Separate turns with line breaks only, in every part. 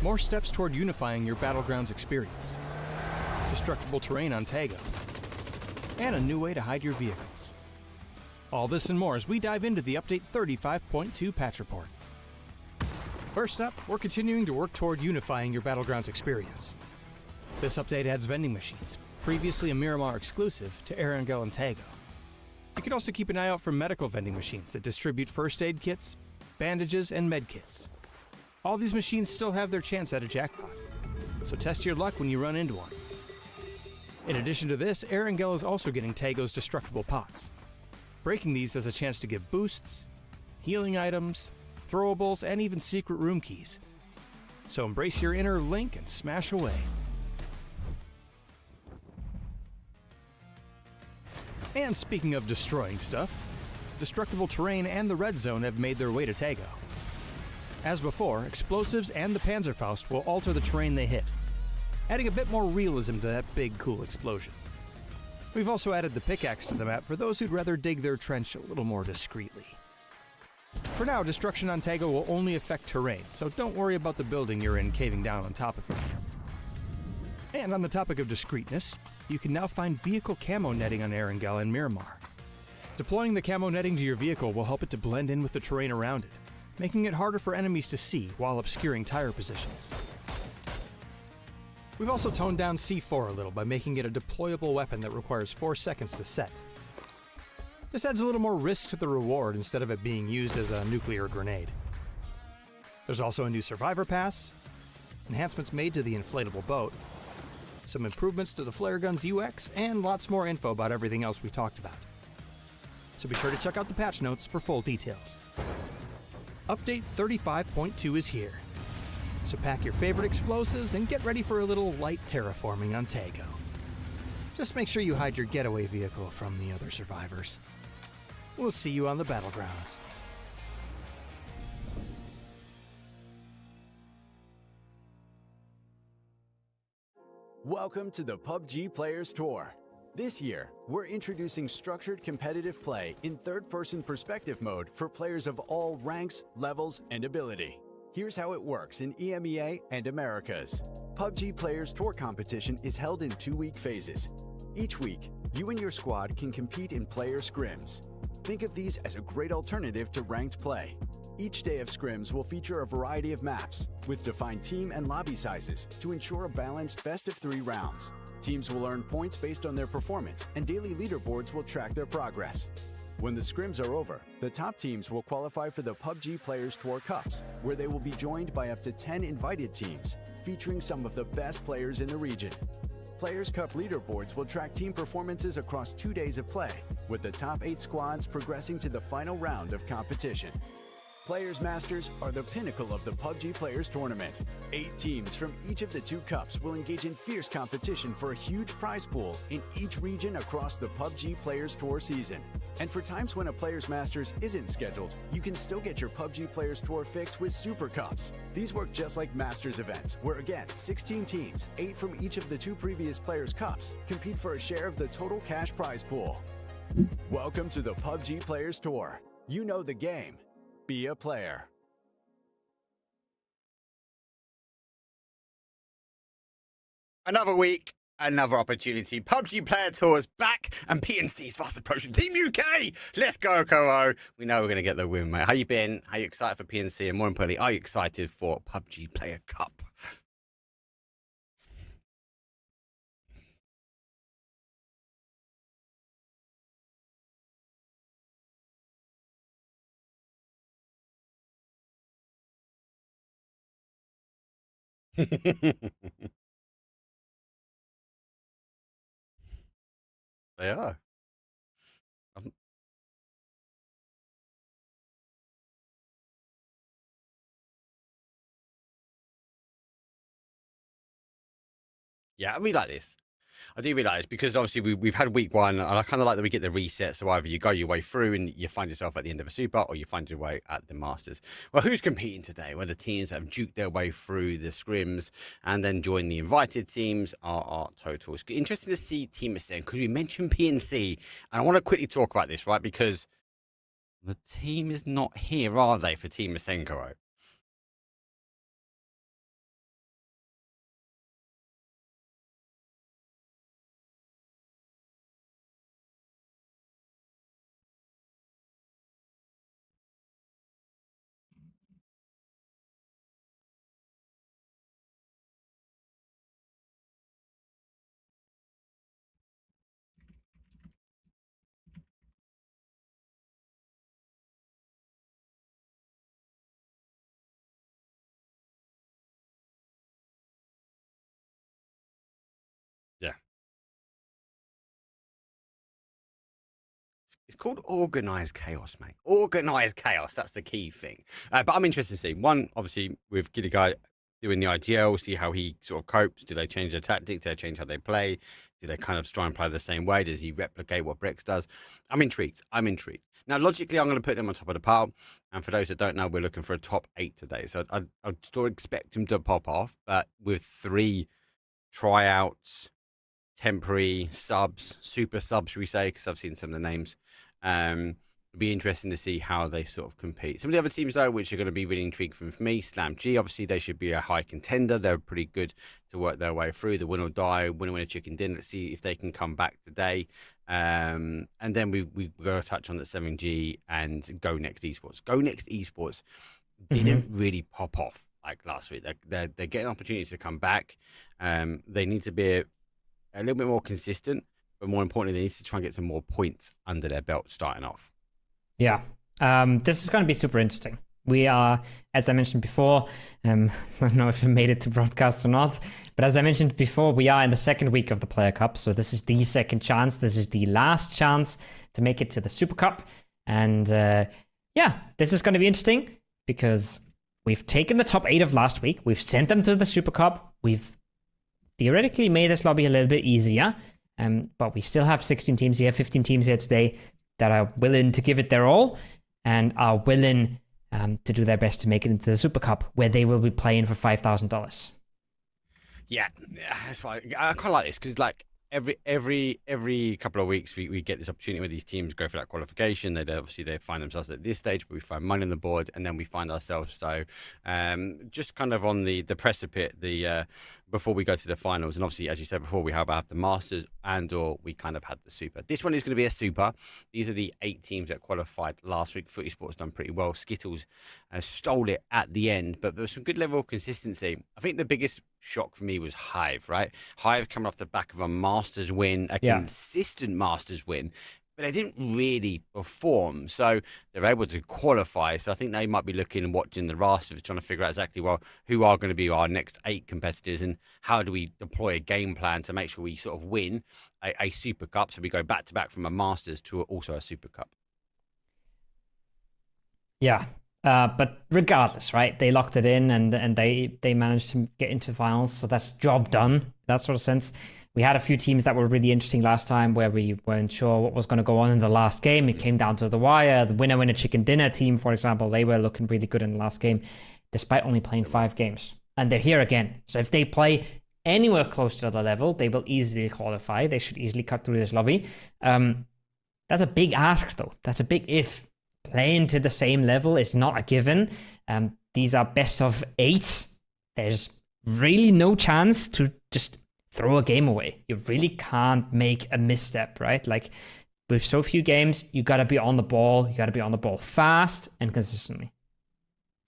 more steps toward unifying your Battlegrounds experience, destructible terrain on Tago, and a new way to hide your vehicles. All this and more as we dive into the Update 35.2 patch report. First up, we're continuing to work toward unifying your Battlegrounds experience. This update adds vending machines, previously a Miramar exclusive, to Erangel and Tago. You can also keep an eye out for medical vending machines that distribute first aid kits, bandages, and med kits. All these machines still have their chance at a jackpot, so test your luck when you run into one. In addition to this, Erangel is also getting Tago's destructible pots. Breaking these has a chance to give boosts, healing items, throwables, and even secret room keys. So embrace your inner Link and smash away. And speaking of destroying stuff, destructible terrain and the red zone have made their way to Tago. As before, explosives and the Panzerfaust will alter the terrain they hit, adding a bit more realism to that big cool explosion. We've also added the pickaxe to the map for those who'd rather dig their trench a little more discreetly. For now, destruction on Tago will only affect terrain, so don't worry about the building you're in caving down on top of it. And on the topic of discreetness, you can now find vehicle camo netting on Erangel and Miramar. Deploying the camo netting to your vehicle will help it to blend in with the terrain around it, making it harder for enemies to see while obscuring tire positions. We've also toned down C4 a little by making it a deployable weapon that requires 4 seconds to set. This adds a little more risk to the reward instead of it being used as a nuclear grenade. There's also a new Survivor Pass, enhancements made to the inflatable boat, some improvements to the flare gun's UX, and lots more info about everything else we talked about. So be sure to check out the patch notes for full details. Update 35.2 is here, so pack your favorite explosives and get ready for a little light terraforming on Tago. Just make sure you hide your getaway vehicle from the other survivors. We'll see you on the Battlegrounds.
Welcome to the PUBG Players Tour. This year, we're introducing structured competitive play in third-person perspective mode for players of all ranks, levels, and ability. Here's how it works in EMEA and Americas. PUBG Players Tour competition is held in 2-week phases. Each week, you and your squad can compete in player scrims. Think of these as a great alternative to ranked play. Each day of scrims will feature a variety of maps, with defined team and lobby sizes to ensure a balanced best-of-3 rounds. Teams will earn points based on their performance, and daily leaderboards will track their progress. When the scrims are over, the top teams will qualify for the PUBG Players Tour Cups, where they will be joined by up to 10 invited teams, featuring some of the best players in the region. Players' Cup leaderboards will track team performances across 2 days of play, with the top 8 squads progressing to the final round of competition. Players Masters are the pinnacle of the PUBG Players Tournament. 8 teams from each of the 2 cups will engage in fierce competition for a huge prize pool in each region across the PUBG Players Tour season. And for times when a Players Masters isn't scheduled, you can still get your PUBG Players Tour fix with Super Cups. These work just like Masters events, where again, 16 teams, 8 from each of the 2 previous Players Cups, compete for a share of the total cash prize pool. Welcome to the PUBG Players Tour. You know the game. Be a player.
Another week, another opportunity. PUBG Player Tour is back, and PNC is fast approaching. Team UK, let's go, Koro. We know we're going to get the win, mate. How you been? Are you excited for PNC? And more importantly, are you excited for PUBG Player Cup? They are. Yeah, I really like this. I do realise because obviously we've had week 1, and I kind of like that we get the reset. So either you go your way through and you find yourself at the end of a super, or you find your way at the Masters. Well, who's competing today? Well, the teams that have duked their way through the scrims and then joined the invited teams are our totals. Interesting to see Team Masenko, because we mentioned PNC, and I want to quickly talk about this, right? Because the team is not here, are they, for Team Masenko? It's called organized chaos, mate. Organized chaos. That's the key thing. But I'm interested to see one, obviously, with Gilly Guy doing the IGL, see how he sort of copes. Do they change their tactics? Do they change how they play? Do they kind of try and play the same way? Does he replicate what Brex does? I'm intrigued. Now, logically, I'm going to put them on top of the pile. And for those that don't know, we're looking for a top 8 today. So I'd still expect him to pop off. But with 3 tryouts, temporary subs, super subs, should we say? Because I've seen some of the names. It'll be interesting to see how they sort of compete. Some of the other teams, though, which are going to be really intriguing for me, Slam G, obviously, they should be a high contender. They're pretty good to work their way through. The win or die, winner, winner, chicken dinner. Let's see if they can come back today. And then we've got to touch on the 7G and Go Next Esports. Go Next Esports didn't really pop off like last week. They're getting opportunities to come back. They need to be a little bit more consistent, but more importantly, they need to try and get some more points under their belt starting off.
Yeah, this is going to be super interesting. We are, as I mentioned before, I don't know if we made it to broadcast or not, but as I mentioned before, we are in the second week of the Player Cup, so this is the second chance. This is the last chance to make it to the Super Cup, and yeah, this is going to be interesting because we've taken the top 8 of last week, we've sent them to the Super Cup, we've theoretically made this lobby a little bit easier, but we still have 16 teams here, 15 teams here today that are willing to give it their all and are willing to do their best to make it into the Super Cup, where they will be playing for $5,000.
Yeah, that's why I kind of like this because like every couple of weeks we get this opportunity where these teams go for that qualification. They find themselves at this stage, but we find money on the board, and then we find ourselves just kind of on the precipice before we go to the finals. And obviously, as you said before, we have the Masters or we kind of had the Super. This one is going to be a Super. These are the 8 teams that qualified last week. Footy Sports done pretty well. Skittles stole it at the end, but there was some good level of consistency. I think the biggest shock for me was Hive, right? Hive coming off the back of a Masters win, consistent Masters win, but they didn't really perform. So they're able to qualify. So I think they might be looking and watching the rosters, trying to figure out exactly, well, who are going to be our next 8 competitors and how do we deploy a game plan to make sure we sort of win a Super Cup. So we go back to back from a Masters to also a Super Cup.
Yeah. But regardless, right? They locked it in and they managed to get into finals. So that's job done, that sort of sense. We had a few teams that were really interesting last time where we weren't sure what was going to go on in the last game. It came down to the wire. The winner chicken dinner team, for example, they were looking really good in the last game, despite only playing 5 games. And they're here again. So if they play anywhere close to the level, they will easily qualify. They should easily cut through this lobby. That's a big ask, though. That's a big if. Playing to the same level is not a given. These are best of 8. There's really no chance to just throw a game away. You really can't make a misstep, right? Like with so few games, you got to be on the ball. You got to be on the ball fast and consistently.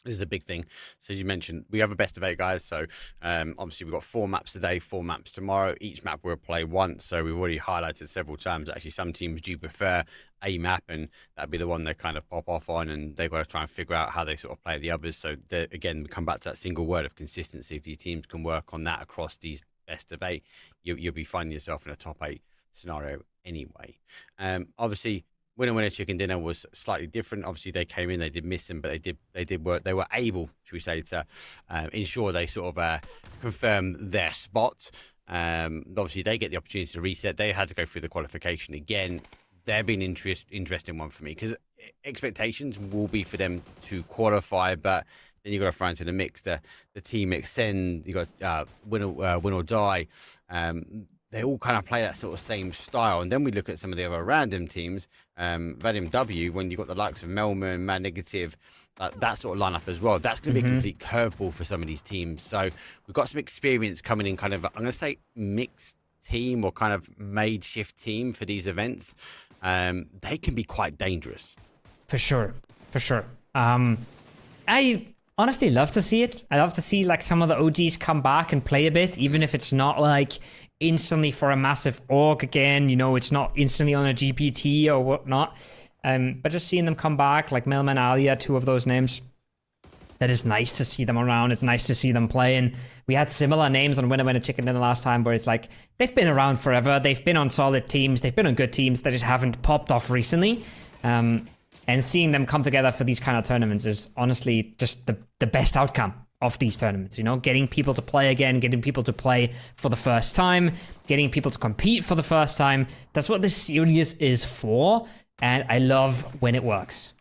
This is a big thing. So as you mentioned, we have a best of 8, guys. So obviously we've got 4 maps today, 4 maps tomorrow. Each map we'll play once. So we've already highlighted several times. Actually, some teams do prefer a map, and that'd be the one they kind of pop off on, and they've got to try and figure out how they sort of play the others. So again, we come back to that single word of consistency. If these teams can work on that across these best of 8, you'll be finding yourself in a top 8 scenario anyway. Obviously, winner chicken dinner was slightly different. Obviously, they came in, they did miss them, but they did work. They were able, should we say, to ensure they sort of confirm their spot. Obviously, they get the opportunity to reset. They had to go through the qualification again. They've been interesting one for me because expectations will be for them to qualify, but then you've got to throw into the mix the team extend. You got win or die. They all kind of play that sort of same style. And then we look at some of the other random teams, Vending W, when you've got the likes of Melman, Mad Negative, that sort of lineup as well. That's going to be a complete curveball for some of these teams. So we've got some experience coming in, kind of, I'm going to say mixed team or kind of made shift team for these events. They can be quite dangerous. For sure.
I honestly love to see it. I love to see like some of the OGs come back and play a bit, even if it's not like instantly for a massive org again, you know, it's not instantly on a GPT or whatnot. But just seeing them come back, like Melman, Alia, 2 of those names, that is nice to see them around. It's nice to see them playing. We had similar names on Winner Winner Chicken Dinner last time, where it's like they've been around forever. They've been on solid teams. They've been on good teams. They just haven't popped off recently. And seeing them come together for these kind of tournaments is honestly just the best outcome of these tournaments. You know, getting people to play again, getting people to play for the first time, getting people to compete for the first time. That's what this series is for. And I love when it works.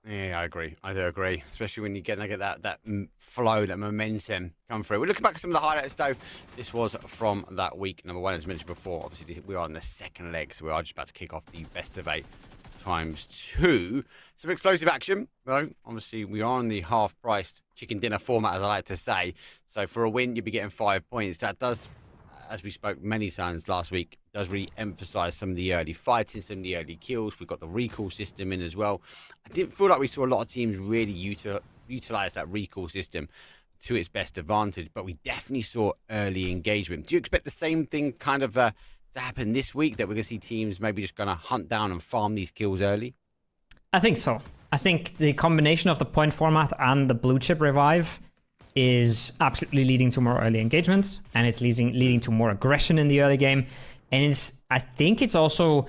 Yeah, I agree. I do agree, especially when you get that flow, that momentum come through. We're looking back at some of the highlights, though. This was from that week number 1, as mentioned before. Obviously, we are on the second leg, so we are just about to kick off the best of 8 times 2. Some explosive action, though. Obviously, we are on the half-priced chicken dinner format, as I like to say. So for a win, you'll be getting 5 points. That does, as we spoke many times last week, does really emphasize some of the early fighting, some of the early kills. We've got the recall system in as well. I didn't feel like we saw a lot of teams really utilize that recall system to its best advantage, but we definitely saw early engagement. Do you expect the same thing kind of to happen this week, that we're going to see teams maybe just going to hunt down and farm these kills early?
I think so. I think the combination of the point format and the blue chip revive is absolutely leading to more early engagements, and it's leading to more aggression in the early game. And I think it's also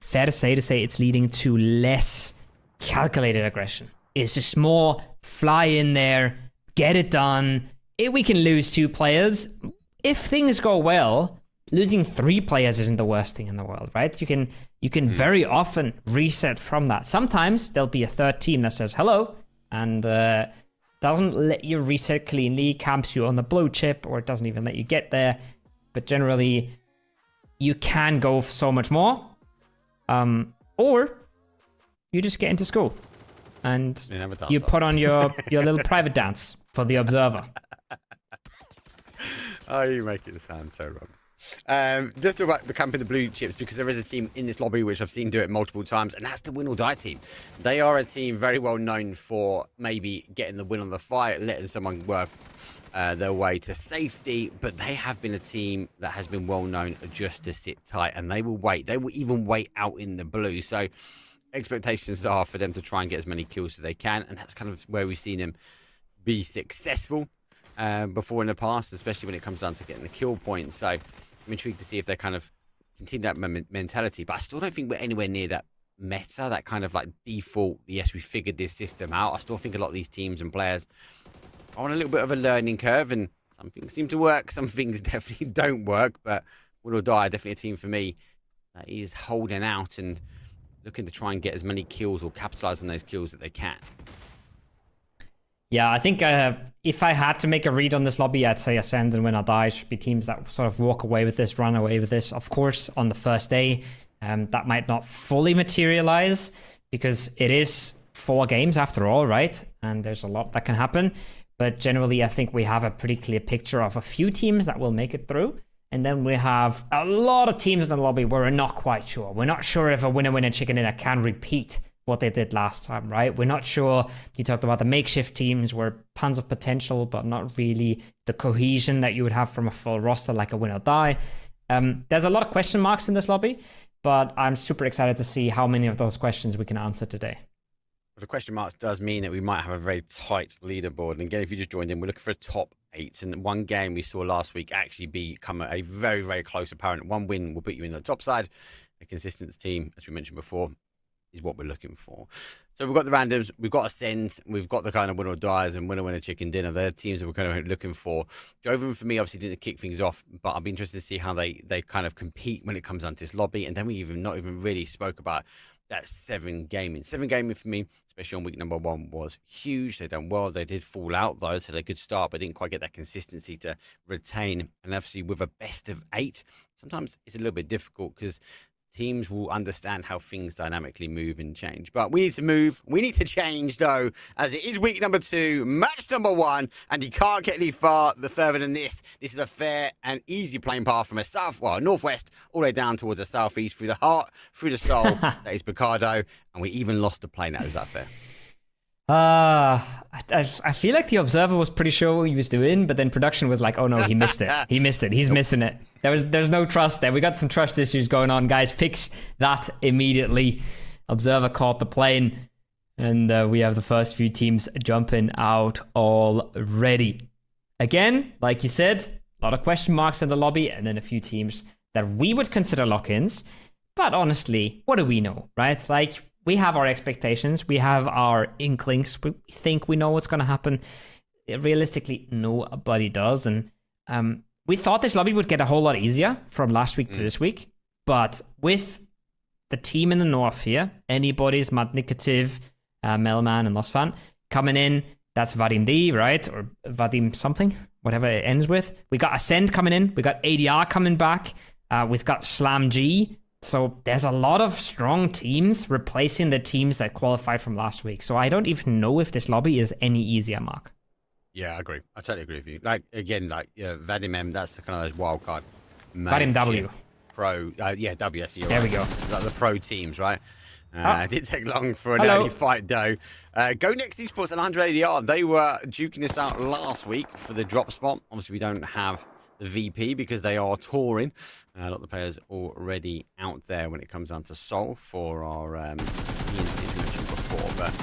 fair to say it's leading to less calculated aggression. It's just more fly in there, get it done. If we can lose 2 players, if things go well, losing 3 players isn't the worst thing in the world, right? You can very often reset from that. Sometimes there'll be a third team that says hello and doesn't let you reset cleanly, camps you on the blue chip, or it doesn't even let you get there. But generally, you can go for so much more. Or you just get into school and you put on your little private dance for the observer.
Oh, you make it sound so wrong. Just talk about the camp in the blue chips, because there is a team in this lobby which I've seen do it multiple times, and that's the Win or Die team. They are a team very well known for maybe getting the win on the fight, letting someone work their way to safety, but they have been a team that has been well known just to sit tight, and they will wait. They will even wait out in the blue. So expectations are for them to try and get as many kills as they can, and that's kind of where we've seen them be successful before in the past, especially when it comes down to getting the kill points. So I'm intrigued to see if they kind of continue that mentality, but I still don't think we're anywhere near that meta, that kind of like default, yes, we figured this system out. I still think a lot of these teams and players are on a little bit of a learning curve, and some things seem to work, some things definitely don't work. But Win or Die, definitely a team for me that is holding out and looking to try and get as many kills or capitalize on those kills that they can.
Yeah, I think if I had to make a read on this lobby, I'd say Ascend and Win or Die should be teams that sort of walk away with this, run away with this. Of course, on the first day, that might not fully materialize because it is 4 games after all, right? And there's a lot that can happen. But generally, I think we have a pretty clear picture of a few teams that will make it through. And then we have a lot of teams in the lobby where we're not quite sure. We're not sure if a winner chicken dinner can repeat what they did last time, right? We're not sure. You talked about the makeshift teams where tons of potential, but not really the cohesion that you would have from a full roster like a Win or Die. There's a lot of question marks in this lobby, but I'm super excited to see how many of those questions we can answer today.
Well, the question marks does mean that we might have a very tight leaderboard. And again, if you just joined in, we're looking for a top 8. And one game we saw last week actually become a very, very close apparent. One win will put you in the top side. A consistent team, as we mentioned before, is what we're looking for. So we've got the randoms, we've got Ascend, we've got the kind of Win or Dies and Winner Chicken Dinner. They're teams that we're kind of looking for. Joven, for me, obviously didn't kick things off, but I'll be interested to see how they kind of compete when it comes down to this lobby. And then we not even really spoke about that 7 gaming. 7 gaming for me, especially on week number 1, was huge. They done well. They did fall out though, so they could start, but didn't quite get that consistency to retain. And obviously with a best of 8, sometimes it's a little bit difficult because teams will understand how things dynamically move and change. But we need to move. We need to change, though, as it is week number 2, match number 1, and you can't get any further than this. This is a fair and easy playing path from a northwest, all the way down towards the southeast, through the heart, through the soul. That is Picardo, and we even lost the play now. Is that fair?
I feel like the observer was pretty sure what he was doing, but then production was like, oh no, he missed it. He missed it. He's missing it. There's no trust there. We got some trust issues going on, guys. Fix that immediately. Observer caught the plane. And we have the first few teams jumping out already. Again, like you said, a lot of question marks in the lobby, and then a few teams that we would consider lock-ins. But honestly, what do we know, right? Like, we have our expectations, we have our inklings, we think we know what's going to happen. Realistically, nobody does. And we thought this lobby would get a whole lot easier from last week to this week. But with the team in the north here, Anybody's, Mad Nicative, Melman, and Lostfan coming in, that's Vadim D, right? Or Vadim something, whatever it ends with. We got Ascend coming in, we got ADR coming back, we've got Slam G. So there's a lot of strong teams replacing the teams that qualified from last week. So I don't even know if this lobby is any easier, Mark.
Yeah, I agree. I totally agree with you. Like, again, like, Vadim M, that's the kind of those wild card.
Vadim W.
Pro, WS.
There we go.
Like the pro teams, right? It didn't take long for an early fight, though. Go Next Esports and 180 AR. They were duking this out last week for the drop spot. Obviously, we don't have the VP because they are touring. A lot of the players already out there when it comes down to Sol for our ENCs we mentioned before. But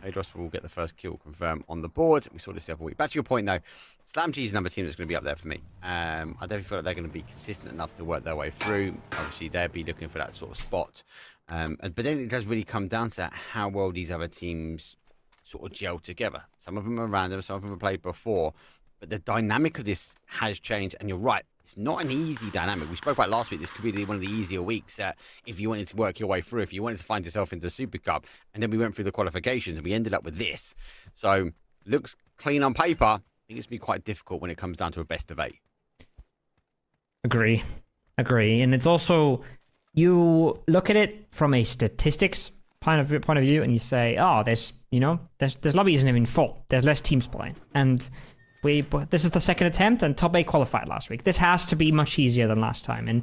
Adros will get the first kill confirmed on the board. We saw this the other week. Back to your point, though. Slam G is another team that's going to be up there for me. I definitely feel like they're going to be consistent enough to work their way through. Obviously, they'll be looking for that sort of spot. But then it does really come down to how well these other teams sort of gel together. Some of them are random, some of them have played before. But the dynamic of this has changed. And you're right, it's not an easy dynamic. We spoke about last week. This could be one of the easier weeks if you wanted to work your way through, if you wanted to find yourself into the Super Cup. And then we went through the qualifications and we ended up with this. So, looks clean on paper. I think it's going to be quite difficult when it comes down to a best of 8.
Agree. And it's also, you look at it from a statistics point of view and you say, oh, this lobby isn't even full. There's less teams playing. And this is the second attempt, and top 8 qualified last week. This has to be much easier than last time. And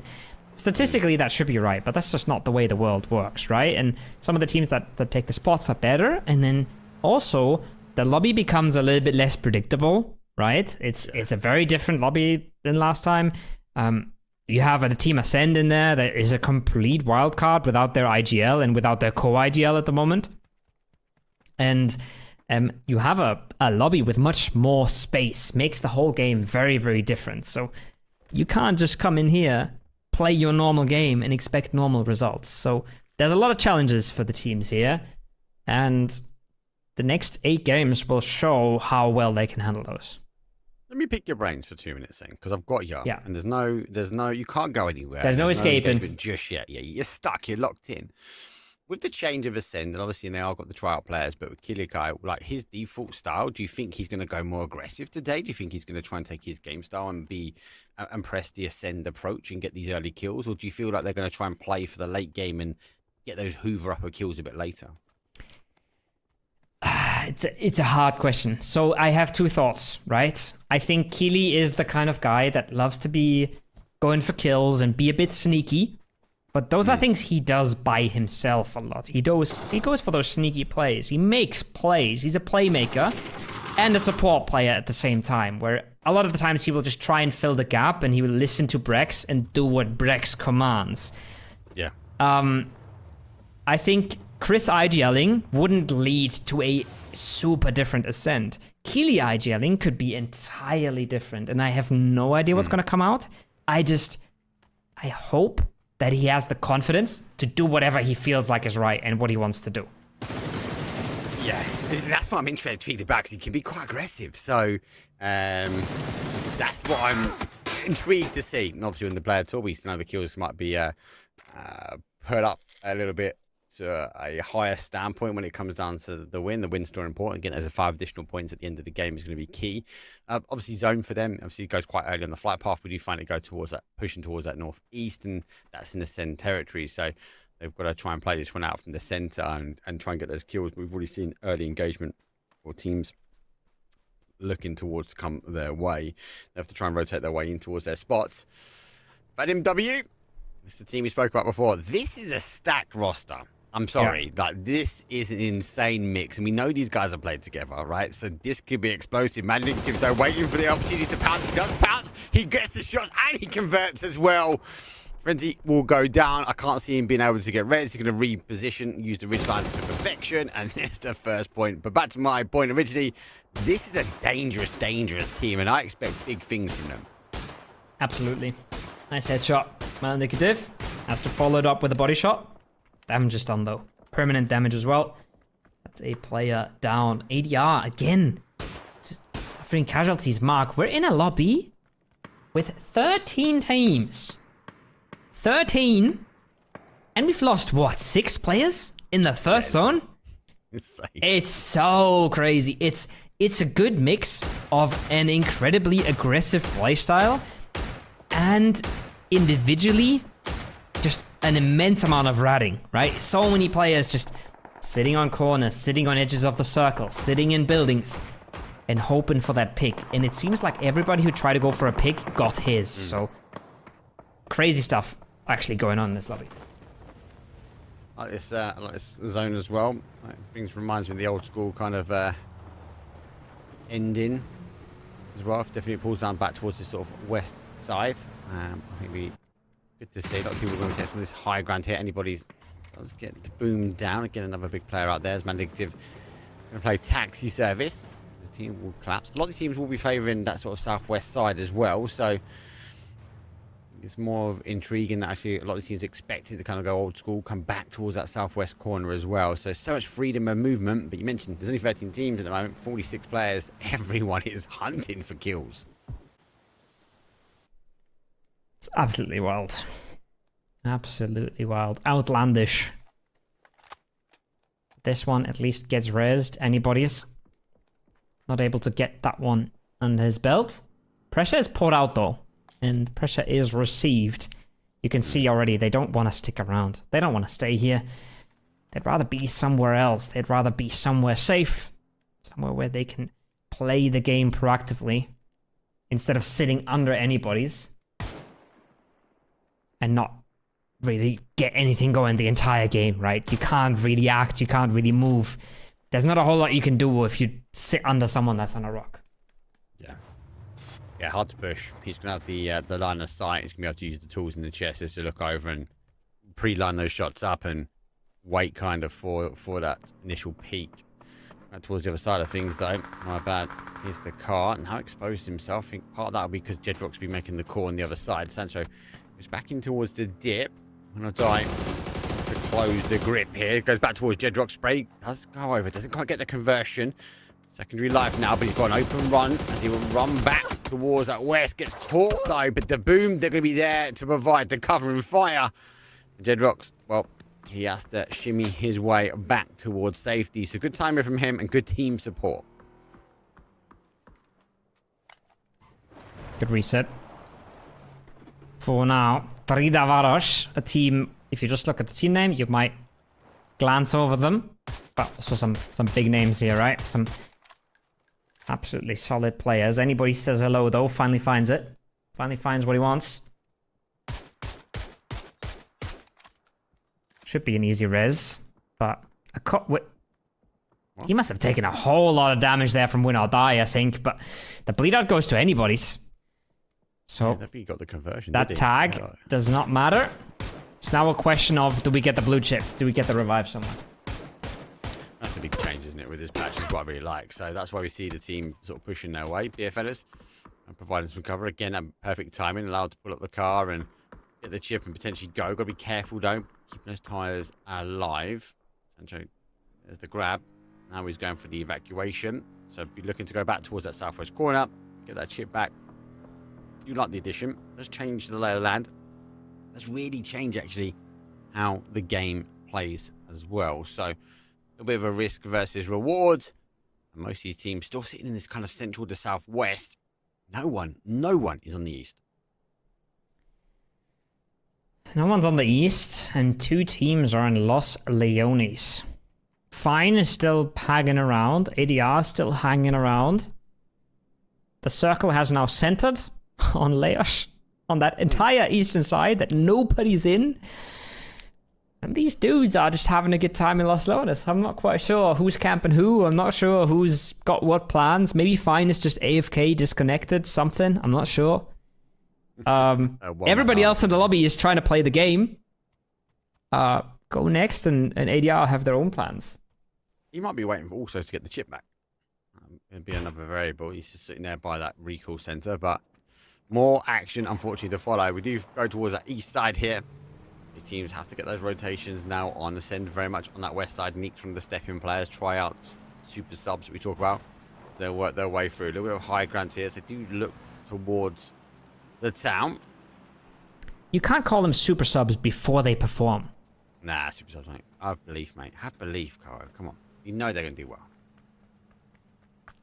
statistically, that should be right, but that's just not the way the world works, right? And some of the teams that take the spots are better, and then also the lobby becomes a little bit less predictable, right? It's a very different lobby than last time. You have the team Ascend in there that is a complete wild card without their IGL and without their co-IGL at the moment. And you have a lobby with much more space, makes the whole game very, very different. So you can't just come in here, play your normal game, and expect normal results. So there's a lot of challenges for the teams here, and the next 8 games will show how well they can handle those.
Let me pick your brains for 2 minutes then, because I've got you.
Yeah.
And there's no, you can't go anywhere.
There's no escaping.
Just yet. Yeah, you're stuck. You're locked in. With the change of Ascend, and obviously now I've got the tryout players, but with Kilikai, like his default style, do you think he's going to go more aggressive today? Do you think he's going to try and take his game style and press the Ascend approach and get these early kills? Or do you feel like they're going to try and play for the late game and get those Hoover upper kills a bit later?
It's a hard question. So I have 2 thoughts, right? I think Kili is the kind of guy that loves to be going for kills and be a bit sneaky. But those are things he does by himself a lot. He goes for those sneaky plays. He makes plays. He's a playmaker and a support player at the same time, where a lot of the times he will just try and fill the gap and he will listen to Brex and do what Brex commands.
Yeah.
I think Chris IGLing wouldn't lead to a super different Ascent. Keely IGLing could be entirely different, and I have no idea what's going to come out. I hope that he has the confidence to do whatever he feels like is right and what he wants to do.
Yeah, that's what I'm interested about, because he can be quite aggressive. So that's what I'm intrigued to see. And obviously, in the player tour, we know the kills might be put up a little bit to a higher standpoint when it comes down to the win. The win's still important. Again, there's 5 additional points at the end of the game is going to be key. Obviously, zone for them. Obviously, it goes quite early on the flight path. We do find it go towards that, pushing towards that northeast, and that's in the Ascend territory. So they've got to try and play this one out from the center and try and get those kills. We've already seen early engagement or teams looking towards to come their way. They have to try and rotate their way in towards their spots. Vadim W, it's the team we spoke about before. This is a stacked roster. I'm sorry, like this is an insane mix, and we know these guys have played together, right? So this could be explosive. Mad Nicative, though, waiting for the opportunity to pounce. He does pounce. He gets the shots and he converts as well. Frenzy will go down. I can't see him being able to get res. He's going to reposition, use the ridge line to perfection, and there's the first point. But back to my point originally, this is a dangerous, dangerous team, and I expect big things from them.
Absolutely. Nice headshot. Malindicative has to follow it up with a body shot. Damage is done, though. Permanent damage as well. That's a player down. ADR again. Just suffering casualties. Mark, we're in a lobby with 13 teams. 13? And we've lost, what, 6 players in the first zone?
Insane.
It's so crazy. It's a good mix of an incredibly aggressive playstyle and individually just an immense amount of ratting, right? So many players just sitting on corners, sitting on edges of the circle, sitting in buildings and hoping for that pick. And it seems like everybody who tried to go for a pick got his. So crazy stuff actually going on in this lobby.
I like this zone as well. Reminds me of the old school kind of ending as well. Definitely pulls down back towards this sort of west side. I think it'd be good to see. A lot of people are going to take some of this high ground here. Anybody's does get the boom down. Again, another big player out there. As Mandicative going to play taxi service. The team will collapse. A lot of the teams will be favouring that sort of southwest side as well. So it's more of intriguing that actually a lot of the teams expected to kind of go old school, come back towards that southwest corner as well. So much freedom of movement. But you mentioned there's only 13 teams at the moment, 46 players. Everyone is hunting for kills.
It's absolutely wild. Absolutely wild. Outlandish. This one at least gets rezzed. Anybody's not able to get that one under his belt. Pressure is poured out though. And pressure is received. You can see already they don't want to stick around. They don't want to stay here. They'd rather be somewhere else. They'd rather be somewhere safe. Somewhere where they can play the game proactively. Instead of sitting under anybody's. And not really get anything going the entire game, right? You can't really act. You can't really move. There's not a whole lot you can do if you sit under someone that's on a rock.
Yeah, hard to push. He's going to have the line of sight. He's going to be able to use the tools in the chest just to look over and pre-line those shots up and wait kind of for that initial peak. Right towards the other side of things, though. My bad. Here's the car and how exposed himself. I think part of that will be because Jedrock's been making the call on the other side. Sancho is back in towards the dip. I'm going to die to close the grip here. Goes back towards Jedrock. Spray does go over. Doesn't quite get the conversion. Secondary life now, but he's got an open run as he will run back towards that west. Gets caught though, but the boom, they're going to be there to provide the cover and fire. Jedrock's, well, he has to shimmy his way back towards safety. So good timing from him and good team support.
Good reset. For now, Varos, a team, if you just look at the team name, you might glance over them. But also some big names here, right? Some absolutely solid players. Anybody says hello, though, finally finds it. Finally finds what he wants. Should be an easy res, but a cut with... He must have taken a whole lot of damage there from Win or Die, I think, but the bleed out goes to anybody's. So
he got the conversion,
that tag does not matter. It's now a question of, do we get the blue chip? Do we get the revive somewhere?
That's the big change, isn't it, with this patch? Is what I really like. So that's why we see the team sort of pushing their way, BFLers, and providing some cover. Again, at perfect timing, allowed to pull up the car and get the chip and potentially go. Got to be careful, though. Keeping those tyres alive. Sancho, there's the grab. Now he's going for the evacuation. So be looking to go back towards that southwest corner. Get that chip back. You like the addition. Let's change the lay of the land. Let's really change, actually, how the game plays as well. So a little bit of a risk versus reward. And most of these teams still sitting in this kind of central to southwest. No one is on the east.
No one's on the east, and 2 teams are in Los Leones. Fine is still hanging around. ADR is still hanging around. The circle has now centered on Leos, on that entire eastern side that nobody's in. And these dudes are just having a good time in Los Leones. I'm not quite sure who's camping who. I'm not sure who's got what plans. Maybe Fine is just AFK, disconnected, something. I'm not sure. Everybody else in the lobby is trying to play the game. Go Next and ADR have their own plans.
He might be waiting also to get the chip back. It'd be another variable. He's just sitting there by that recall center, but more action, unfortunately, to follow. We do go towards that east side here. The teams have to get those rotations now on Ascend, very much on that west side. Neat from the step-in players, tryouts, super subs that we talk about. They'll work their way through. A little bit of high ground here, so they do look towards the town.
You can't call them super subs before they perform.
Nah, super subs, mate. Have belief, mate. Have belief, Caro. Come on. You know they're going to do well.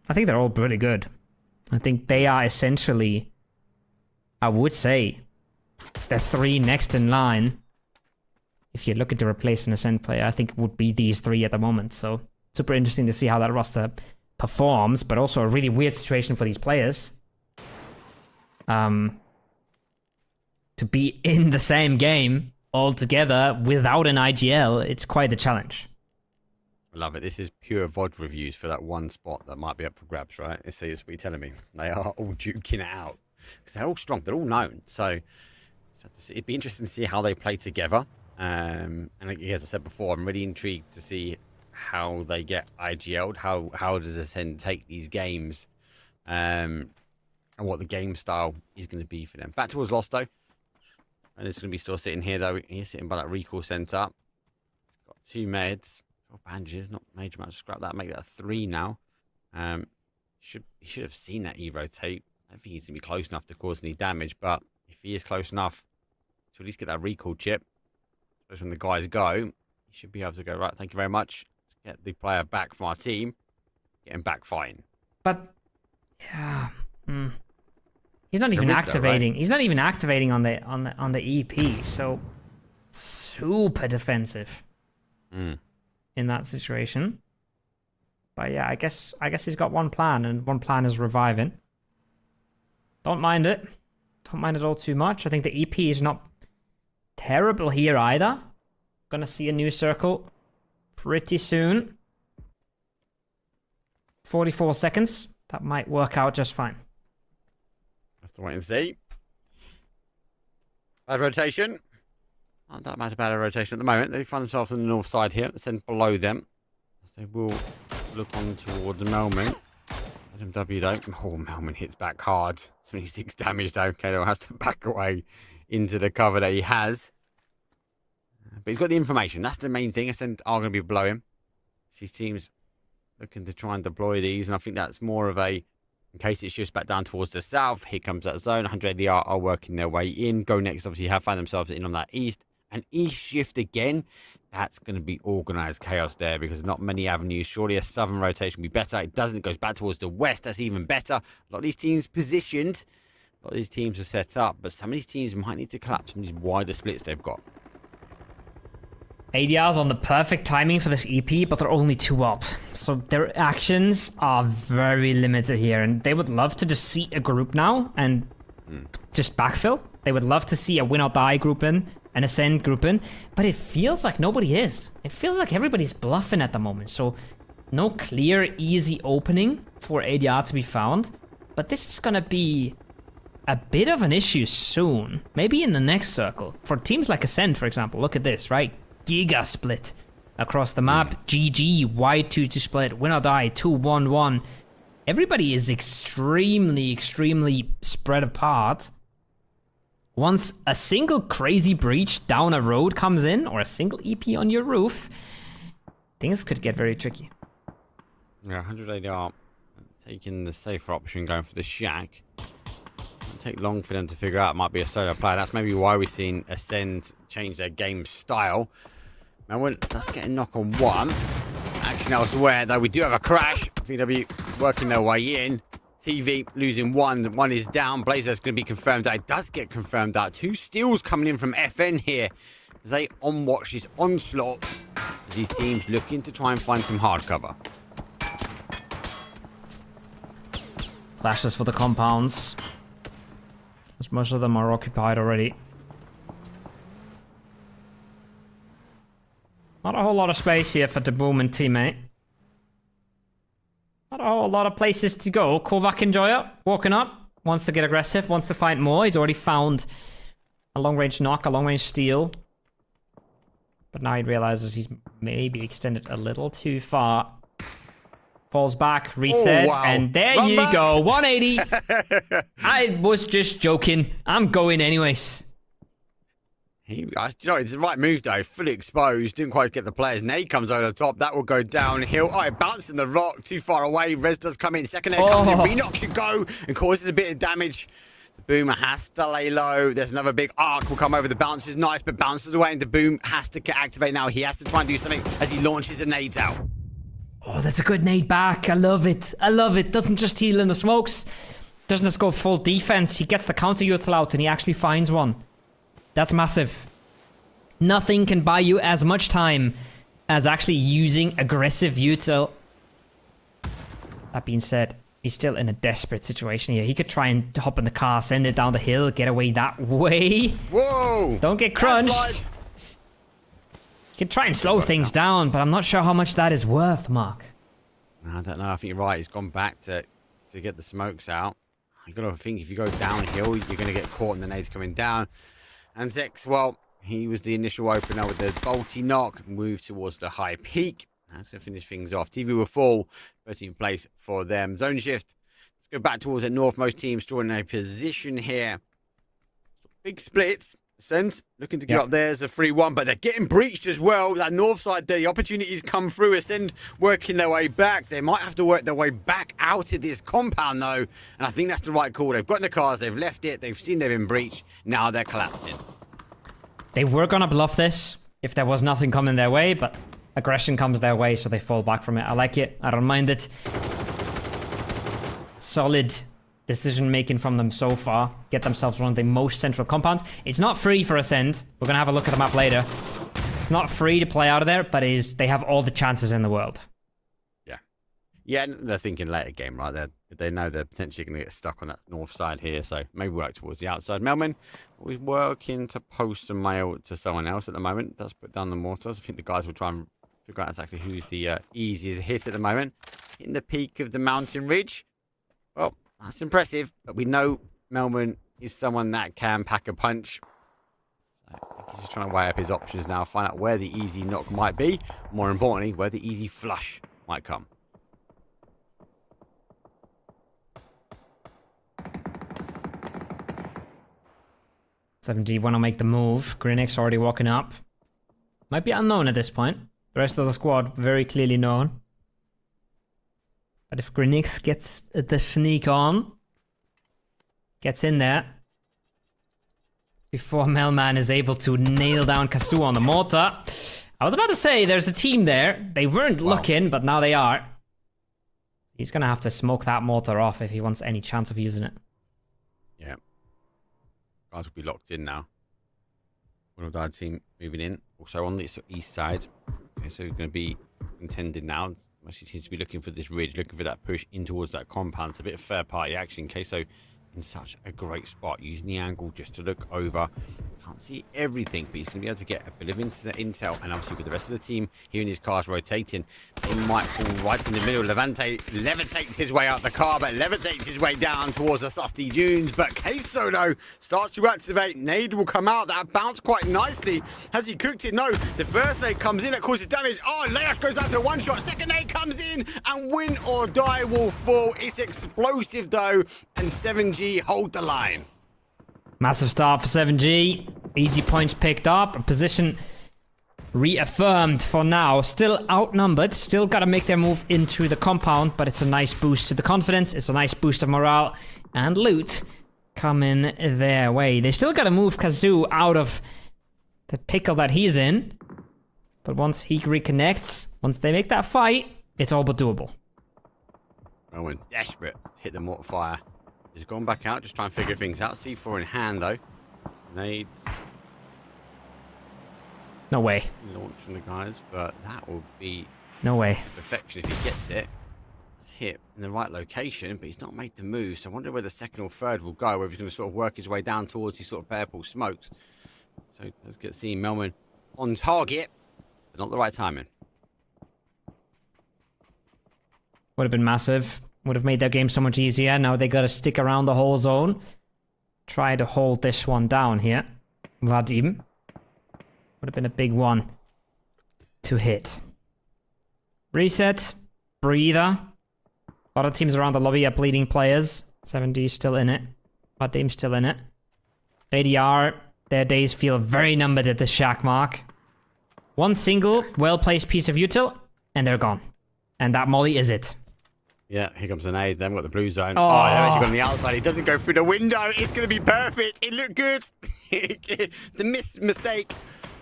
I think they're all pretty good. I think they are essentially, I would say, the three next in line. If you're looking to replace an Ascend player, I think it would be these three at the moment. So super interesting to see how that roster performs, but also a really weird situation for these players. To be in the same game all together without an IGL, it's quite a challenge.
I love it. This is pure VOD reviews for that one spot that might be up for grabs, right? It's what you're telling me. They are all duking it out. Because they're all strong. They're all known. So it'd be interesting to see how they play together. And as I said before, I'm really intrigued to see how they get IGL'd. How does Ascend take these games? And what the game style is going to be for them. Back towards Lost, though. And it's going to be still sitting here, though. He's sitting by that recall center. He's got 2 meds. Bandages, not major amounts. Scrap that, make that a 3 now. He should have seen that E-rotate. I don't think he's going to be close enough to cause any damage, but if he is close enough to at least get that recall chip, especially when the guys go, he should be able to go, right, thank you very much. Let's get the player back from our team. Get him back fighting.
But, yeah. He's not even activating. Though, right? He's not even activating on the EP, so super defensive. In that situation. But yeah, I guess he's got one plan, and one plan is reviving. Don't mind it. Don't mind it all too much. I think the EP is not terrible here either. Gonna see a new circle pretty soon. 44 seconds. That might work out just fine.
Have to wait and see. Bad rotation. Not that much about a rotation at the moment. They find themselves on the north side here. Send below them. As they will look on towards Melman. MW though. Oh, Melman hits back hard. 26 damage though. Kato has to back away into the cover that he has. But he's got the information. That's the main thing. Ascend are going to be below him. These teams looking to try and deploy these. And I think that's more of a, in case it shifts back down towards the south. Here comes that zone. 100 ADR are working their way in. Go Next obviously have found themselves in on that east. An east shift again, that's going to be organized chaos there because not many avenues. Surely a southern rotation would be better. It doesn't. It goes back towards the west. That's even better. A lot of these teams positioned. A lot of these teams are set up. But some of these teams might need to collapse some of these wider splits they've got.
ADR's on the perfect timing for this EP, but they're only 2 up. So their actions are very limited here. And they would love to just seat a group now and just backfill. They would love to see a win or die group in. An Ascend group in, but it feels like nobody is. It feels like everybody's bluffing at the moment, so no clear, easy opening for ADR to be found. But this is gonna be a bit of an issue soon. Maybe in the next circle. For teams like Ascend, for example, look at this, right? Giga split across the map. GG, Y2 to split, win or die, 2-1-1. Everybody is extremely spread apart. Once a single crazy breach down a road comes in, or a single EP on your roof, things could get very tricky.
Yeah, 100 ADR taking the safer option, going for the shack. It'll take long for them to figure out. It might be a solo player. That's maybe why we've seen Ascend change their game style. Now, let's get a knock on 1. Action elsewhere, though. We do have a crash. VW working their way in. TV losing 1. 1 is down. Blazer's going to be confirmed out. It does get confirmed out. 2 steals coming in from FN here as they on-watch this onslaught as these teams looking to try and find some hard cover.
Flashes for the compounds, as most of them are occupied already. Not a whole lot of space here for the Boom and teammate. Not a whole lot of places to go. Korvac Enjoyer walking up. wants to get aggressive, wants to find more. He's already found a long-range knock, a long-range steal. But now he realizes he's maybe extended a little too far. Falls back, reset, and there
Run
you
back.
go. 180. I was just joking. I'm going anyways.
You know, it's the right move though. Fully exposed, didn't quite get the players. Nade comes over the top. That will go downhill. Oh, it bounced in the rock, too far away. Rez does come in. Second nade comes in. Renox should go and causes a bit of damage. The Boomer has to lay low. There's another big arc will come over. The bounce is nice, but bounces away, and the Boom has to activate now. He has to try and do something as he launches the nades out.
Oh, that's a good nade back. I love it. I love it. Doesn't just heal in the smokes. Doesn't just go full defense. He gets the counter util out and he actually finds one. That's massive. Nothing can buy you as much time as actually using aggressive util. That being said, he's still in a desperate situation here. He could try and hop in the car, send it down the hill, get away that way.
Whoa!
Don't get crunched. You can try and slow things down, but I'm not sure how much that is worth, Mark.
I don't know. I think you're right. He's gone back to get the smokes out. You got to think if you go downhill, you're going to get caught and the nades coming down. And Zex, well, he was the initial opener with the bolty knock, moved towards the high peak. That's going to finish things off. TV will fall, 13th place for them. Zone shift. Let's go back towards the northmost team, storing a position here. Big splits. Sense looking to get up there as a 3-1, but they're getting breached as well. That north side there, the opportunities come through. Ascend working their way back. They might have to work their way back out of this compound though, and I think that's the right call. They've got in the cars, they've left it, they've seen they've been breached. Now they're collapsing.
They were gonna bluff this if there was nothing coming their way, but aggression comes their way, so they fall back from it. I like it. I don't mind it. Solid decision making from them so far. Get themselves one of the most central compounds. It's not free for Ascend. We're gonna have a look at the map later. It's not free to play out of there, but they have all the chances in the world.
Yeah, they're thinking later game, right? They know they're potentially going to get stuck on that north side here, so maybe work towards the outside. Melman, we're working to post some mail to someone else at the moment. Let's put down the mortars. I think the guys will try and figure out exactly who's the easiest hit at the moment. In the peak of the mountain ridge. Well, that's impressive, but we know Melman is someone that can pack a punch. So I think he's just trying to weigh up his options now, find out where the easy knock might be. More importantly, where the easy flush might come.
7G want to make the move. Grinix already walking up. Might be unknown at this point. The rest of the squad very clearly known. But if Grinix gets the sneak on, gets in there, before Melman is able to nail down Kasu on the mortar. I was about to say there's a team there. They weren't looking, but now they are. He's going to have to smoke that mortar off if he wants any chance of using it.
Yeah. Guys will be locked in now. One of our team moving in. Also on the east side. Okay, so we're going to be contended now. Mostly seems to be looking for this ridge, looking for that push in towards that compound. It's a bit of fair party action. Queso in such a great spot, using the angle just to look over. Can't see everything, but he's going to be able to get a bit of intel, and obviously with the rest of the team here in his cars rotating, he might fall right in the middle. Levante levitates his way out the car, but levitates his way down towards the Susty Dunes. But Queso, though, starts to activate. Nade will come out. That bounced quite nicely. Has he cooked it? No. The first nade comes in, it causes damage. Oh, Leash goes out to one shot. Second nade comes in, and win or die will fall. It's explosive, though, and 7G hold the line.
Massive start for 7G. Easy points picked up. A position reaffirmed for now. Still outnumbered. Still got to make their move into the compound, but it's a nice boost to the confidence. It's a nice boost of morale and loot coming their way. They still got to move Kazoo out of the pickle that he's in. But once he reconnects, once they make that fight, it's all but doable.
Rowan desperate to hit the mortar fire. He's gone back out, just trying to figure things out. C4 in hand, though. Nades.
No way.
Launch from the guys, but that will be
No way.
perfection if he gets it. It's hit in the right location, but he's not made the move. So I wonder where the second or third will go, whether he's going to sort of work his way down towards these sort of purple smokes. So let's get seeing Melman on target, but not the right timing.
Would have been massive. Would have made their game so much easier. Now they gotta stick around the whole zone. Try to hold this one down here. Vadim. Would have been a big one to hit. Reset. Breather. A lot of teams around the lobby are bleeding players. 7G still in it. Vadim's still in it. ADR, their days feel very numbered at the shack mark. One single, well-placed piece of util, and they're gone. And that molly is it.
Yeah, here comes the nade. They've got the blue zone. Oh, they've actually gone on the outside. He doesn't go through the window. It's going to be perfect. It looked good. The mistake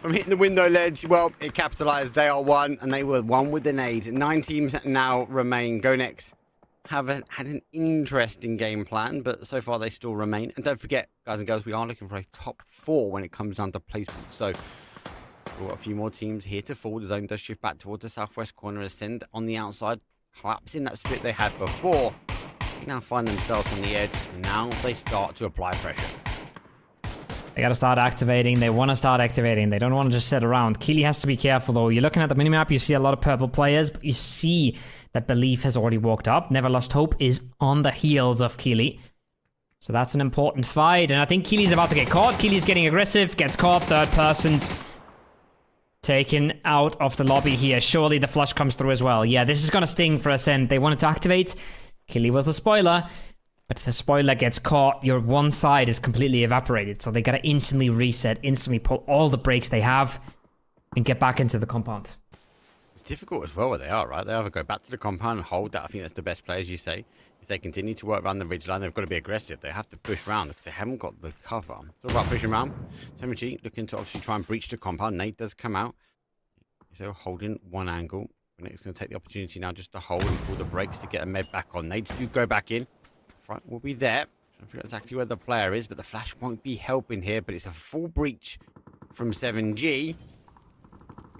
from hitting the window ledge, well, it capitalized. They are one, and they were one with the nade. 9 teams now remain. Go next. Had an interesting game plan, but so far they still remain. And don't forget, guys and girls, we are looking for a top 4 when it comes down to placement. So we've got a few more teams here to fall. The zone does shift back towards the southwest corner. Ascend on the outside, collapsing that split they had before. They now find themselves on the edge. Now they start to apply pressure.
They gotta start activating. They want to start activating. They don't want to just sit around. Keely has to be careful, though. You're looking at the minimap, you see a lot of purple players, but you see that Belief has already walked up. Never Lost Hope is on the heels of Keely. So that's an important fight, and I think Keely's about to get caught. Keely's getting aggressive, gets caught, third person. Taken out of the lobby here. Surely the flush comes through as well. Yeah, this is gonna sting for Ascent. They wanted to activate. Keely with a spoiler. But if the spoiler gets caught, your one side is completely evaporated. So they gotta instantly reset, instantly pull all the brakes they have, and get back into the compound.
It's difficult as well where they are, right? They either go back to the compound and hold that. I think that's the best play, as you say. If they continue to work around the ridge line, they've got to be aggressive. They have to push around because they haven't got the cover. It's all about pushing around. 7G looking to obviously try and breach the compound. Nate does come out. So holding one angle. Nate's going to take the opportunity now just to hold and pull the brakes to get a med back on. Nate, do go back in. Front will be there. I forget exactly where the player is, but the flash won't be helping here. But it's a full breach from 7G.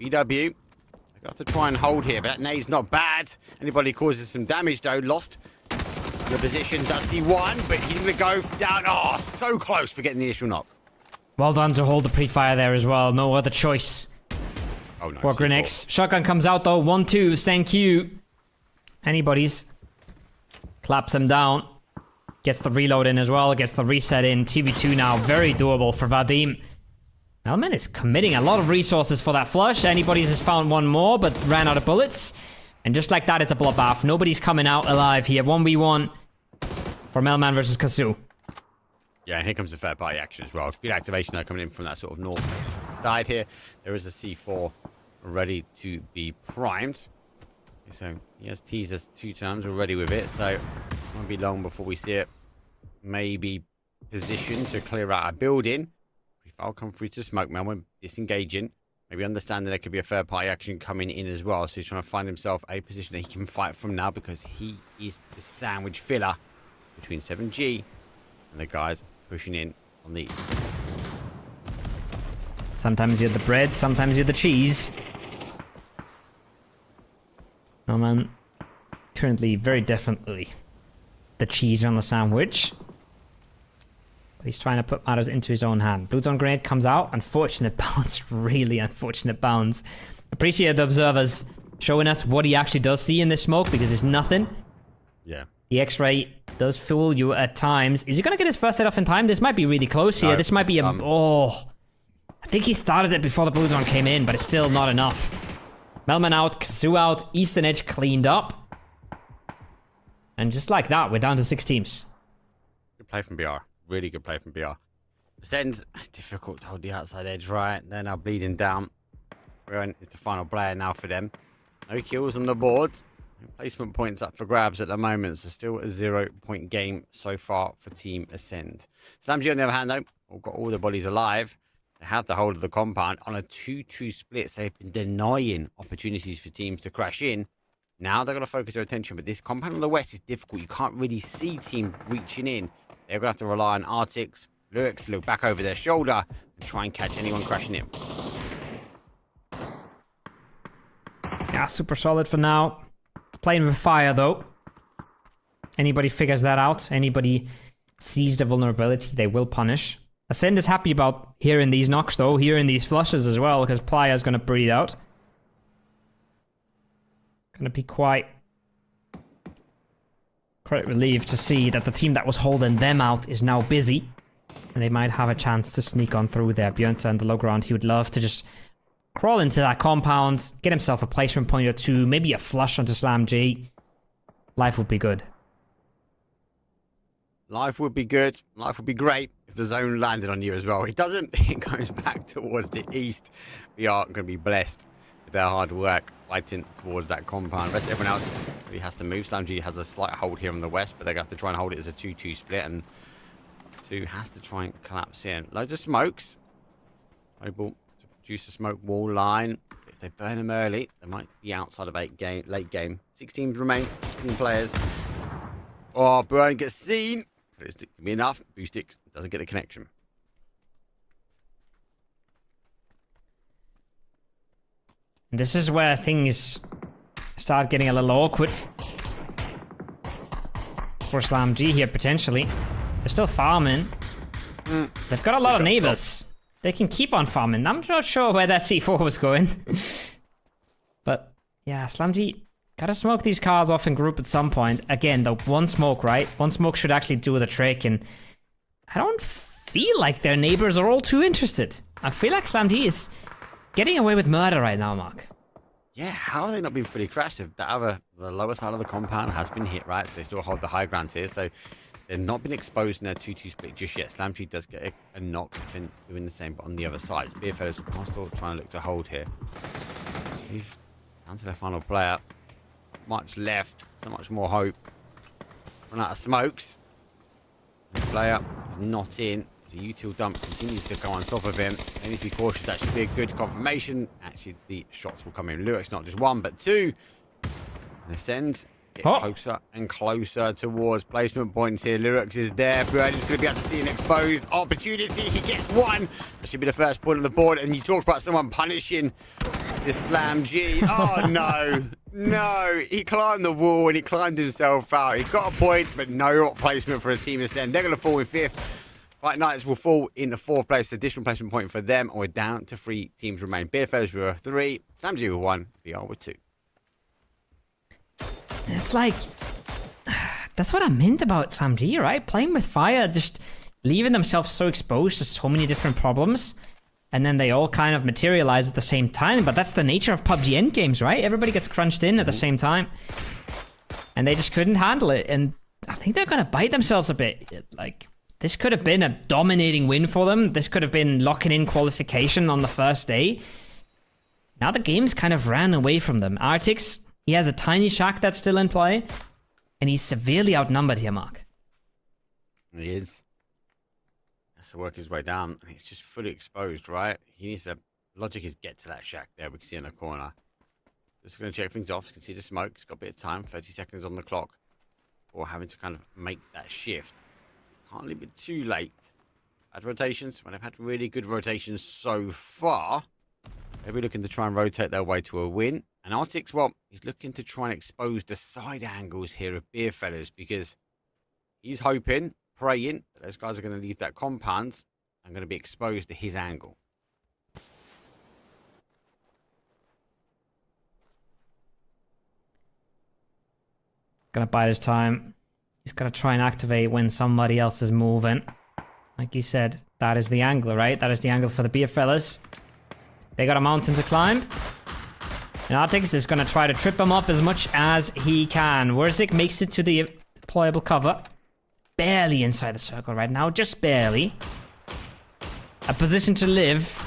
BW. They have to try and hold here, but that nade's not bad. Anybody causes some damage though. Lost the position. Does see one, but he's going to go down. Oh, so close for getting the initial knock.
Well done to hold the pre-fire there as well. No other choice.
Oh, no.
For Grenix. Shotgun comes out though. 1-2. Thank you. Anybody's. Claps him down. Gets the reload in as well. Gets the reset in. TV2 now. Very doable for Vadim. Melman is committing a lot of resources for that flush. Anybody's has found one more, but ran out of bullets. And just like that, it's a bloodbath. Nobody's coming out alive here. 1v1 for Melman versus Kazu.
Yeah, and here comes the third party action as well. Good activation though coming in from that sort of northeast side here. There is a C4 ready to be primed. So he has teased us 2 times already with it. So it won't be long before we see it maybe positioned to clear out a building. I'll come through to smoke Melman, disengaging. Maybe understanding there could be a third party action coming in as well. So he's trying to find himself a position that he can fight from now because he is the sandwich filler between 7G and the guys pushing in on the east.
Sometimes you're the bread, sometimes you're the cheese. Oh man, currently very definitely the cheese on the sandwich. But he's trying to put matters into his own hand. Blue zone grenade comes out. Unfortunate bounce, really unfortunate bounce. Appreciate the observers showing us what he actually does see in this smoke because it's nothing.
Yeah.
The X-ray does fool you at times. Is he going to get his first set off in time? This might be really close here.
No,
This might be a... Oh. I think he started it before the blue zone came in, but it's still not enough. Melman out, Kazu out, Eastern Edge cleaned up. And just like that, we're down to 6 teams.
Good play from BR. Really good play from BR. Ascends, it's difficult to hold the outside edge, right? They're now bleeding down. Rowan is the final player now for them. No kills on the board. Placement points up for grabs at the moment, so still a 0-point game so far for Team Ascend. Slamgy on the other hand, though, all got all the bodies alive. They have the hold of the compound on a 2-2 split, so they've been denying opportunities for teams to crash in. Now they're going to focus their attention, but this compound on the west is difficult. You can't really see teams reaching in. They're going to have to rely on Arctics, Lyrics to look back over their shoulder and try and catch anyone crashing in.
Yeah, super solid for now. Playing with fire, though. Anybody figures that out, anybody sees the vulnerability, they will punish. Ascend is happy about hearing these knocks, though, hearing these flushes as well, because Playa's going to breathe out. Going to be quite quite relieved to see that the team that was holding them out is now busy. And they might have a chance to sneak on through there. Björn on the low ground, he would love to just crawl into that compound, get himself a placement point or two, maybe a flush onto Slam G. Life would be good.
Life would be good. Life would be great if the zone landed on you as well. It doesn't. It goes back towards the east. We are going to be blessed with their hard work fighting towards that compound. Rest everyone else really has to move. Slam G has a slight hold here on the west, but they're going to have to try and hold it as a 2-2 split. And 2 has to try and collapse in. Loads of smokes. Able to produce a smoke wall line. If they burn them early, they might be outside of late game. 6 teams remain. 16 players. Oh, Burn gets seen. But it's going to be enough. Boostic doesn't get the connection.
This is where things start getting a little awkward. For Slam G here, potentially. They're still farming. They've got a lot of neighbors. They can keep on farming. I'm not sure where that C4 was going. But, yeah, Slam G gotta smoke these cars off in group at some point. Again, the one smoke, right? One smoke should actually do the trick, and I don't feel like their neighbors are all too interested. I feel like Slam G is getting away with murder right now, Mark.
Yeah, how have they not been fully crashed? The lower side of the compound has been hit, right? So they still hold the high ground here. So they've not been exposed in their 2-2 split just yet. Slam G does get a knock, doing the same, but on the other side. Beerfellas are still trying to look to hold here. We've down to their final player. Much left, so much more hope. Run out of smokes. The player is not in. The util dump continues to go on top of him. They need to be cautious. That should be a good confirmation. Actually, the shots will come in. Lurik's not just 1, but 2. And Ascend get closer and closer towards placement points here. Lurix is there. Burn is going to be able to see an exposed opportunity. He gets 1. That should be the first point on the board. And you talked about someone punishing the Slam G. Oh, no. No. He climbed the wall and he climbed himself out. He got a point, but no placement for a team Ascend. They're going to fall in 5th. Fight Knights will fall in the 4th place. Additional placement point for them. And we're down to 3 teams remain. Beerfellas with 3. Slam G with 1. BR with 2.
It's like, that's what I meant about Slam G, right? Playing with fire, just leaving themselves so exposed to so many different problems. And then they all kind of materialize at the same time. But that's the nature of PUBG endgames, right? Everybody gets crunched in at the same time. And they just couldn't handle it. And I think they're going to bite themselves a bit. Like, this could have been a dominating win for them. This could have been locking in qualification on the first day. Now the game's kind of ran away from them. Artix, he has a tiny shack that's still in play. And he's severely outnumbered here, Mark.
He is. Has to work his way down. And he's just fully exposed, right? He needs to... Logic is get to that shack there. We can see in the corner. Just going to check things off. You can see the smoke. It's got a bit of time. 30 seconds on the clock. Or having to kind of make that shift. Can't leave it too late. Bad rotations. When they've had really good rotations so far, they'll be looking to try and rotate their way to a win. And Artix, well, he's looking to try and expose the side angles here of Beerfellas because he's hoping, praying, that those guys are going to leave that compound and going to be exposed to his angle.
Gonna bide his time. He's got to try and activate when somebody else is moving. Like you said, that is the angle, right? That is the angle for the Beerfellas. They got a mountain to climb. And Artix is going to try to trip him up as much as he can. Wurzik makes it to the deployable cover. Barely inside the circle right now, just barely. A position to live.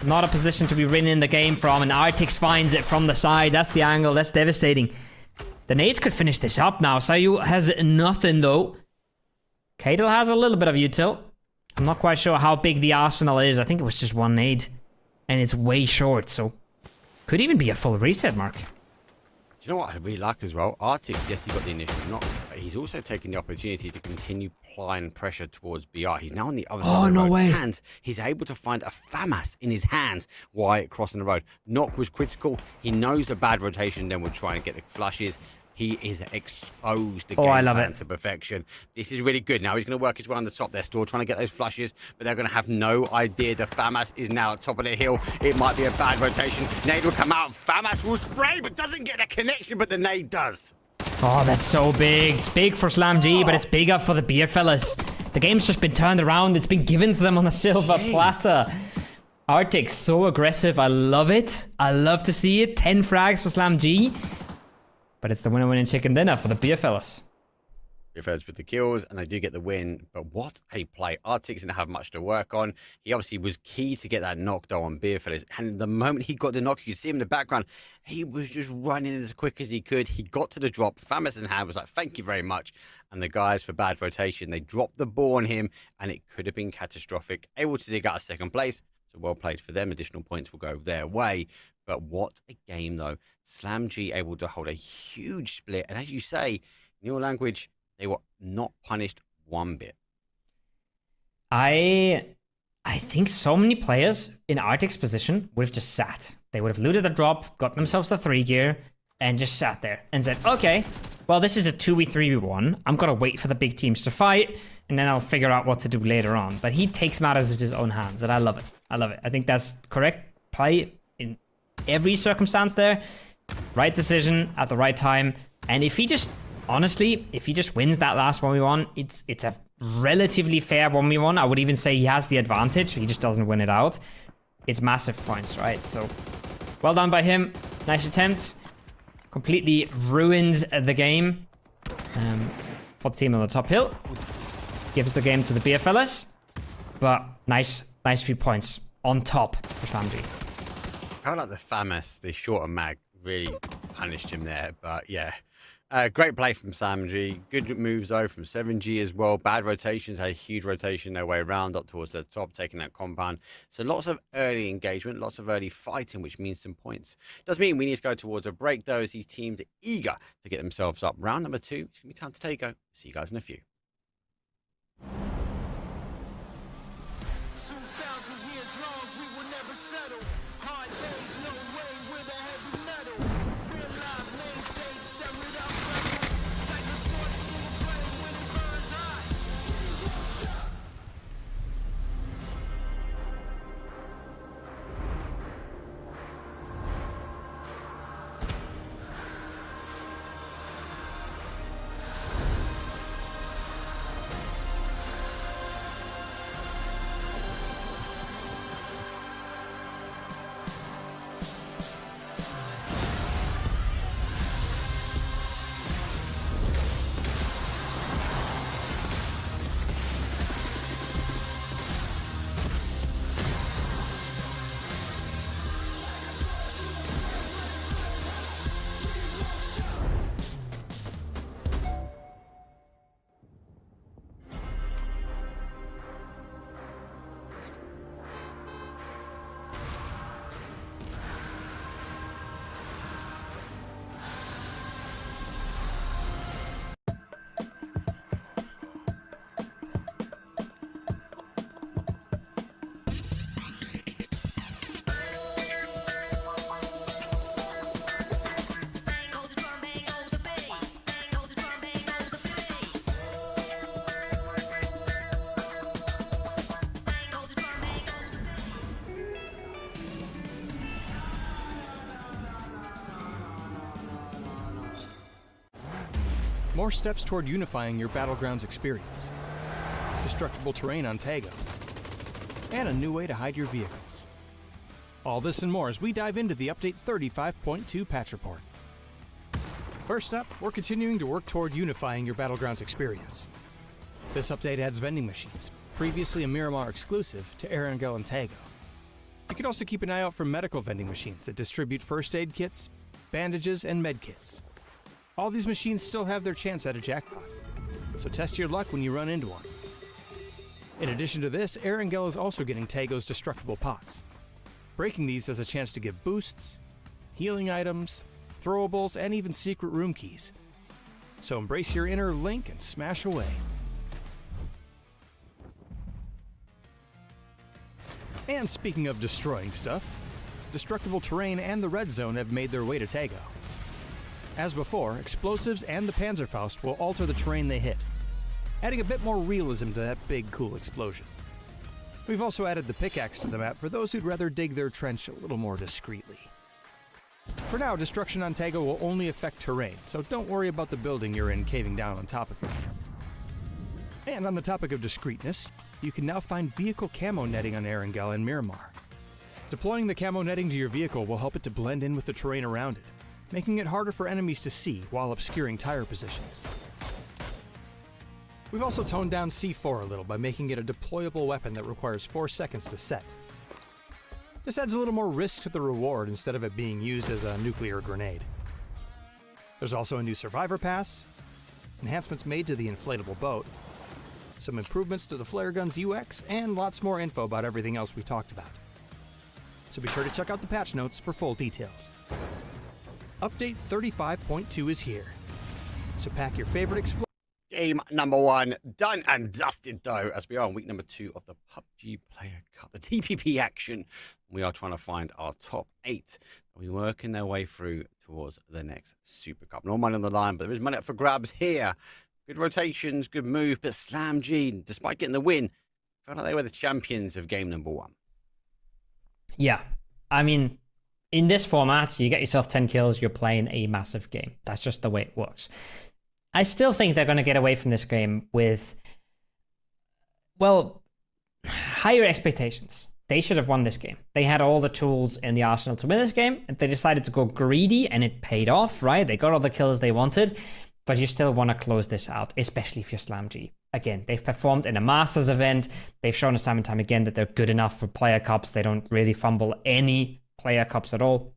Not a position to be winning the game from, and Artix finds it from the side. That's the angle, that's devastating. The nades could finish this up now. Sayu has nothing though. Kadel has a little bit of util. I'm not quite sure how big the arsenal is. I think it was just 1 nade. And it's way short, so could even be a full reset, Mark.
Do you know what I really like as well? Artix, yes, he got the initial knock, but he's also taken the opportunity to continue applying pressure towards BR. He's now on the other side of the road.
way.
And he's able to find a FAMAS in his hands while crossing the road. Knock was critical. He knows the bad rotation then would try and get the flushes. He is exposed the game plan to perfection. This is really good. Now he's going to work his way on the top. They're still trying to get those flushes, but they're going to have no idea. The FAMAS is now at top of the hill. It might be a bad rotation. Nade will come out. FAMAS will spray, but doesn't get a connection, but the nade does.
Oh, that's so big. It's big for Slam G, but it's bigger for the beer fellas. The game's just been turned around. It's been given to them on a silver platter. Arctic, so aggressive. I love it. I love to see it. 10 frags for Slam G. But it's the winner-winning chicken dinner for the beer fellas.
Beer fellas with the kills, and they do get the win. But what a play. Arctic didn't have much to work on. He obviously was key to get that knockdown on beer fellas. And the moment he got the knock, you could see him in the background. He was just running as quick as he could. He got to the drop. Famas in hand was like, thank you very much. And the guys for bad rotation, they dropped the ball on him, and it could have been catastrophic. Able to dig out a second place. So well played for them. Additional points will go their way. But what a game, though. Slam G able to hold a huge split. And as you say, in your language, they were not punished one bit.
I think so many players in Arctic's position would have just sat. They would have looted a drop, got themselves the 3 gear, and just sat there and said, okay, well, this is a 2v3v1. I'm going to wait for the big teams to fight, and then I'll figure out what to do later on. But he takes matters into his own hands, and I love it. I love it. I think that's correct play in every circumstance there. Right decision at the right time. And if he just, honestly, if he just wins that last 1v1, it's a relatively fair 1v1. I would even say he has the advantage. He just doesn't win it out. It's massive points, right? So, well done by him. Nice attempt. Completely ruins the game for the team on the top hill. Gives the game to the beer fellas. But nice few points on top for Slam G.
I felt like the Famas, the shorter mag, really punished him there. But yeah, great play from Slam G. Good moves though from 7G as well. Bad rotations, had a huge rotation their way around up towards the top, taking that compound. So lots of early engagement, lots of early fighting, which means some points. Does mean we need to go towards a break though, as these teams are eager to get themselves up. Round number 2, it's going to be time to take go. See you guys in a few.
2,000 years long, we will never settle. Hard days, no way with a heavy metal. Real life main stage, set without rebels. Like a torch to a flame when it burns hot.
More steps toward unifying your Battlegrounds experience. Destructible terrain on Tago. And a new way to hide your vehicles. All this and more as we dive into the Update 35.2 patch report. First up, we're continuing to work toward unifying your Battlegrounds experience. This update adds vending machines, previously a Miramar exclusive, to Erangel and Tago. You can also keep an eye out for medical vending machines that distribute first aid kits, bandages, and med kits. All these machines still have their chance at a jackpot, so test your luck when you run into one. In addition to this, Erangel is also getting Tago's destructible pots. Breaking these has a chance to give boosts, healing items, throwables, and even secret room keys. So embrace your inner Link and smash away. And speaking of destroying stuff, destructible terrain and the red zone have made their way to Tago. As before, explosives and the Panzerfaust will alter the terrain they hit, adding a bit more realism to that big, cool explosion. We've also added the pickaxe to the map for those who'd rather dig their trench a little more discreetly. For now, destruction on Tago will only affect terrain, so don't worry about the building you're in caving down on top of it. And on the topic of discreetness, you can now find vehicle camo netting on Erangel and Miramar. Deploying the camo netting to your vehicle will help it to blend in with the terrain around it, making it harder for enemies to see while obscuring tire positions. We've also toned down C4 a little by making it a deployable weapon that requires 4 seconds to set. This adds a little more risk to the reward instead of it being used as a nuclear grenade. There's also a new survivor pass, enhancements made to the inflatable boat, some improvements to the flare gun's UX, and lots more info about everything else we talked about. So be sure to check out the patch notes for full details. Update 35.2 is here, so pack your favorite explosion.
Game number 1 done and dusted, though, as we are on week number 2 of the PUBG Player Cup, the TPP action. We are trying to find our top 8. We're working their way through towards the next Super Cup. No money on the line, but there is money up for grabs here. Good rotations, good move, but Slam G, despite getting the win, felt like they were the champions of game number 1.
Yeah, I mean, in this format, you get yourself 10 kills, you're playing a massive game. That's just the way it works. I still think they're going to get away from this game with, well, higher expectations. They should have won this game. They had all the tools in the arsenal to win this game, and they decided to go greedy, and it paid off, right? They got all the kills they wanted, but you still want to close this out, especially if you're Slam G. Again, they've performed in a Masters event. They've shown us time and time again that they're good enough for player cups. They don't really fumble any player cups at all.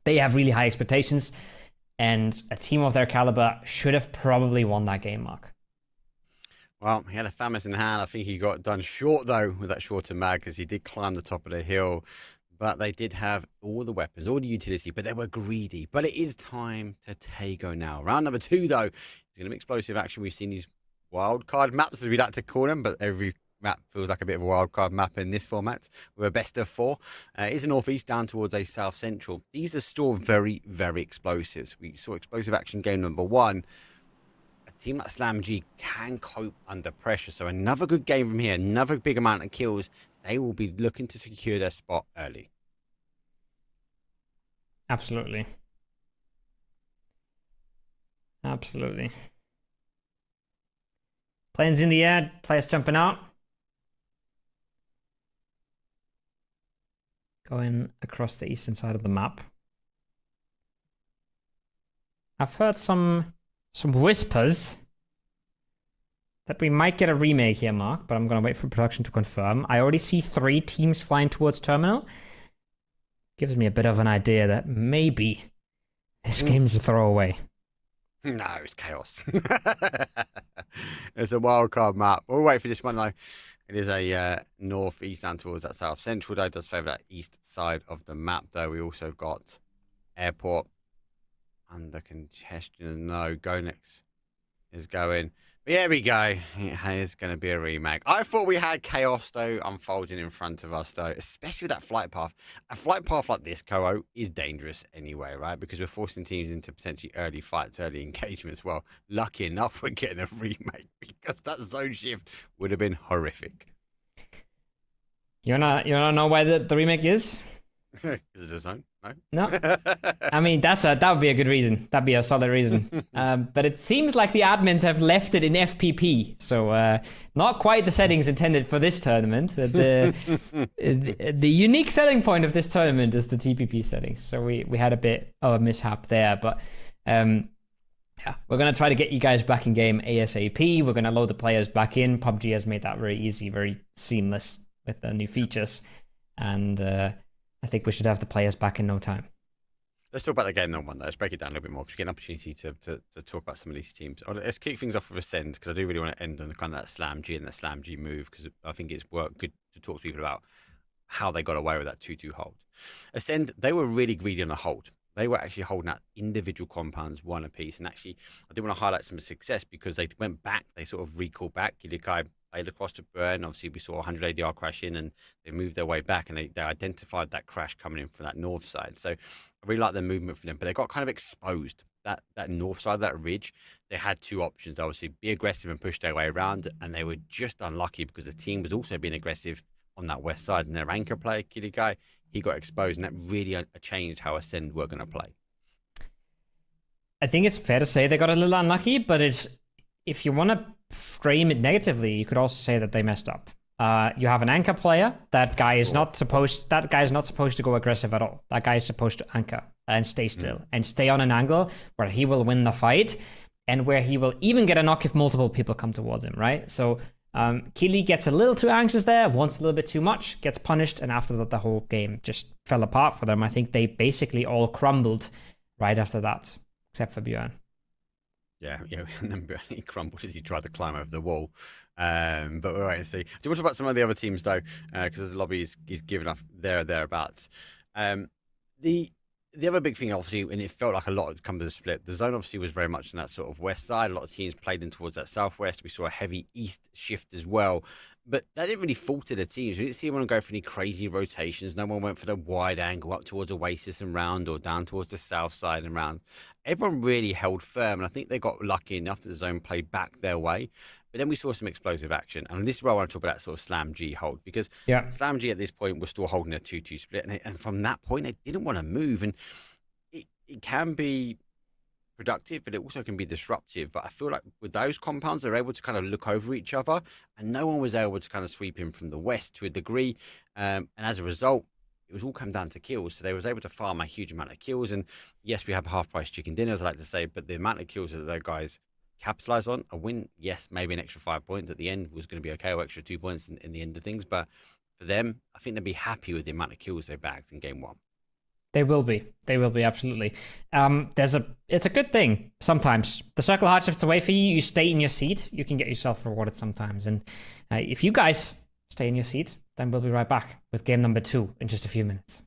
They have really high expectations. And a team of their caliber should have probably won that game, Mark.
Well, he had a Famis in hand. I think he got done short, though, with that shorter mag, because he did climb the top of the hill. But they did have all the weapons, all the utility, but they were greedy. But it is time to Tago now. Round number 2, though, is going to be explosive action. We've seen these wild card maps, as we like to call them, but every map feels like a bit of a wild card map in this format with a best of 4. It's a northeast down towards a south central. These are still very, very explosives. We saw explosive action game number 1. A team like Slam G can cope under pressure. So another good game from here, another big amount of kills. They will be looking to secure their spot early.
Absolutely. Absolutely. Planes in the air, players jumping out. Going across the eastern side of the map. I've heard some whispers that we might get a remake here, Mark, but I'm going to wait for production to confirm. I already see 3 teams flying towards terminal. Gives me a bit of an idea that maybe this game's a throwaway.
No, it's chaos. It's a wild card map. We'll wait for this one, though. It is a northeast down towards that south central, though. It does favour that east side of the map, though. We also got airport under congestion. No, Gonex is going. But here we go. It is going to be a remake. I thought we had chaos, though, unfolding in front of us, though, especially with that flight path. A flight path like this, Koho, is dangerous anyway, right? Because we're forcing teams into potentially early fights, early engagements. Well, lucky enough, we're getting a remake because that zone shift would have been horrific.
You wanna know why the remake is?
Is it a zone?
No. I mean, that would be a good reason. That'd be a solid reason. But it seems like the admins have left it in FPP, so not quite the settings intended for this tournament. The unique selling point of this tournament is the TPP settings. So we had a bit of a mishap there, but yeah, we're gonna try to get you guys back in game ASAP. We're gonna load the players back in. PUBG has made that very easy, very seamless with the new features, and I think we should have the players back in no time.
Let's talk about the game number 1, though. Let's break it down a little bit more because we get an opportunity to talk about some of these teams. Let's kick things off with Ascend because I do really want to end on kind of that Slam G and that Slam G move because I think it's good to talk to people about how they got away with that 2-2 hold. Ascend, they were really greedy on the hold. They were actually holding out individual compounds, 1 apiece. And actually, I do want to highlight some success because they went back. They sort of recalled back. Gilikai played across to burn. Obviously, we saw 100 ADR crash in and they moved their way back and they identified that crash coming in from that north side. So I really like the movement for them, but they got kind of exposed. That north side, that ridge, they had 2 options. Obviously, be aggressive and push their way around, and they were just unlucky because the team was also being aggressive on that west side. And their anchor player, Gilikai, he got exposed, and that really changed how Ascend were going to play.
I think it's fair to say they got a little unlucky, but it's, if you want to frame it negatively, you could also say that they messed up. You have an anchor player. That guy is not supposed to go aggressive at all. That guy is supposed to anchor and stay still and stay on an angle where he will win the fight and where he will even get a knock if multiple people come towards him, right? So Kili gets a little too anxious there, wants a little bit too much, gets punished, and after that the whole game just fell apart for them. I think they basically all crumbled right after that, except for Björn.
Yeah, and then he crumbled as he tried to climb over the wall. But we'll wait and see. Do you want to talk about some of the other teams, though? Because the lobby is given up there or thereabouts. The other big thing, obviously, and it felt like a lot had come to the split, the zone obviously was very much on that sort of west side. A lot of teams played in towards that southwest. We saw a heavy east shift as well. But that didn't really falter the teams. We didn't see anyone go for any crazy rotations. No one went for the wide angle up towards Oasis and round, or down towards the south side and round. Everyone really held firm, and I think they got lucky enough that the zone played back their way. But then we saw some explosive action. And this is where I want to talk about that sort of Slam G hold, because Slam G at this point was still holding a 2-2 split. And from that point, they didn't want to move. And it can be productive, but it also can be disruptive. But I feel like with those compounds, they're able to kind of look over each other, and no one was able to kind of sweep in from the west to a degree. And as a result, it was all come down to kills. So they was able to farm a huge amount of kills. And yes, we have half-price chicken dinner, as I like to say, but the amount of kills that those guys capitalize on, a win, yes, maybe an extra 5 points at the end was going to be okay, or extra 2 points in the end of things. But for them, I think they'd be happy with the amount of kills they bagged in game one.
They will be. They will be, absolutely. It's a good thing sometimes. The circle hard shifts away for you. You stay in your seat. You can get yourself rewarded sometimes. And if you guys stay in your seat, then we'll be right back with game number 2 in just a few minutes.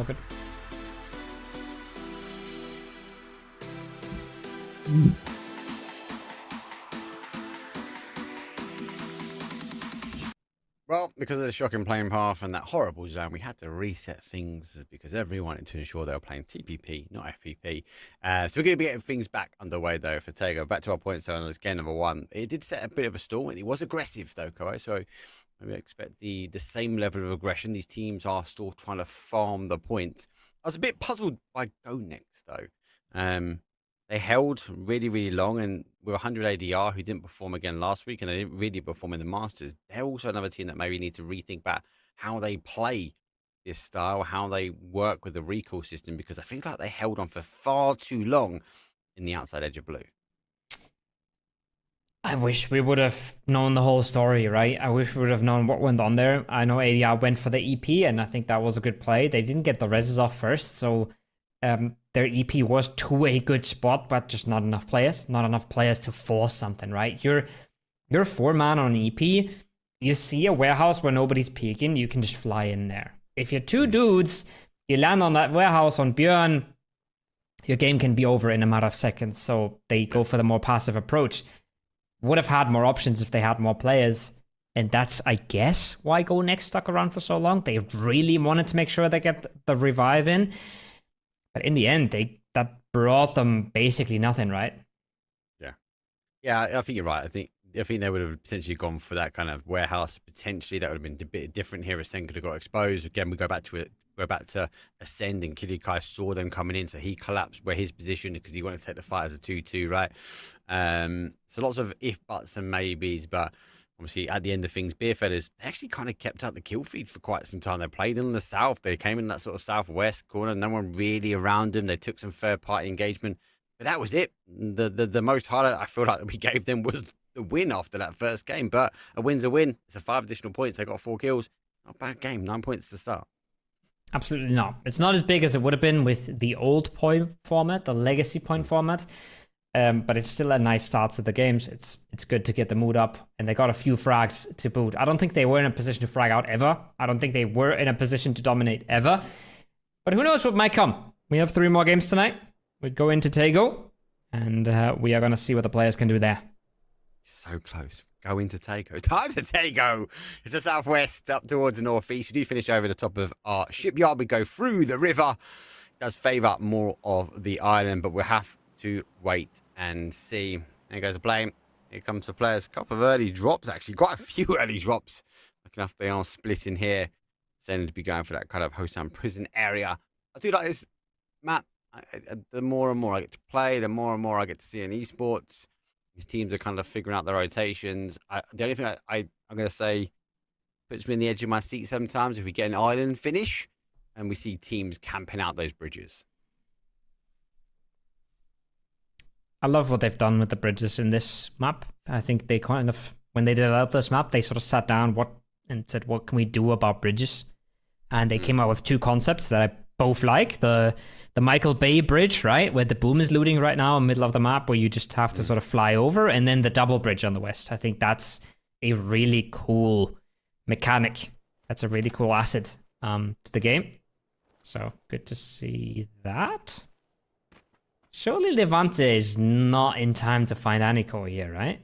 All good.
Well, because of the shocking playing path and that horrible zone, we had to reset things because everyone wanted to ensure they were playing TPP, not FPP. So we're going to be getting things back underway, though, for Tego. Back to our points on this game number 1. It did set a bit of a stall, and it was aggressive, though, Koi. So maybe I expect the same level of aggression. These teams are still trying to farm the points. I was a bit puzzled by Go Next, though. They held really, really long, and with 100 ADR, who didn't perform again last week, and they didn't really perform in the Masters, they're also another team that maybe need to rethink about how they play this style, how they work with the recall system, because I think like they held on for far too long in the outside edge of blue.
I wish we would have known the whole story, right? I wish we would have known what went on there. I know ADR went for the EP, and I think that was a good play. They didn't get the reses off first, so their EP was to a good spot, but just not enough players. Not enough players to force something, right? You're 4-man on an EP. You see a warehouse where nobody's peeking, you can just fly in there. If you're 2 dudes, you land on that warehouse on Björn, your game can be over in a matter of seconds. So they go for the more passive approach. Would have had more options if they had more players. And that's, I guess, why Go Next stuck around for so long. They really wanted to make sure they get the revive in. But in the end, that brought them basically nothing, right?
Yeah, I think you're right. I think they would have potentially gone for that kind of warehouse. Potentially, that would have been a bit different here. Ascend could have got exposed. Again, we go back to Ascend, and Kilikai saw them coming in, so he collapsed where his position because he wanted to take the fight as a 2-2, right? So lots of if, buts, and maybes, but obviously at the end of things, Beerfellas actually kind of kept out the kill feed for quite some time. They played in the south. They came in that sort of southwest corner. No one really around them. They took some third-party engagement, but that was it. The most highlight I feel like that we gave them was the win after that first game. But a win's a win. It's a 5 additional points. They got 4 kills. Not a bad game. 9 points to start.
Absolutely not. It's not as big as it would have been with the old point format, the legacy point format. But it's still a nice start to the games. It's good to get the mood up, and they got a few frags to boot. I don't think they were in a position to frag out ever. I don't think they were in a position to dominate ever. But who knows what might come. We have 3 more games tonight. We go into Tego, and we are going to see what the players can do there.
So close. Go into Tego. Time to Tego. It's the southwest, up towards the northeast. We do finish over the top of our shipyard. We go through the river. It does favour more of the island, but we'll have to wait and see. There goes the blame. Here comes the players. A couple of early drops, actually. Quite a few early drops. Looking enough, they are splitting here. Tending to be going for that kind of Hosam prison area. I do like this map. The more and more I get to play, the more and more I get to see in esports. These teams are kind of figuring out their rotations. The only thing I'm going to say puts me in the edge of my seat sometimes if we get an island finish and we see teams camping out those bridges.
I love what they've done with the bridges in this map. I think they kind of, when they developed this map, they sort of sat down and said, what can we do about bridges? And they came out with 2 concepts that I both like. The Michael Bay bridge, right, where the boom is looting right now in the middle of the map, where you just have to sort of fly over, and then the double bridge on the west. I think that's a really cool mechanic. That's a really cool asset to the game. So good to see that. Surely Levante is not in time to find Aniko here, right?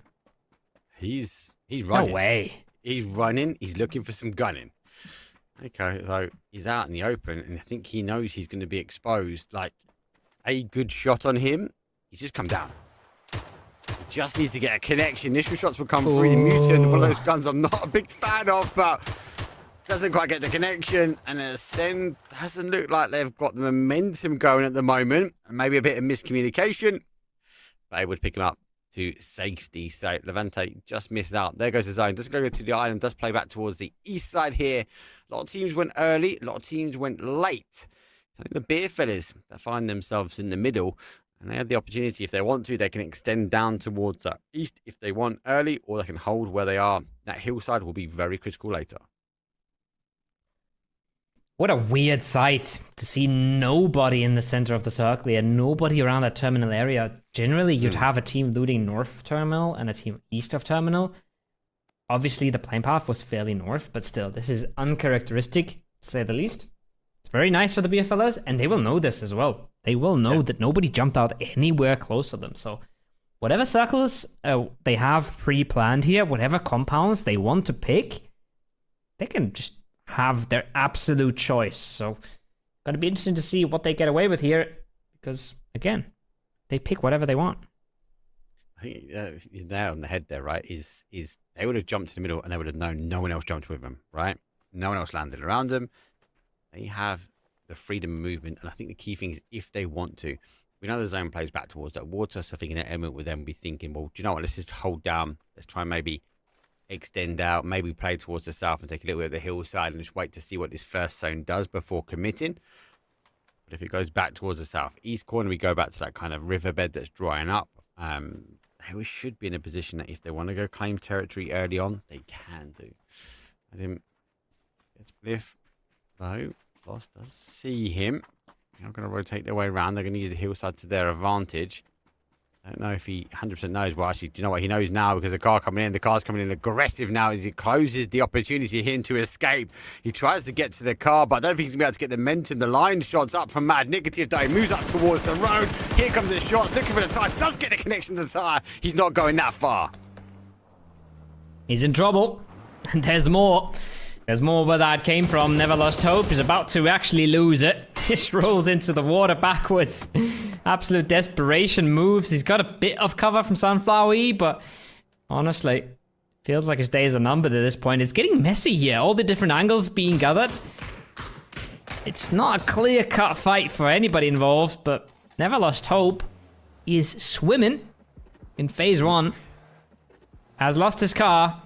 He's running.
No way.
He's running. He's looking for some gunning. Okay, so he's out in the open, and I think he knows he's going to be exposed. Like, a good shot on him, he's just come down. He just needs to get a connection. Initial shots will come through the mutant. One of those guns I'm not a big fan of, but doesn't quite get the connection. And Ascend doesn't look like they've got the momentum going at the moment. And maybe a bit of miscommunication. But able to pick him up to safety. So Levante just missed out. There goes the zone. Doesn't go to the island. Does play back towards the east side here. A lot of teams went early. A lot of teams went late. I think the Beerfellas that find themselves in the middle, and they have the opportunity, if they want to, they can extend down towards the east if they want early, or they can hold where they are. That hillside will be very critical later.
What a weird sight to see nobody in the center of the circle and nobody around that terminal area. Generally, you'd have a team looting north terminal and a team east of terminal. Obviously, the plane path was fairly north, but still, this is uncharacteristic, to say the least. It's very nice for the BFLers, and they will know this as well. They will know that nobody jumped out anywhere close to them. So whatever circles they have pre-planned here, whatever compounds they want to pick, they can just have their absolute choice. So going to be interesting to see what they get away with here, because again, they pick whatever they want.
I think you're there on the head there, right? Is they would have jumped in the middle and they would have known no one else jumped with them, right? No one else landed around them. They have the freedom of movement, and I think the key thing is if they want to. We know the zone plays back towards that water, so I think an element with them be thinking, well, do you know what? Let's just hold down. Let's try and maybe extend out, maybe play towards the south and take a little bit of the hillside and just wait to see what this first zone does before committing. But if it goes back towards the southeast corner, we go back to that kind of riverbed that's drying up. They should be in a position that if they want to go claim territory early on, they can do. I didn't get Spliff, though. Lost does see him. They're not going to rotate their way around. They're going to use the hillside to their advantage. I don't know if he 100% knows. Well, actually, do you know what? He knows now because the car coming in. The car's coming in aggressive now as he closes the opportunity here to escape. He tries to get to the car, but I don't think he's going to be able to get the momentum. The line shots up from Mad Negative, though. He moves up towards the road. Here comes the shots. Looking for the tire. Does get a connection to the tire. He's not going that far.
He's in trouble. And there's more. There's more where that came from. Never lost hope. He's about to actually lose it. Just rolls into the water backwards. Absolute desperation moves. He's got a bit of cover from Sunflower E, but honestly, feels like his days are numbered at this point. It's getting messy here. All the different angles being gathered. It's not a clear-cut fight for anybody involved, but Never Lost Hope is swimming in phase 1. Has lost his car.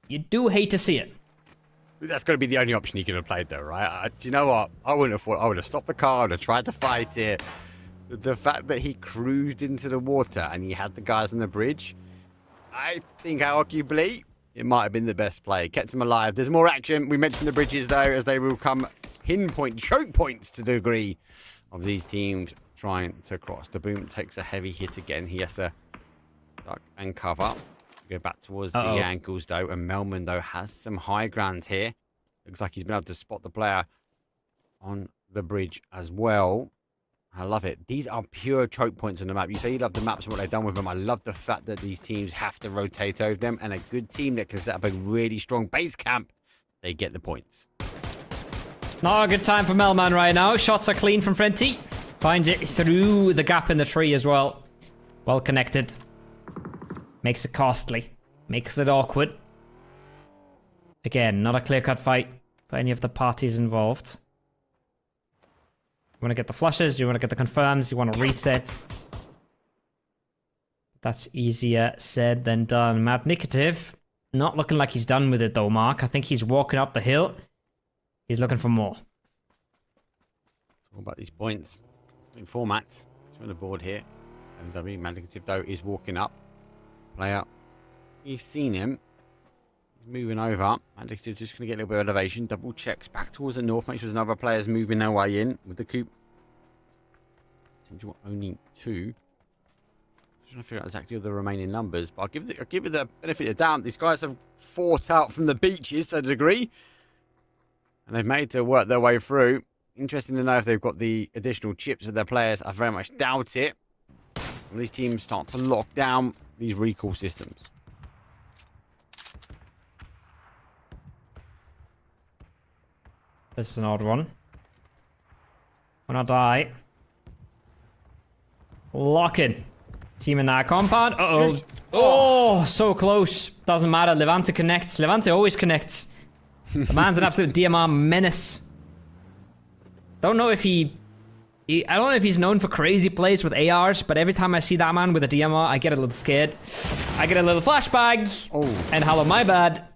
You do hate to see it.
That's going to be the only option he could have played, though, right? Do you know what? I wouldn't have thought. I would have stopped the car. I would have tried to fight it. The fact that he cruised into the water and he had the guys on the bridge, I think arguably it might have been the best play. Kept him alive. There's more action. We mentioned the bridges, though, as they will come pinpoint choke points to the degree of these teams trying to cross. The Boom takes a heavy hit again. He has to duck and cover. Go back towards the ankles, though, and Melman, though, has some high ground here. Looks like he's been able to spot the player on the bridge as well. I love it. These are pure choke points on the map. You say you love the maps and what they've done with them. I love the fact that these teams have to rotate over them, and a good team that can set up a really strong base camp, they get the points.
Not a good time for Melman right now. Shots are clean from Frenty. Finds it through the gap in the tree as well. Well connected. Makes it costly. Makes it awkward. Again, not a clear-cut fight for any of the parties involved. You want to get the flushes, you want to get the confirms, you want to reset. That's easier said than done. Mad Negative, not looking like he's done with it though, Mark. I think he's walking up the hill. He's looking for more.
All about these points. In formats. On the board here. MW Mad Negative, though, is walking up. Player, he's seen him. He's moving over. Addictive's just going to get a little bit of elevation. Double checks back towards the north. Make sure there's another player's moving their way in with the coop. Seems to only 2. Just trying to figure out exactly the remaining numbers. But I'll give it the benefit of the doubt. These guys have fought out from the beaches to a degree. And they've made to work their way through. Interesting to know if they've got the additional chips with their players. I very much doubt it. Some of these teams start to lock down these recall systems.
This is an odd one. When I die. Lock in. Team in that compound. Uh-oh. Oh, so close. Doesn't matter. Levante connects. Levante always connects. The man's an absolute DMR menace. Don't know if I don't know if he's known for crazy plays with ARs, but every time I see that man with a DMR, I get a little scared. I get a little flashback.
Oh.
And hello, my bad.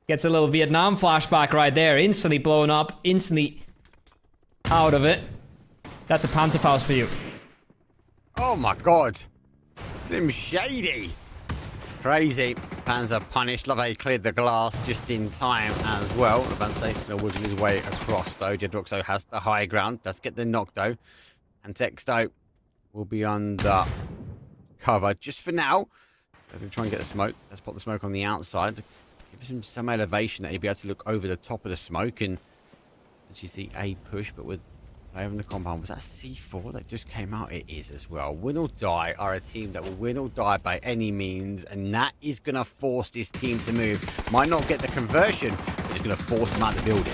Gets a little Vietnam flashback right there. Instantly blown up. Instantly out of it. That's a Panzerfaust for you.
Oh my god. Slim Shady. Crazy. Panzer punished. Love how he cleared the glass just in time as well. Levante still wiggling his way across though. Jedroxo has the high ground. Does get the knock though. And Texto will be under cover just for now. They're going to try and get the smoke. Let's put the smoke on the outside. Give him some elevation that he'll be able to look over the top of the smoke and you see a push, but with player in the compound. Was that C4 that just came out? It is as well. Win or Die are a team that will win or die by any means, and that is going to force this team to move. Might not get the conversion, but it's going to force them out the building.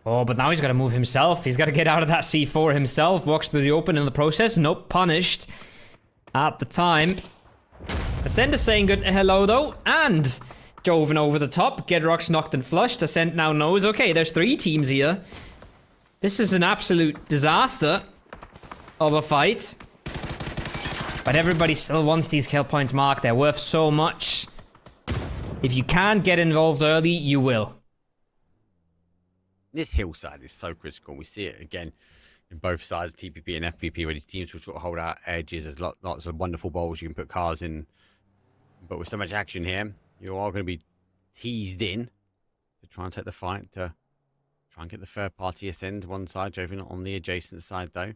Oh, but now he's got to move himself. He's got to get out of that C4 himself. Walks through the open in the process. Nope, punished at the time. Ascend is saying good hello, though. And Joven over the top. Gedrock's knocked and flushed. Ascend now knows, okay, there's 3 teams here. This is an absolute disaster of a fight. But everybody still wants these kill points, Mark. They're worth so much. If you can get involved early, you will.
This hillside is so critical. We see it again in both sides, TPP and FPP, where these teams will sort of hold out edges. There's lots of wonderful bowls you can put cars in. But with so much action here, you are going to be teased in to try and take the fight, to try and get the third party ascend one side. Joven on the adjacent side, though.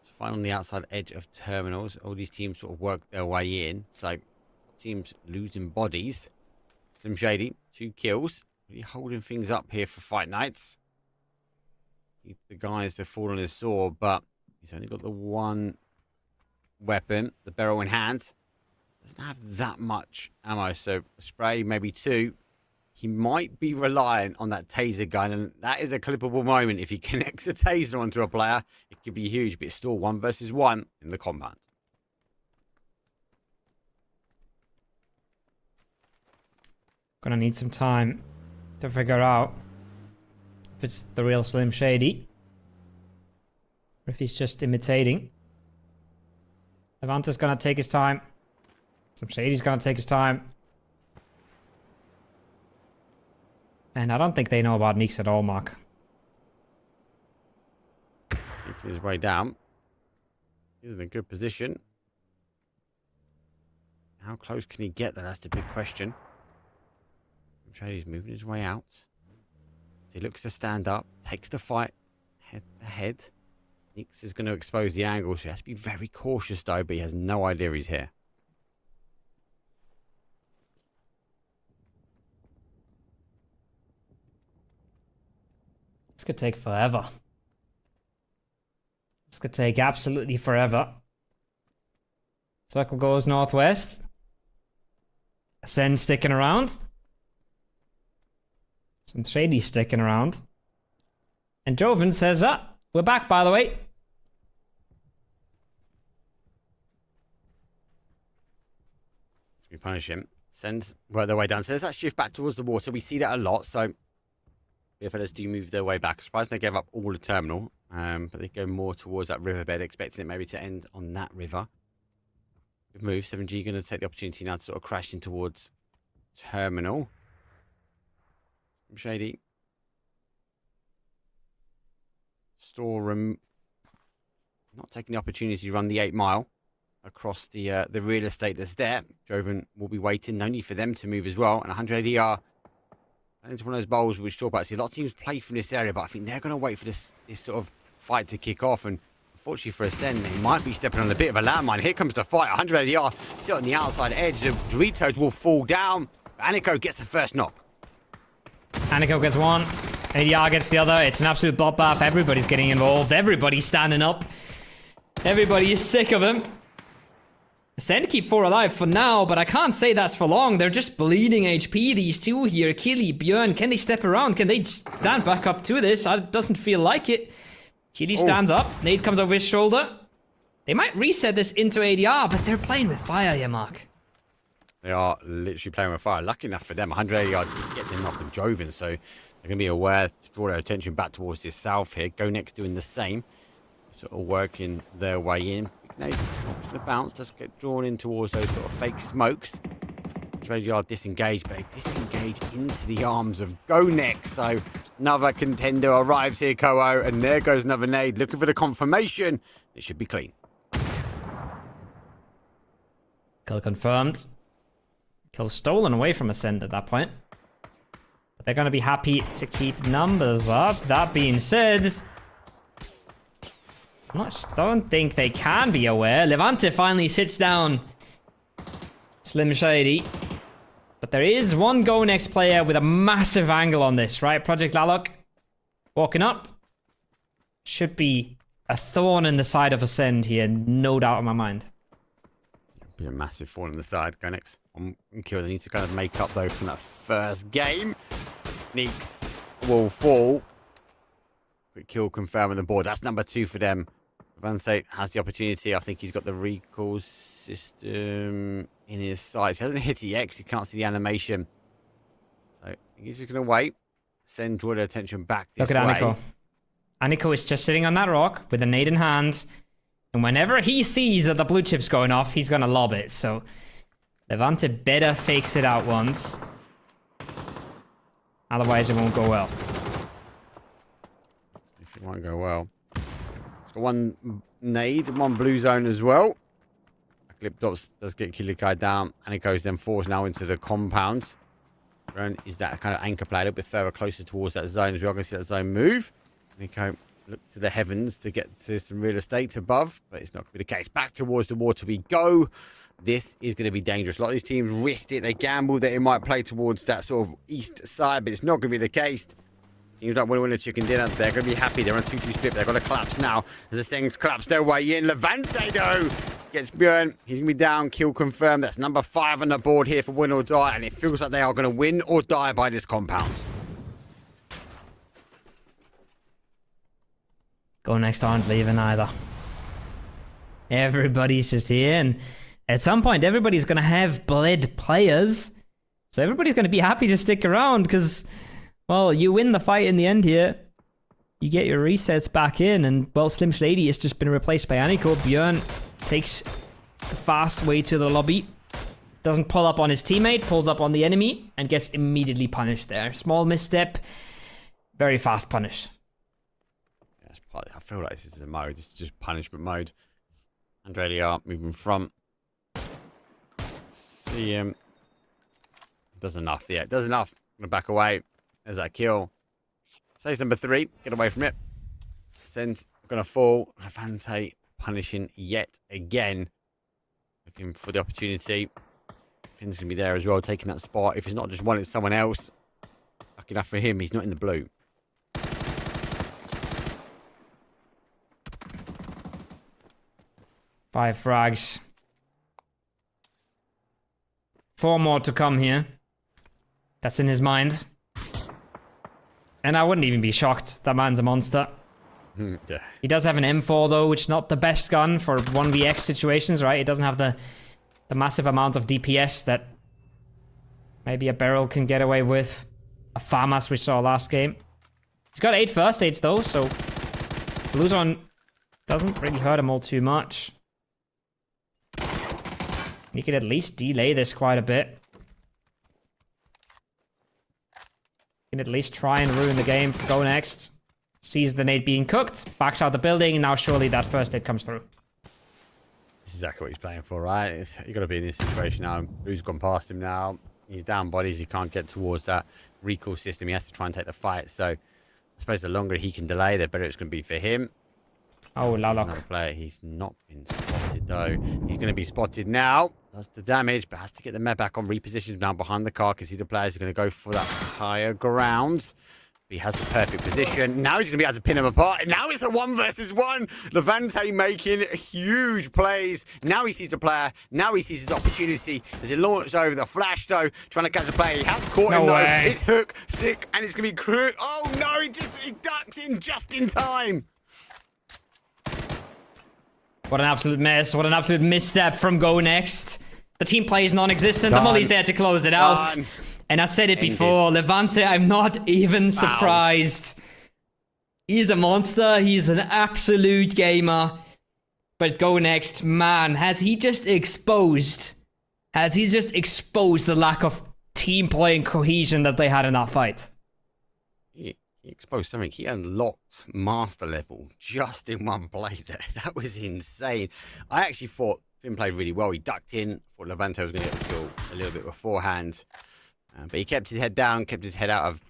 It's fine on the outside edge of terminals. All these teams sort of work their way in. So teams losing bodies. Slim Shady, 2 kills. Really holding things up here for fight nights. The guys to fall on his sword, but he's only got the 1 weapon, the barrel in hand. Doesn't have that much ammo, so spray, maybe 2. He might be reliant on that taser gun, and that is a clippable moment. If he connects a taser onto a player, it could be huge, but it's still 1 versus 1 in the combat.
Gonna need some time to figure out if it's the real Slim Shady, or if he's just imitating. Levante's gonna take his time. Slim Shady's gonna take his time. And I don't think they know about Neeks at all, Mark.
Sneaking his way down. He's in a good position. How close can he get? That's the big question. Shady's moving his way out. He looks to stand up, takes the fight head to head. Nix is going to expose the angle, so he has to be very cautious though, but he has no idea he's here.
This could take forever. This could take absolutely forever. Circle goes northwest. Ascend sticking around. Some Shady sticking around. And Joven says, we're back, by the way.
We punish him. Sends work their way down. So there's that shift back towards the water. We see that a lot. So fellas do move their way back. Surprised they gave up all the terminal. But they go more towards that riverbed, expecting it maybe to end on that river. Good move. 7G going to take the opportunity now to sort of crash in towards terminal. Shady. Storeroom. Not taking the opportunity to run the 8 mile across the real estate that's there. Joven will be waiting. No need for them to move as well. And 100 ADR into one of those bowls which talk about. See, a lot of teams play from this area, but I think they're going to wait for this sort of fight to kick off. And unfortunately for Ascend, they might be stepping on a bit of a landmine. Here comes the fight. 100 ADR still on the outside edge. The Doritos will fall down. Aniko gets the first knock.
Aniko gets 1. ADR gets the other. It's an absolute bloodbath. Everybody's getting involved. Everybody's standing up. Everybody is sick of him. Ascend keep 4 alive for now, but I can't say that's for long. They're just bleeding HP, these two here. Kili, Björn, can they step around? Can they stand back up to this? It doesn't feel like it. Kili stands up. Nade comes over his shoulder. They might reset this into ADR, but they're playing with fire here, Mark.
They are literally playing with fire. Lucky enough for them, 180 yards to get the knock of Joven, so they're going to be aware to draw their attention back towards this south here. Go next doing the same. Sort of working their way in. Nade opts to bounce, does get drawn in towards those sort of fake smokes. 180 yard disengaged, but disengage into the arms of Go next. So another contender arrives here, Koho, and there goes another nade. Looking for the confirmation. It should be clean.
Kill confirmed. Kill stolen away from Ascend at that point. But they're going to be happy to keep numbers up. That being said, don't think they can be aware. Levante finally sits down Slim Shady. But there is one Go Next player with a massive angle on this, right? Project Lalok. Walking up. Should be a thorn in the side of Ascend here, no doubt in my mind.
Be a massive fall on the side. Go next. On kill. They need to kind of make up though from that first game. Neeks will fall. Quick kill confirmed on the board. That's number 2 for them. Levante has the opportunity. I think he's got the recall system in his sights. He hasn't hit it yet because he can't see the animation. So he's just going to wait. Send draw their attention back this way.
Look at Aniko. Aniko is just sitting on that rock with a nade in hand. And whenever he sees that the blue chip's going off, he's going to lob it. So Levante better fakes it out once. Otherwise, it won't go well.
If it won't go well. It's got one nade, one blue zone as well. Clip dots does get Kilikai down. And it goes then falls now into the compound. Is that kind of anchor play a little bit further closer towards that zone as we are going to see that zone move. Nico look to the heavens to get to some real estate above, but it's not going to be the case. Back towards the water we go. This is going to be dangerous. A lot of these teams risked it. They gambled that it might play towards that sort of east side, but it's not going to be the case. Teams like Winner Chicken Dinner, they're going to be happy. They're on a 2-2 split. They've got to collapse now. As the Sings collapse their way in. Levante, though, gets Björn. He's going to be down. Kill confirmed. That's number 5 on the board here for win or die, and it feels like they are going to win or die by this compound.
Go next aren't leaving either. Everybody's just here, and at some point, everybody's going to have bled players. So everybody's going to be happy to stick around because, well, you win the fight in the end here. You get your resets back in, and, well, Slim Slady has just been replaced by Aniko. Björn takes the fast way to the lobby. Doesn't pull up on his teammate, pulls up on the enemy, and gets immediately punished there. Small misstep, very fast punish.
I feel like this is a mode. This is just punishment mode. Andrelia moving front. See him. Does enough. Yeah, does enough. Gonna back away. There's that kill. Stage number 3. Get away from it. Send's gonna fall. Levante punishing yet again. Looking for the opportunity. Finn's gonna be there as well, taking that spot. If it's not just one, it's someone else. Lucky enough for him, he's not in the blue.
5 frags. 4 more to come here. That's in his mind. And I wouldn't even be shocked. That man's a monster.
Yeah.
He does have an M4 though, which is not the best gun for 1vx situations, right? It doesn't have the massive amount of DPS that maybe a barrel can get away with. A FAMAS we saw last game. He's got 8 first aids though, so blue zone doesn't really hurt him all too much. He could at least delay this quite a bit. Can at least try and ruin the game. Go next. Sees the nade being cooked. Backs out the building. And now surely that first aid comes through.
This is exactly what he's playing for, right? You got to be in this situation now. Blue's gone past him now. He's down bodies. He can't get towards that recall system. He has to try and take the fight. So I suppose the longer he can delay, the better it's going to be for him.
Oh, Lalok.
Player. He's not been spotted though. He's going to be spotted now. Does the damage, but has to get the med back on. Repositions now behind the car because the players are going to go for that higher ground. He has the perfect position. Now he's going to be able to pin him apart. And now it's a 1 versus 1. Levante making huge plays. Now he sees the player. Now he sees his opportunity. As he launched over the flash, though, trying to catch the player. He has caught him, though. It's hook, sick, and it's going to be... Oh, no, he ducks in just in time.
What an absolute mess. What an absolute misstep from Go Next. The team play is non-existent. The Molly's there to close it out. And I said it before, Levante, I'm not even surprised. He's a monster. He's an absolute gamer. But Go Next, man, has he just exposed the lack of team play and cohesion that they had in that fight?
He exposed something. He unlocked master level just in one play there. That was insane. I actually thought Finn played really well. He ducked in. Thought Levante was going to get the kill a little bit beforehand. But he kept his head down, kept his head out of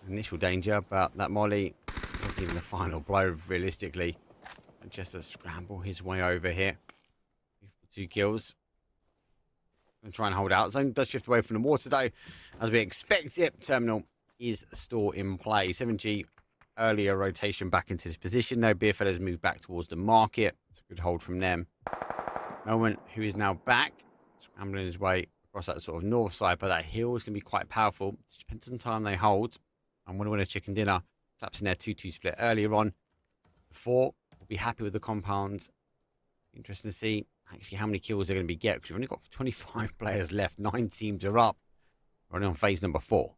initial danger. But that Molly wasn't even the final blow, realistically. And just to scramble his way over here. 2 kills. And try and hold out. Zone does shift away from the water, though. As we expect it. Terminal is still in play. 7G earlier rotation back into this position. No, Beerfellas move back towards the market. It's a good hold from them. Melman, who is now back, scrambling his way across that sort of north side, but that hill is going to be quite powerful. It depends on the time they hold. I'm going to win a chicken dinner. Collapsing their 2-2 split earlier on. Before, we'll be happy with the compounds. Interesting to see actually how many kills they're going to be get, because we've only got 25 players left. 9 teams are up. We're only on phase number 4.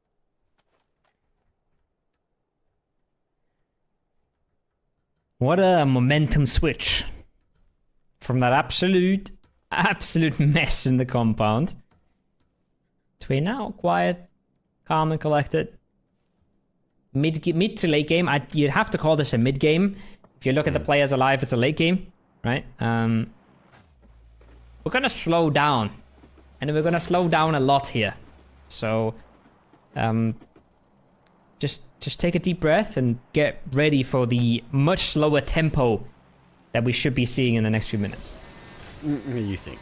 What a momentum switch from that absolute mess in the compound to a now quiet, calm and collected mid to late game. You'd have to call this a mid game. If you look at the players alive, it's a late game, right? We're gonna slow down, and we're gonna slow down a lot here. So, just take a deep breath and get ready for the much slower tempo that we should be seeing in the next few minutes.
You think?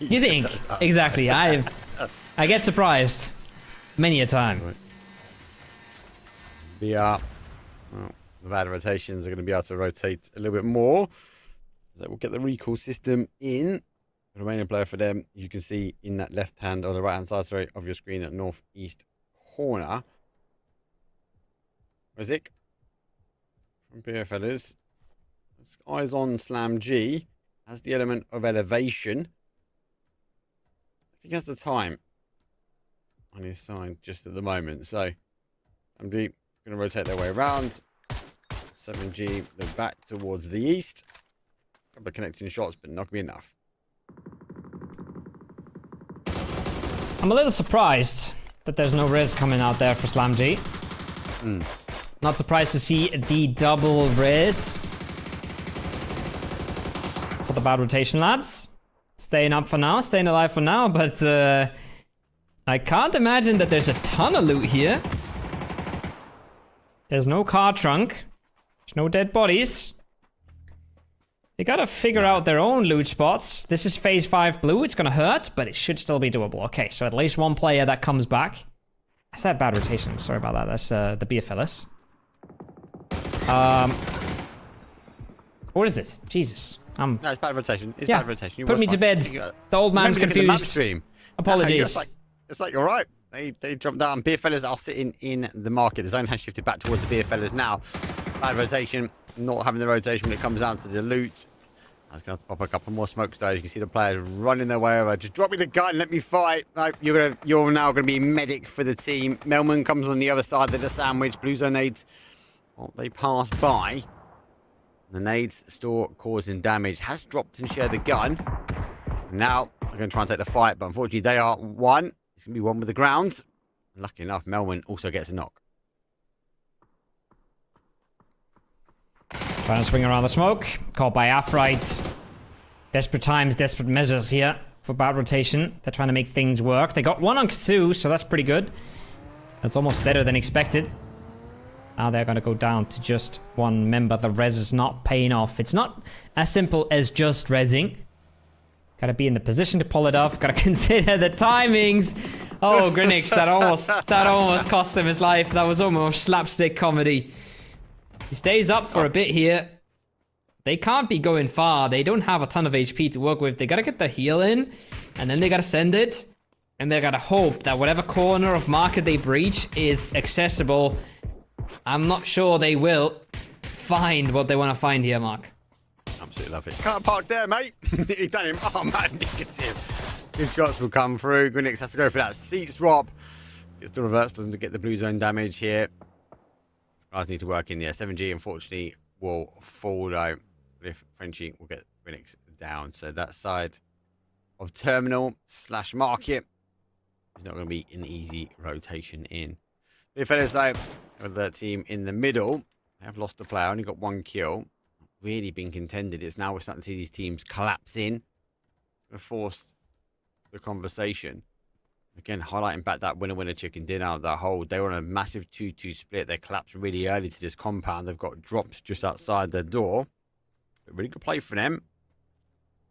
You think? Exactly. I get surprised many a time.
Right. Well, the bad rotations are going to be able to rotate a little bit more. So we'll get the recall system in. The remaining player for them, you can see in that left hand or the right hand side, sorry, of your screen at northeast corner. Rizik from Beerfellas. Eyes on Slam G. Has the element of elevation. I think he has the time on his side just at the moment. So Slam G going to rotate their way around. 7G look back towards the east. A couple of connecting shots, but not going to be enough.
I'm a little surprised that there's no res coming out there for Slam G. Not surprised to see the double res for the bad rotation, lads. Staying up for now, staying alive for now, but I can't imagine that there's a ton of loot here. There's no car trunk. There's no dead bodies. They gotta figure out their own loot spots. This is phase 5 blue. It's gonna hurt, but it should still be doable. Okay, so at least one player that comes back. I said bad rotation. I'm sorry about that. That's the Beerfellas. What is it? Jesus.
No, it's bad rotation. It's
Yeah.
bad rotation.
Put me to bed. The old man's confused. Apologies.
It's like you're right. They dropped down. Beerfellas are sitting in the market. The zone has shifted back towards the Beerfellas now. Bad rotation. Not having the rotation when it comes down to the loot. I was going to have to pop a couple more smoke stones. You can see the players running their way over. Just drop me the gun. Let me fight. No, you're now going to be medic for the team. Melman comes on the other side of the sandwich. Blue zone nades. Well, they pass by. The nades store causing damage. Has dropped and shared the gun. Now they're going to try and take the fight, but unfortunately they are one. It's going to be one with the ground. And lucky enough, Melman also gets a knock.
Trying to swing around the smoke. Caught by Afrite. Desperate times, desperate measures here for bad rotation. They're trying to make things work. They got one on Ksu, so that's pretty good. That's almost better than expected. Now they're going to go down to just one member. The res is not paying off. It's not as simple as just rezzing. Gotta be in the position to pull it off. Gotta consider the timings. Oh, Grinix, that almost cost him his life. That was almost slapstick comedy. He stays up for a bit here. They can't be going far. They don't have a ton of HP to work with. They gotta get the heal in, and then they gotta send it. And they gotta hope that whatever corner of market they breach is accessible. I'm not sure they will find what they want to find here, Mark.
Absolutely love it. Can't park there, mate. He's done him. Oh, man, you can see him. Good shots will come through. Grinix has to go for that seat swap. Gets the reverse, doesn't get the blue zone damage here. Guys need to work in there. 7G, unfortunately, will fall out. But if Frenchie will get Grinix down. So that side of terminal / market is not going to be an easy rotation in. Beerfellas, though, with the team in the middle, they have lost the player, only got 1 kill. Really been contended. It's now we're starting to see these teams collapse in. Forced the conversation. Again, highlighting back that winner chicken dinner, that hold. They were on a massive 2-2 split. They collapsed really early to this compound. They've got drops just outside their door. A really good play for them.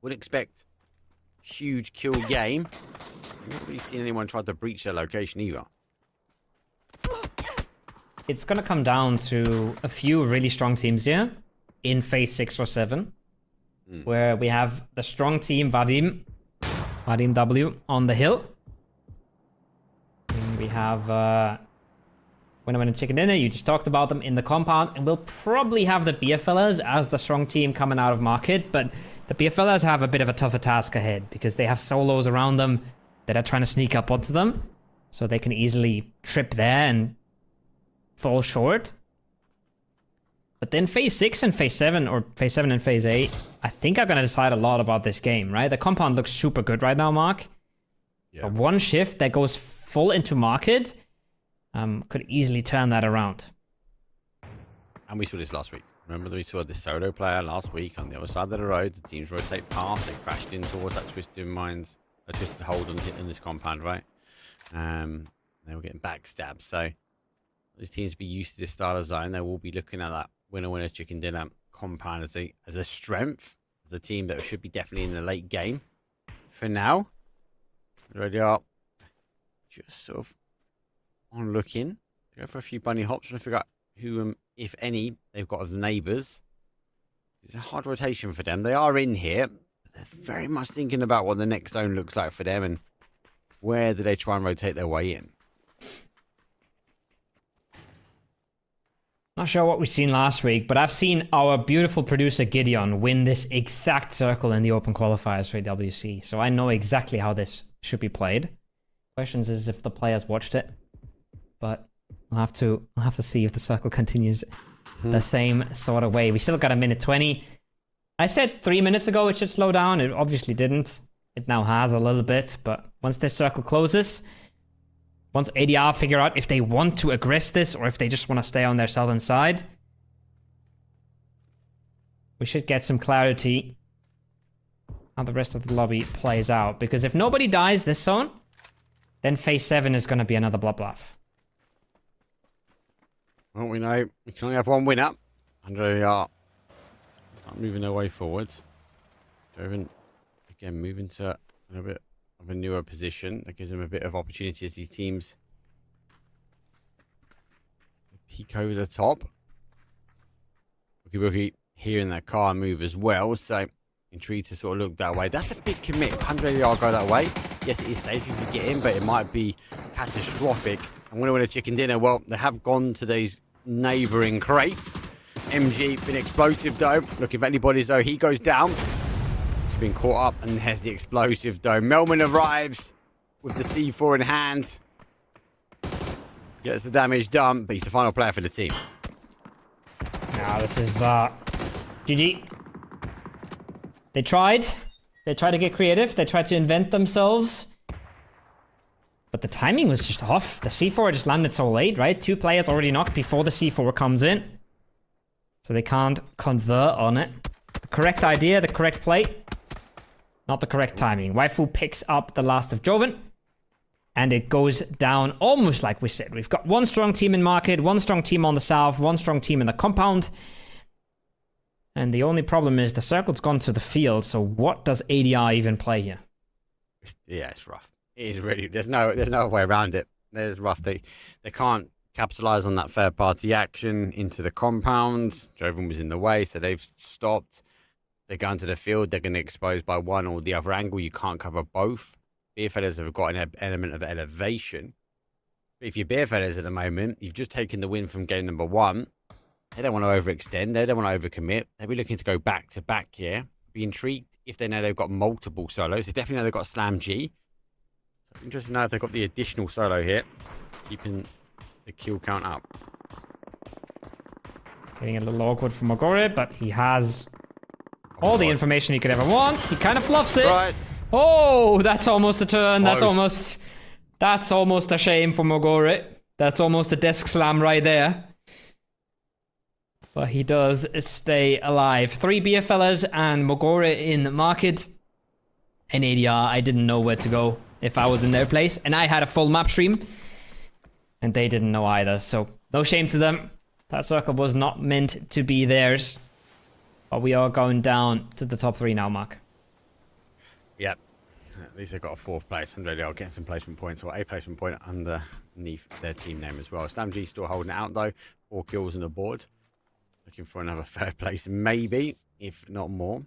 Wouldn't expect huge kill game. I've not really seen anyone try to breach their location either.
it's gonna come down to a few really strong teams here in phase 6 or 7, where we have the strong team Vadim W on the hill. And we have Winner Winner Chicken Dinner. You just talked about them in the compound, and we'll probably have the beer fellas as the strong team coming out of market, but the beer fellas have a bit of a tougher task ahead because they have solos around them that are trying to sneak up onto them, so they can easily trip there and fall short. But then phase 6 and phase 7, or phase 7 and phase 8, I think are going to decide a lot about this game, right? The compound looks super good right now, Mark.
Yeah.
But one shift that goes full into market could easily turn that around.
And we saw this last week. Remember that we saw this solo player last week on the other side of the road. The teams rotate past. They crashed in towards that twisted mines, a twisted hold on in this compound, right? They were getting backstabbed. So these teams be used to this style of zone. They will be looking at that winner winner chicken dinner compound as a strength, as a team that should be definitely in the late game. For now, already are just sort of on looking. Go for a few bunny hops and figure out who, if any, they've got as neighbours. It's a hard rotation for them. They are in here. They're very much thinking about what the next zone looks like for them and where do they try and rotate their way in.
Not sure what we've seen last week, but I've seen our beautiful producer Gideon win this exact circle in the open qualifiers for WC, so I know exactly how this should be played. Questions is if the players watched it, but I'll have to see if the circle continues the same sort of way. We still got a minute 20. I said 3 minutes ago it should slow down. It obviously didn't. It now has a little bit, but once this circle closes, once ADR figure out if they want to aggress this or if they just want to stay on their southern side, we should get some clarity how the rest of the lobby plays out. Because if nobody dies this zone, then phase 7 is going to be another bluff.
Well, we know we can only have one winner. And they are moving their way forwards. Driven, again, moving to a bit of a newer position. That gives them a bit of opportunity as these teams peek over the top. Boogie hearing that car move as well, so intrigued to sort of look that way. That's a big commit. 100 yard go that way. Yes, it is safe if you get in, but it might be catastrophic. I'm going to win a chicken dinner. Well, they have gone to these neighbouring crates. MG been explosive though. Looking for anybody's though. He goes down. He's been caught up, and there's the explosive though. Melman arrives with the C4 in hand. Gets the damage done, but he's the final player for the team.
Now this is GG. They tried to get creative. They tried to invent themselves. But the timing was just off. The C4 just landed so late, right? 2 players already knocked before the C4 comes in. So they can't convert on it. The correct idea, the correct play. Not the correct timing. Waifu picks up the last of Joven. And it goes down almost like we said. We've got one strong team in market, one strong team on the south, one strong team in the compound. And the only problem is the circle's gone to the field, so what does ADR even play here?
Yeah, it's rough. It is really. There's no way around it. There's rough. They can't capitalize on that third party action into the compound. Joven was in the way, so they've stopped. They're going to the field. They're going to expose by one or the other angle. You can't cover both. Beerfeathers have got an element of elevation. But if you're Beerfeathers at the moment, you've just taken the win from game number 1. They don't want to overextend. They don't want to overcommit. They'll be looking to go back to back here. Be intrigued if they know they've got multiple solos. They definitely know they've got Slam G. So interested to know if they've got the additional solo here, keeping the kill count up.
Getting a little awkward from Mogore, but he has all the information he could ever want. He kind of fluffs it.
Surprise.
Oh, that's almost a turn.
Close.
That's almost a shame for Mogore. That's almost a desk slam right there. But he does stay alive. 3 beer fellas and Mogore in market. And ADR, I didn't know where to go if I was in their place. And I had a full map stream. And they didn't know either. So no shame to them. That circle was not meant to be theirs. But we are going down to the top 3 now, Mark.
Yep. At least they've got a 4th place, and they'll get some placement points, or a placement point underneath their team name as well. Slam G still holding it out though. 4 kills on the board. Looking for another 3rd place, maybe, if not more.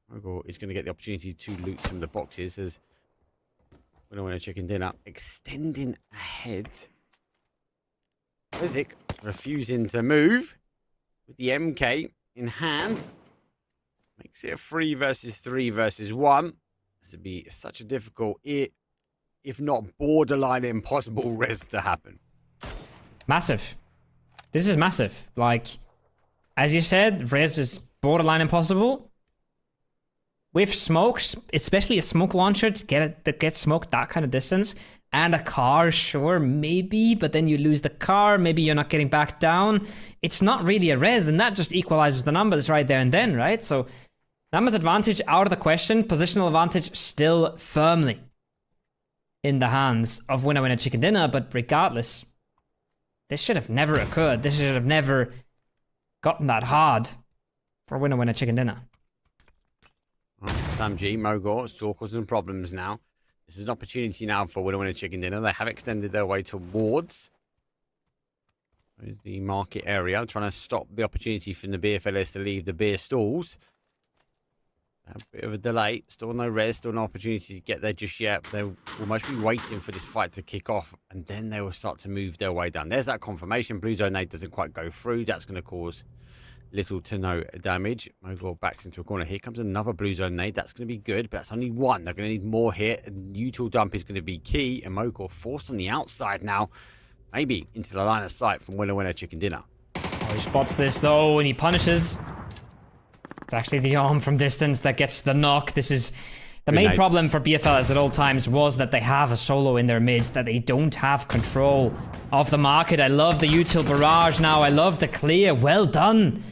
Mogul is going to get the opportunity to loot some of the boxes as Winner Winner Chicken Dinner extending ahead. Rizik refusing to move with the MK in hand. Makes it a 3 versus 3 versus 1. This would be such a difficult, if not borderline impossible res to happen.
Massive. This is massive. Like, as you said, res is borderline impossible. With smokes, especially a smoke launcher to get smoked that kind of distance, and a car, sure, maybe, but then you lose the car, maybe you're not getting back down. It's not really a res, and that just equalizes the numbers right there and then, right? So, numbers advantage out of the question, positional advantage still firmly in the hands of Winner Winner Chicken Dinner, but regardless, this should have never occurred. This should have never gotten that hard for Winner Winner Chicken Dinner.
Sam G, Mogor, still causing problems now. This is an opportunity now for Winner Winner Chicken Dinner. They have extended their way towards the market area, trying to stop the opportunity from the beer fellas to leave the beer stalls. A bit of a delay. Still no res, still no opportunity to get there just yet. They'll almost be waiting for this fight to kick off, and then they will start to move their way down. There's that confirmation. Blue Zone 8 doesn't quite go through. That's going to cause little to no damage. Mogul backs into a corner. Here comes another Blue Zone nade. That's going to be good, but that's only one. They're going to need more here. A neutral dump is going to be key, and Mogul forced on the outside now. Maybe into the line of sight from Winner Winner Chicken Dinner.
Oh, he spots this though, and he punishes. It's actually the arm from distance that gets the knock. This is the main problem for BFLs at all times, was that they have a solo in their midst, that they don't have control of the market. I love the util barrage now. I love the clear. Well done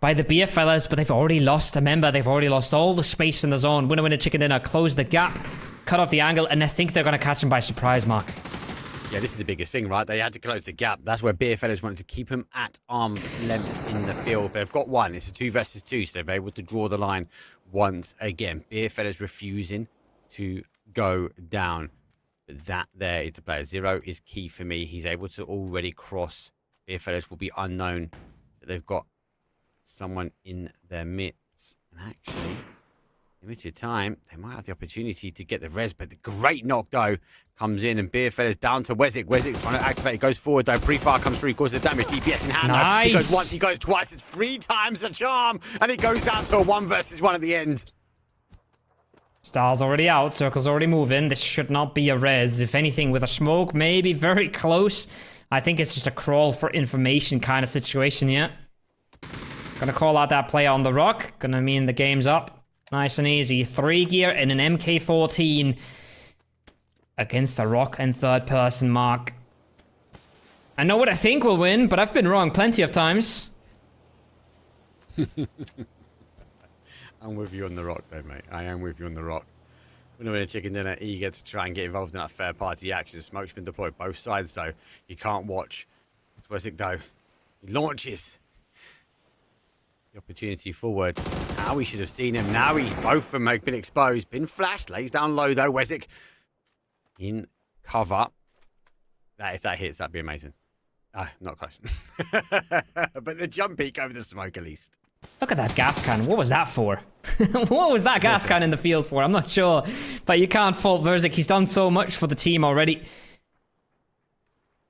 by the BFLs, but they've already lost a member. They've already lost all the space in the zone. Winner Winner Chicken Dinner close the gap, cut off the angle, and I think they're going to catch him by surprise, Mark.
Yeah, this is the biggest thing, right? They had to close the gap. That's where beer fellas wanted to keep him at arm's length in the field. But they've got one. It's a 2 versus 2, so they're able to draw the line once again. Beer fellas refusing to go down. But that there is the player. 0 is key for me. He's able to already cross. Beer fellas will be unknown that they've got someone in their midst. And actually, limited time, they might have the opportunity to get the res, but the great knock though comes in, and beer fellas down to Wezik. Wezik trying to activate. He goes forward though. Pre-fire comes through, causes the damage. DPS in hand.
Nice.
Though. He goes once, he goes twice. It's 3 times the charm, and it goes down to a 1 versus 1 at the end.
Star's already out, Circle's already moving. This should not be a res. If anything, with a smoke, maybe very close. I think it's just a crawl for information kind of situation here. Gonna call out that play on the rock. Gonna mean the game's up. Nice and easy. 3 gear and an MK14 against a rock and third person, Mark. I know what I think will win, but I've been wrong plenty of times.
I'm with you on the rock though, mate. I am with you on the rock. Winner Winner Chicken Dinner, eager to try and get involved in that fair party action. Smoke's been deployed both sides though. You can't watch. It's Wezik though. He launches. The opportunity forward. Now we should have seen him. Now both of them have been exposed. Been flashed. Lays down low though. Wezik in cover. If that hits, that'd be amazing. Not close. But the jump peak over the smoke at least.
Look at that gas can. What was that for? What was that gas can in the field for? I'm not sure. But you can't fault Verzik. He's done so much for the team already.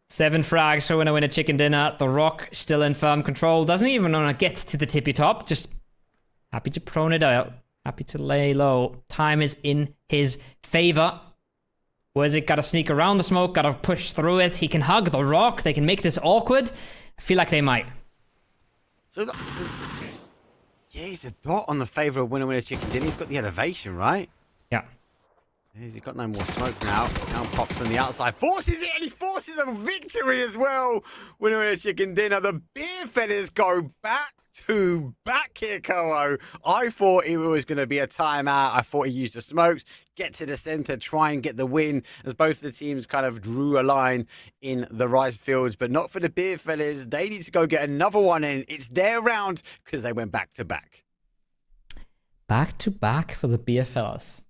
7 frags for Winner Winner Chicken Dinner. The Rock still in firm control. Doesn't even want to get to the tippy top. Just happy to prone it out. Happy to lay low. Time is in his favor. Where's it? Got to sneak around the smoke. Got to push through it. He can hug the Rock. They can make this awkward. I feel like they might.
So, yeah, he's a dot on the favor of Winner Winner Chicken Dinner. He's got the elevation, right?
Yeah.
He's got no more smoke now. Now pops on the outside. Forces it, and he forces a victory as well. Winner Winner Chicken Dinner. The beer fellas go back to back here, Koho. I thought it was going to be a timeout. I thought he used the smokes, get to the center, try and get the win, as both the teams kind of drew a line in the rice fields, but not for the beer fellas. They need to go get another one in. It's their round because they went back to back.
Back to back for the beer fellas.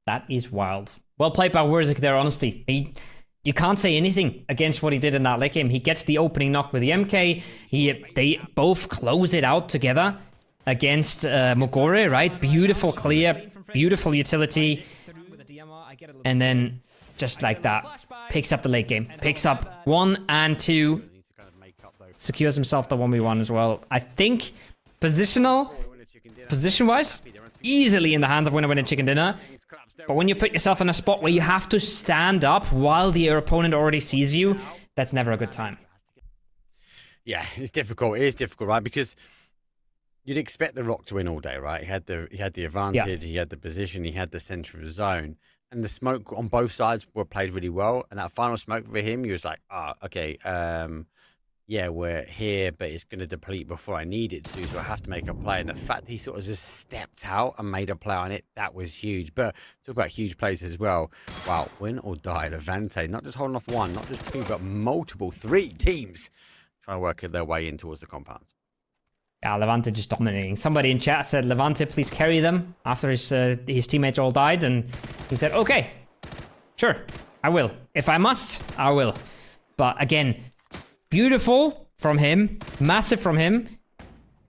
That is wild. Well played by Wurzik there, honestly. You can't say anything against what he did in that late game. He gets the opening knock with the MK. They both close it out together against Mogore, right? Beautiful clear, beautiful utility. And then, just like that, picks up the late game. Picks up 1 and 2. Secures himself the 1v1 as well. I think position-wise, easily in the hands of Winner Winner Chicken Dinner. But when you put yourself in a spot where you have to stand up while your opponent already sees you, that's never a good time.
Yeah, it's difficult. It is difficult, right? Because you'd expect the Rock to win all day, right? He had the advantage, he had the position, he had the center of the zone. And the smoke on both sides were played really well. And that final smoke for him, he was like, okay, yeah, we're here, but it's going to deplete before I need it to, so I have to make a play. And the fact that he sort of just stepped out and made a play on it, that was huge. But talk about huge plays as well. Wow, win or die, Levante, not just holding off 1, not just 2, but multiple, 3 teams trying to work their way in towards the compound.
Yeah, Levante just dominating. Somebody in chat said, Levante, please carry them after his teammates all died. And he said, okay, sure, I will. If I must, I will. But again, beautiful from him, massive from him.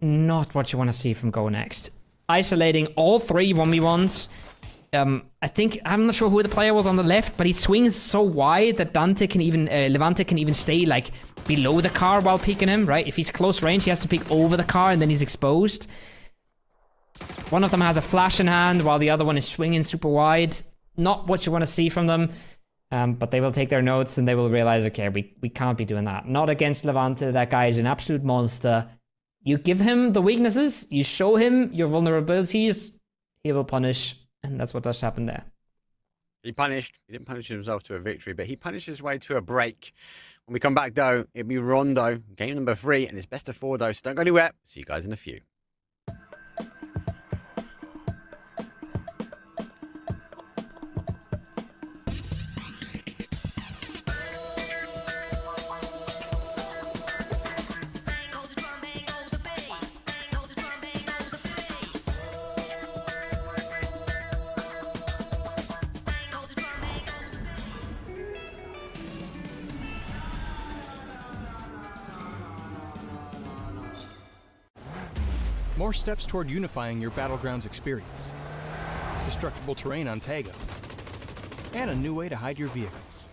Not what you want to see from Go Next. Isolating all 3 1v1s. I'm not sure who the player was on the left, but he swings so wide that Levante can even stay like below the car while peeking him, right? If he's close range, he has to peek over the car and then he's exposed. One of them has a flash in hand while the other one is swinging super wide. Not what you want to see from them. But they will take their notes and they will realize, okay, we can't be doing that. Not against Levante. That guy is an absolute monster. You give him the weaknesses, you show him your vulnerabilities, he will punish. And that's what does happen there.
He didn't punish himself to a victory, but he punished his way to a break. When we come back, though, it'll be Rondo, game number 3, and it's best of 4, though, so don't go anywhere. See you guys in a few.
More steps toward unifying your Battlegrounds experience. Destructible terrain on Tago. And a new way to hide your vehicles.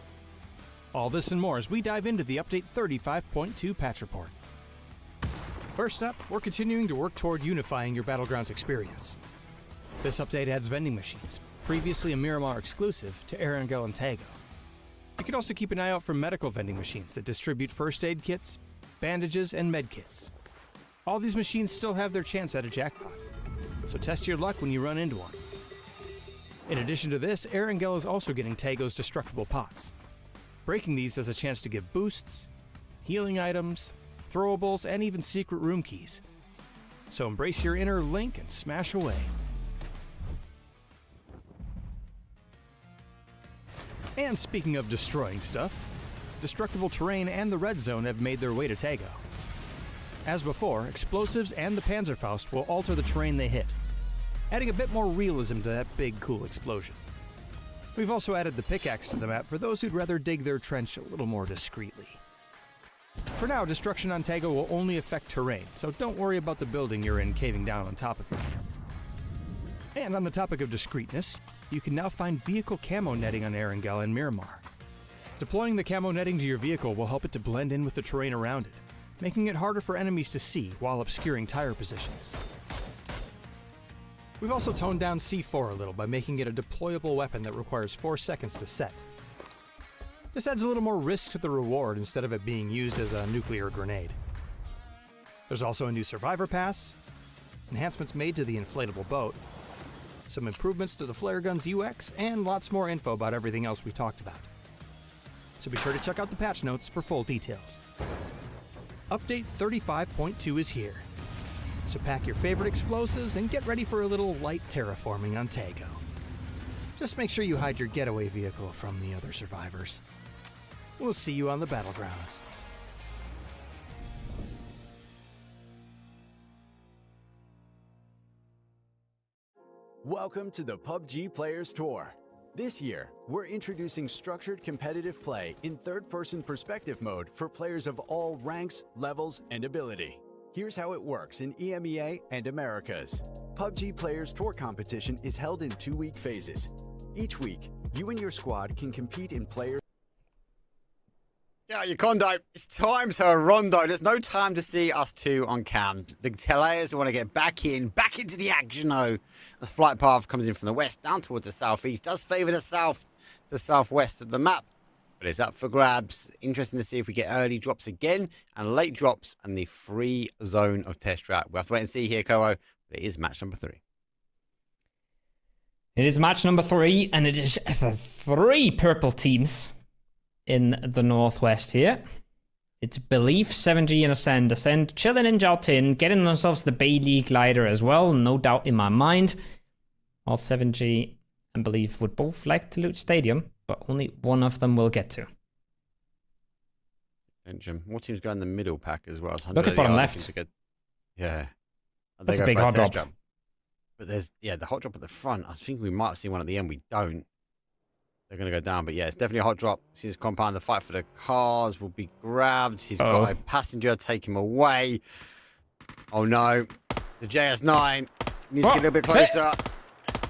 All this and more as we dive into the Update 35.2 patch report. First up, we're continuing to work toward unifying your Battlegrounds experience. This update adds vending machines, previously a Miramar exclusive, to Erangel and Tago. You can also keep an eye out for medical vending machines that distribute first aid kits, bandages, and med kits. All these machines still have their chance at a jackpot, so test your luck when you run into one. In addition to this, Erangel is also getting Tago's destructible pots. Breaking these has a chance to give boosts, healing items, throwables, and even secret room keys. So embrace your inner Link and smash away. And speaking of destroying stuff, destructible terrain and the red zone have made their way to Tago. As before, explosives and the Panzerfaust will alter the terrain they hit, adding a bit more realism to that big, cool explosion. We've also added the pickaxe to the map for those who'd rather dig their trench a little more discreetly. For now, destruction on Tago will only affect terrain, so don't worry about the building you're in caving down on top of it. And on the topic of discreetness, you can now find vehicle camo netting on Erangel and Miramar. Deploying the camo netting to your vehicle will help it to blend in with the terrain around it, making it harder for enemies to see while obscuring tire positions. We've also toned down C4 a little by making it a deployable weapon that requires 4 seconds to set. This adds a little more risk to the reward instead of it being used as a nuclear grenade. There's also a new Survivor Pass, enhancements made to the inflatable boat, some improvements to the flare gun's UX, and lots more info about everything else we talked about. So be sure to check out the patch notes for full details. Update 35.2 is here, so pack your favorite explosives and get ready for a little light terraforming on Tago. Just make sure you hide your getaway vehicle from the other survivors. We'll see you on the Battlegrounds.
Welcome to the PUBG Players Tour. This year, we're introducing structured competitive play in third-person perspective mode for players of all ranks, levels, and ability. Here's how it works in EMEA and Americas. PUBG Players Tour competition is held in 2-week phases. Each week, you and your squad can compete in players.
Yeah, your condo. It's time to rondo. There's no time to see us two on cam. The players want to get back into the action though. As flight path comes in from the west down towards the southeast, does favour the south to southwest of the map. But it's up for grabs. Interesting to see if we get early drops again and late drops and the free zone of test track. We'll have to wait and see here, Koho. But it is match number 3.
It is match number 3, and it is 3 purple teams in the northwest here. It's Belief, 7G, and Ascend. Ascend chilling in Jaltin, getting themselves the Bay League glider as well, no doubt in my mind. While 7G and Belief would both like to loot Stadium, but only one of them will get to.
More teams go in the middle pack as well. So
Look at bottom left.
Yeah.
That's a big hot drop.
But there's, the hot drop at the front. I think we might have seen one at the end. We don't. They're going to go down. But yeah, it's definitely a hot drop. See this compound. The fight for the cars will be grabbed. He's got a passenger. Take him away. Oh no. The JS9 needs to get a little bit closer.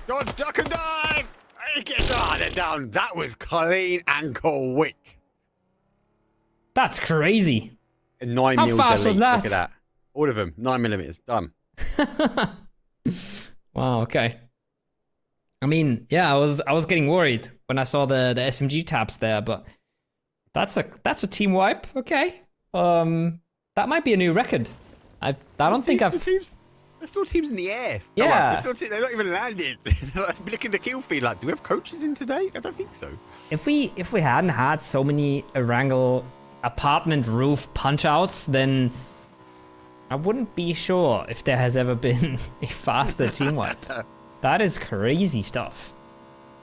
God, duck and dive. He gets they're down. That was clean and quick.
That's crazy.
A 9
How
mil
fast
delete.
was that?
Look at that. All of them. 9mm. Done.
Wow, okay. I mean, yeah, I was getting worried when I saw the SMG tabs there, but that's a team wipe. Okay. That might be a new record. I don't think I've...
There's still teams in the air.
Yeah.
They're not even landed. They're like looking at the kill feed like, do we have coaches in today? I don't think so.
If we hadn't had so many Erangel apartment roof punch outs, then I wouldn't be sure if there has ever been a faster team wipe. That is crazy stuff.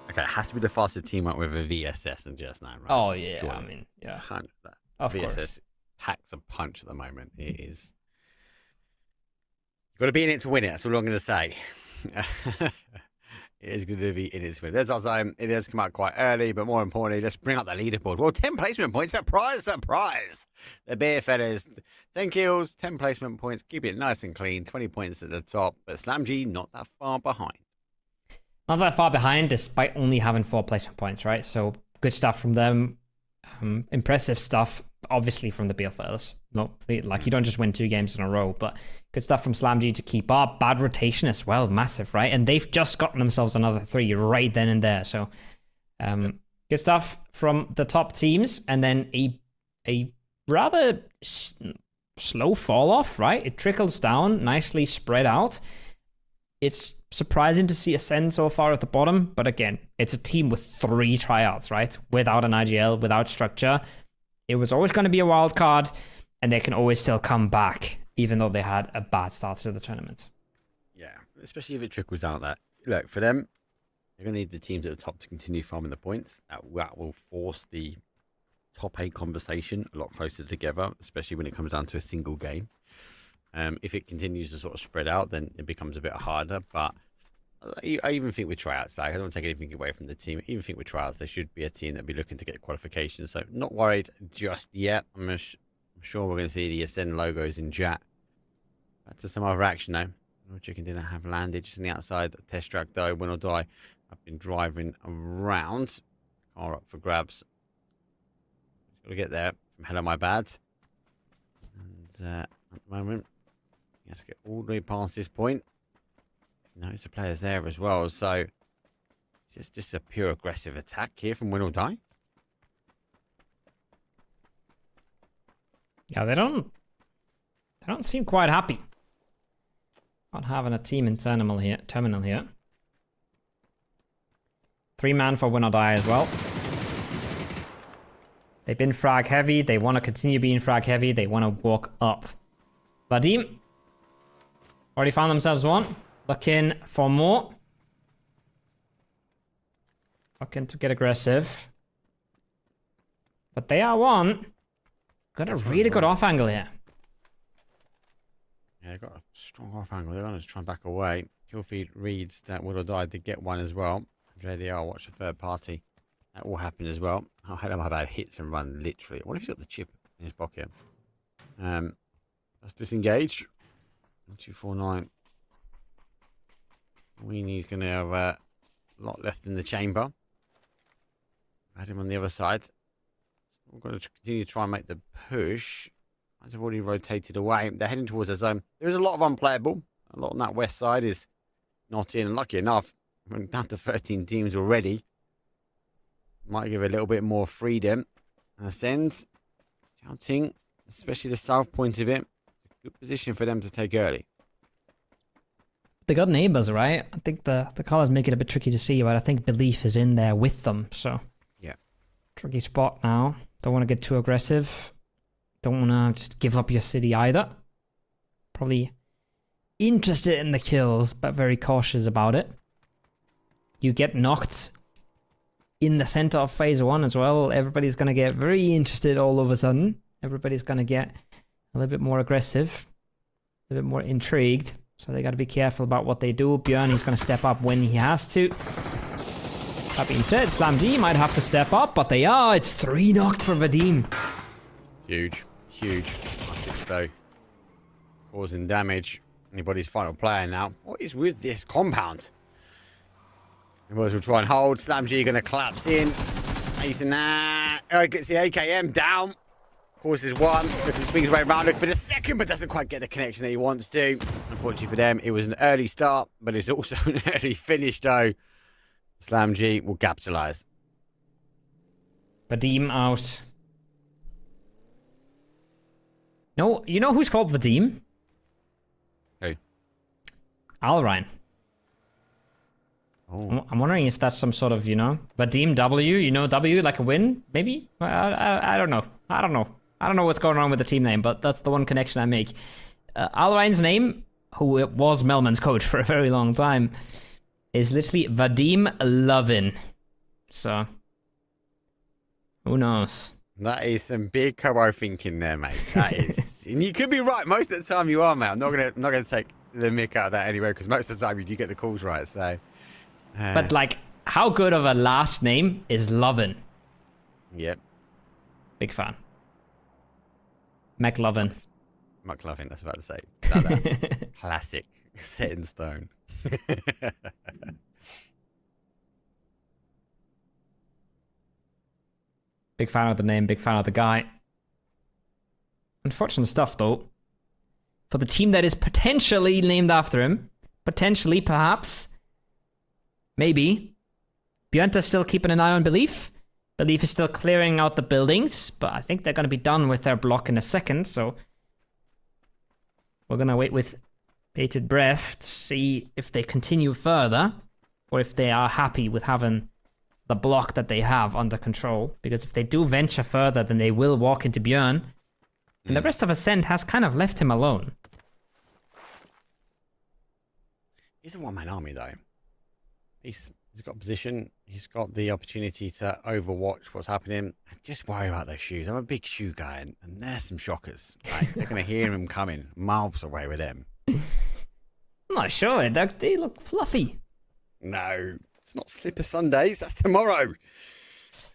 Okay, it has to be the fastest team wipe with a VSS and just now, right?
Oh yeah,
Surely.
I mean, yeah.
Of
course.
VSS packs a punch at the moment. It is. You've got to be in it to win it. That's all I'm going to say. It is going to be in it to win. There's also, it has come out quite early, but more importantly, let's bring up the leaderboard. Well, 10 placement points. Surprise, surprise. The beer fellas, 10 kills, 10 placement points. Keep it nice and clean. 20 points at the top. But SlamG not that far behind.
Not that far behind, despite only having 4 placement points, right? So good stuff from them. Impressive stuff, obviously, from the beer fellas. No, like you don't just win 2 games in a row, but good stuff from SlamG to keep up. Bad rotation as well, massive, right? And they've just gotten themselves another 3 right then and there. So good stuff from the top teams, and then a rather slow fall off, right? It trickles down, nicely spread out. It's surprising to see Ascend so far at the bottom, but again, it's a team with 3 tryouts, right? Without an IGL, without structure. It was always going to be a wild card, and they can always still come back, even though they had a bad start to the tournament.
Yeah, especially if it trickles down like that. Look, for them, they're going to need the teams at the top to continue farming the points. That will force the top 8 conversation a lot closer together, especially when it comes down to a single game. If it continues to sort of spread out, then it becomes a bit harder. But I even think with tryouts, like I don't take anything away from the team. I even think with tryouts, there should be a team that be looking to get qualifications. So not worried just yet. I'm sure we're going to see the Ascend logos in chat. Back to some other action though. No chicken dinner have landed just on the outside. Test track though, win or die. I've been driving around. Car up for grabs. Got to get there from Hello My Bad. And at the moment, let's get all the way past this point. Notice the players there as well, so it's just a pure aggressive attack here from Win or Die.
Yeah, they don't seem quite happy about having a team in terminal here. 3-man for Win or Die as well. They've been frag heavy. They want to continue being frag heavy. They want to walk up. Vadim already found themselves one. Looking for more. Looking to get aggressive. But they are one. Got a really good off angle here.
Yeah, got a strong off angle. They're going to try and back away. Kill feed reads that Will or Die did get one as well. JDR, watch the third party. That will happen as well. I had him about hits and run literally. What if he's got the chip in his pocket? Let's disengage. 249. Weenie's going to have a lot left in the chamber. Had him on the other side. We're going to continue to try and make the push. As I've already rotated away, they're heading towards the zone. There is a lot of unplayable. A lot on that west side is not in. And lucky enough, we're down to 13 teams already. Might give a little bit more freedom. Ascend. Shouting, especially the south point of it. Good position for them to take early.
They got neighbors, right? I think the colors make it a bit tricky to see, but I think Belief is in there with them, so.
Yeah.
Tricky spot now. Don't want to get too aggressive. Don't want to just give up your city either. Probably interested in the kills, but very cautious about it. You get knocked in the center of phase 1 as well. Everybody's going to get very interested all of a sudden. Everybody's going to get a little bit more aggressive, a little bit more intrigued. So they got to be careful about what they do. Björn, he's going to step up when he has to. That being said, SlamG might have to step up, but they are. It's 3 knocked for Vadim.
Huge, huge. Classics though. Causing damage. Anybody's final player now. What is with this compound? Anybody's will try and hold. SlamG going to collapse in. Ace and that. Oh, gets the AKM down. Causes one. Quickly swings away around. Looking for the second, but doesn't quite get the connection that he wants to. Unfortunately for them, it was an early start, but it's also an early finish though. SlamG will capitalize.
Vadim out. No, you know who's called Vadim?
Who?
Alrine.
Oh.
I'm wondering if that's some sort of, Vadim W, W like a win, maybe? I don't know. I don't know what's going on with the team name, but that's the one connection I make. Alrine's name, who was Melman's coach for a very long time, is literally Vadim Lovin. So, who knows?
That is some big co thinking there, mate. That is, and you could be right. Most of the time, you are, mate. I'm not gonna take the mick out of that anyway, because most of the time you do get the calls right. So,
but like, how good of a last name is Lovin?
Yep.
Big fan. McLovin.
McLovin, that's about to say. That classic, set in stone.
Big fan of the name, big fan of the guy. Unfortunate stuff, though. For the team that is potentially named after him. Potentially, perhaps. Maybe. Björn's still keeping an eye on Belief. Belief is still clearing out the buildings, but I think they're going to be done with their block in a second, so we're going to wait with bated breath to see if they continue further or if they are happy with having the block that they have under control, because if they do venture further, then they will walk into Björn, and the rest of Ascent has kind of left him alone.
He's a one-man army, though. He's got position. He's got the opportunity to overwatch what's happening. I just worry about those shoes. I'm a big shoe guy, and there's some shockers. Right? They're going to hear him coming miles away with them.
I'm not sure. They look fluffy.
No, it's not Slipper Sundays. That's tomorrow.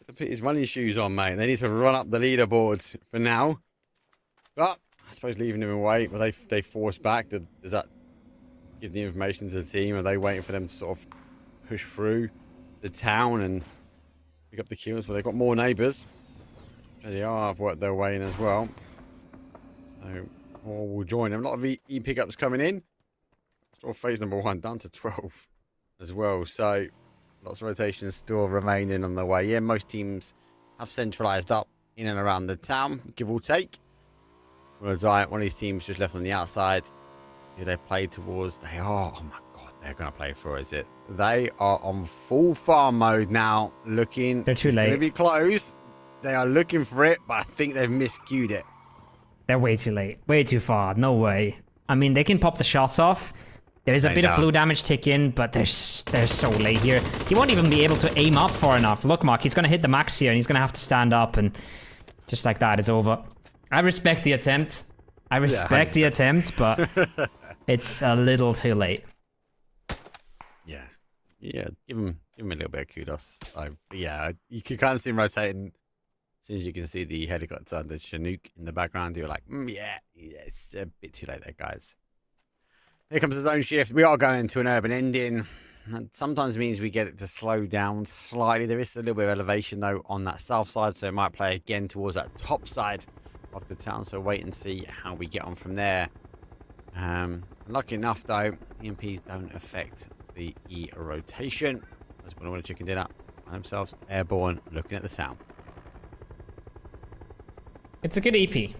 He'll put his running shoes on, mate. They need to run up the leaderboards for now. But I suppose leaving him away, well, they force back. Does that give the information to the team? Are they waiting for them to sort of push through the town and pick up the kills? Well, they've got more neighbours. They have worked their way in as well. So all will join them. A lot of E pickups coming in. Still phase number 1 down to 12 as well. So lots of rotations still remaining on the way. Yeah, most teams have centralised up in and around the town, give or take. One of these teams just left on the outside. Who they played towards? They are. Oh my God, they're going to play for, is it? They are on full farm mode now. Looking.
They're too late.
It's going to be close. They are looking for it, but I think they've miscued it.
They're way too late. Way too far. No way. I mean, they can pop the shots off. There's a bit of blue damage tick in, but they're so late here. He won't even be able to aim up far enough. Look, Mark, he's going to hit the max here, and he's going to have to stand up, and just like that, it's over. I respect the attempt. I respect the attempt, but it's a little too late.
Yeah, give him a little bit of kudos. Yeah, you can kind of see him rotating. As soon as you can see the helicopter and the Chinook in the background, you're like, yeah, it's a bit too late there, guys. Here comes the zone shift. We are going into an urban ending. That sometimes means we get it to slow down slightly. There is a little bit of elevation, though, on that south side, so it might play again towards that top side of the town. So wait and see how we get on from there. Lucky enough, though, EMPs don't affect the E rotation. That's when I want to chicken dinner. Find themselves airborne, looking at the town.
It's a good EP.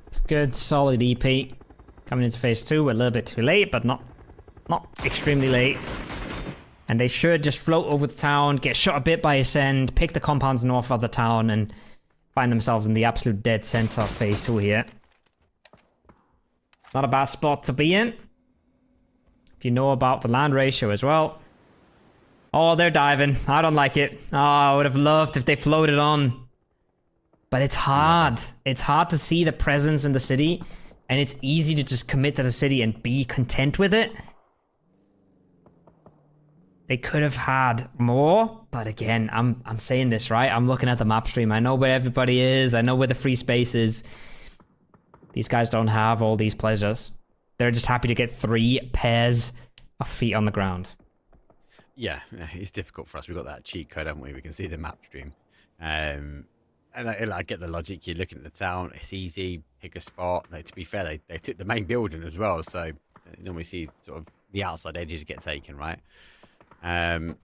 It's a good, solid EP. Coming into phase 2, we're a little bit too late, but not extremely late. And they should just float over the town, get shot a bit by Ascend, pick the compounds north of the town, and find themselves in the absolute dead center of phase 2 here. Not a bad spot to be in. If you know about the land ratio as well. Oh, they're diving. I don't like it. Oh, I would have loved if they floated on. But it's hard. It's hard to see the presence in the city. And it's easy to just commit to the city and be content with it. They could have had more. But again, I'm saying this, right? I'm looking at the map stream. I know where everybody is. I know where the free space is. These guys don't have all these pleasures. They're just happy to get 3 pairs of feet on the ground.
Yeah, it's difficult for us. We've got that cheat code, haven't we? We can see the map stream. And I get the logic. You're looking at the town. It's easy. Pick a spot. Like, to be fair, they took the main building as well. So you normally see sort of the outside edges get taken, right? They're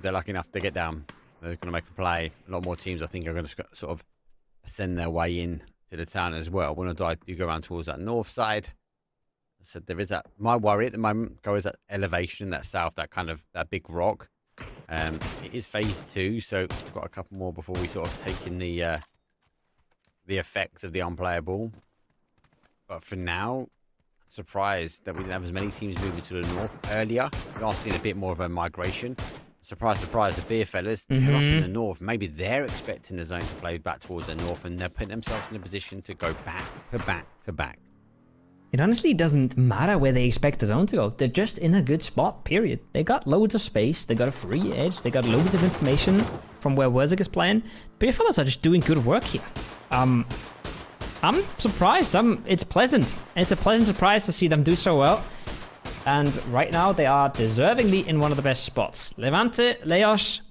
lucky enough to get down. They're going to make a play. A lot more teams, I think, are going to sort of send their way in to the town as well. When I do go around towards that north side, I said there is that. My worry at the moment goes that elevation, that south, that big rock. It is phase 2, so we've got a couple more before we sort of take in the effects of the unplayable. But for now, surprised that we didn't have as many teams moving to the north earlier. We are seeing a bit more of a migration. Surprise, surprise, the beer fellas, they're up in the north. Maybe they're expecting the zone to play back towards the north, and they're putting themselves in a position to go back to back to back.
It honestly doesn't matter where they expect the zone to go. They're just in a good spot, period. They got loads of space. They got a free edge. They got loads of information from where Wurzik is playing. Beer fellas are just doing good work here. I'm surprised. It's pleasant. It's a pleasant surprise to see them do so well. And right now, they are deservingly in one of the best spots. Levante, Leos,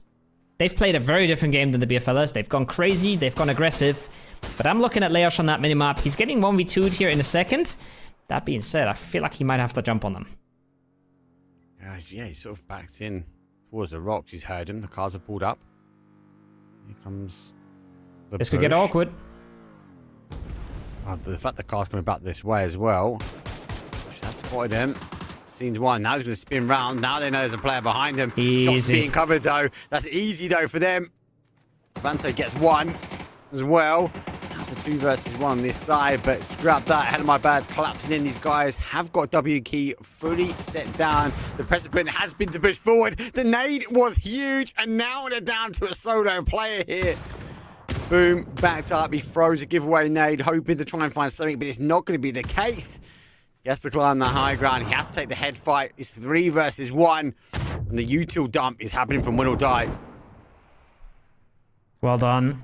they've played a very different game than the beer fellas. They've gone crazy. They've gone aggressive. But I'm looking at Leos on that minimap. He's getting 1v2'd here in a second. That being said, I feel like he might have to jump on them.
Yeah, he's sort of backed in towards the rocks. He's heard him. The cars have pulled up. Here comes the
This could get awkward.
The fact the car's coming back this way as well. That's spotted him. Scenes 1. Now he's going to spin round. Now they know there's a player behind him.
Easy.
Shots being covered, though. That's easy, though, for them. Vante gets 1 as well. That's a 2 versus 1 on this side, but scrap that. Ahead of my birds collapsing in. These guys have got W key fully set down. The pressure point has been to push forward. The nade was huge, and now they're down to a solo player here. Boom, backed up. He throws a giveaway nade, hoping to try and find something, but it's not going to be the case. He has to climb the high ground. He has to take the head fight. It's 3 versus 1, and the util dump is happening from win or die.
Well done.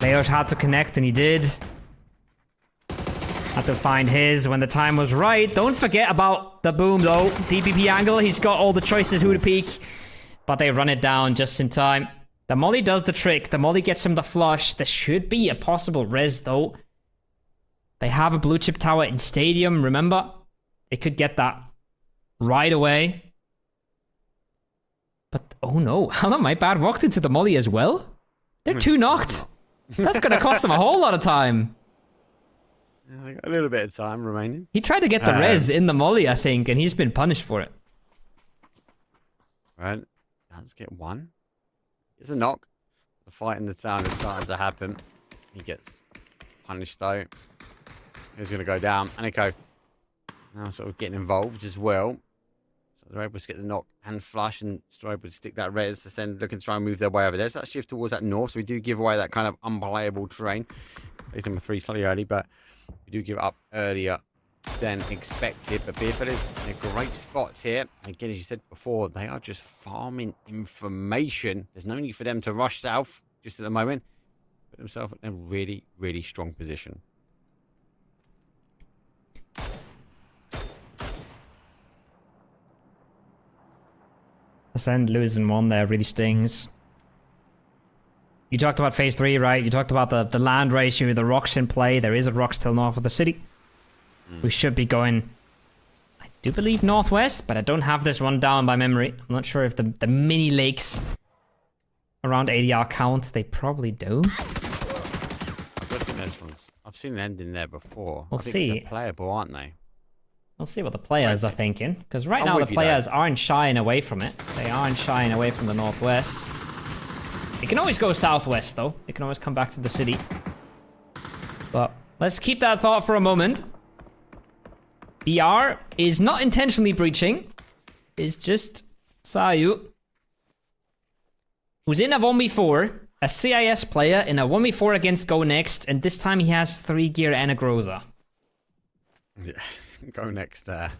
Leos had to connect, and he did. Had to find his when the time was right. Don't forget about the boom, though. DPP angle. He's got all the choices who to peek, but they run it down just in time. The molly does the trick. The molly gets him the flush. There should be a possible res, though. They have a blue chip tower in stadium, remember? They could get that right away. But, oh no. Hello, my bad walked into the molly as well? They're 2 knocked. That's going to cost them a whole lot of time.
Yeah, they got a little bit of time remaining.
He tried to get the res in the molly, I think, and he's been punished for it.
Right. Let's get 1. It's a knock. The fight in the town is starting to happen. He gets punished, though. He's going to go down. Aniko now sort of getting involved as well. So they're able to get the knock and flush, and still able to stick that res to send, looking to try and move their way over there. So that shift towards that north. So we do give away that kind of unplayable terrain. Phase number 3 slightly early, but we do give it up earlier than expected. But Beerford is in a great spot here. Again, as you said before, they are just farming information. There's no need for them to rush south just at the moment. Put themselves in a really, really strong position.
Ascend losing one there really stings. You talked about phase 3, right? You talked about the land ratio, the rocks in play. There is a rock still north of the city. We should be going, I do believe, northwest, but I don't have this one down by memory. I'm not sure if the mini lakes around ADR count. They probably do.
I don't think those ones. I've seen an ending there before.
We'll
I think
see.
they're playable, aren't they?
We'll see what the players are thinking. Because right
I'm
now the
with you,
players
though.
aren't shying away from it. They aren't shying away from the northwest. It can always go southwest, though. It can always come back to the city. But let's keep that thought for a moment. BR is not intentionally breaching. It's just Sayu, who's in a 1v4, a CIS player in a 1v4 against Go Next, and this time he has 3 gear and a Groza.
Yeah. Go next there.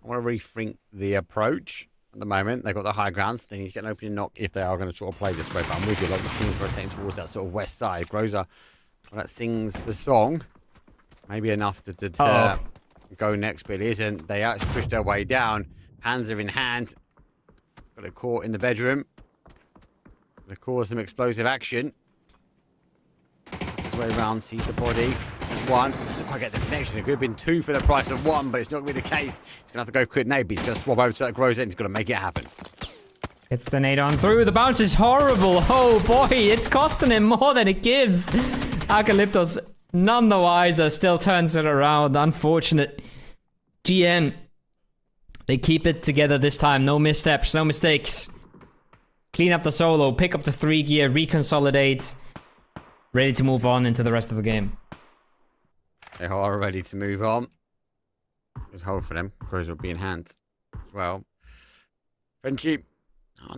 I want to rethink the approach. At the moment, they've got the high grounds. They need to get an opening knock if they are going to sort of play this way. But I'm with you. A lot of the teams rotating towards that sort of west side. Groza, that sings the song. Maybe enough to deter Go Next, but it isn't. They actually push their way down. Hands are in hand. Got it caught in the bedroom. Gonna cause some explosive action. His way around, sees the body. There's one. Doesn't quite get the connection. It could have been 2 for the price of 1, but it's not going to be the case. He's going to have to go quick nade, but he's going to swap over to that Groza and he's going to make it happen.
It's the nade on through. The bounce is horrible. Oh boy, it's costing him more than it gives. Acalyptos, none the wiser, still turns it around. Unfortunate. GN, they keep it together this time. No missteps, no mistakes. Clean up the solo, pick up the 3 gear, reconsolidate. Ready to move on into the rest of the game.
They are ready to move on. Good hold for them. Groza will be in hand as well. Frenchy.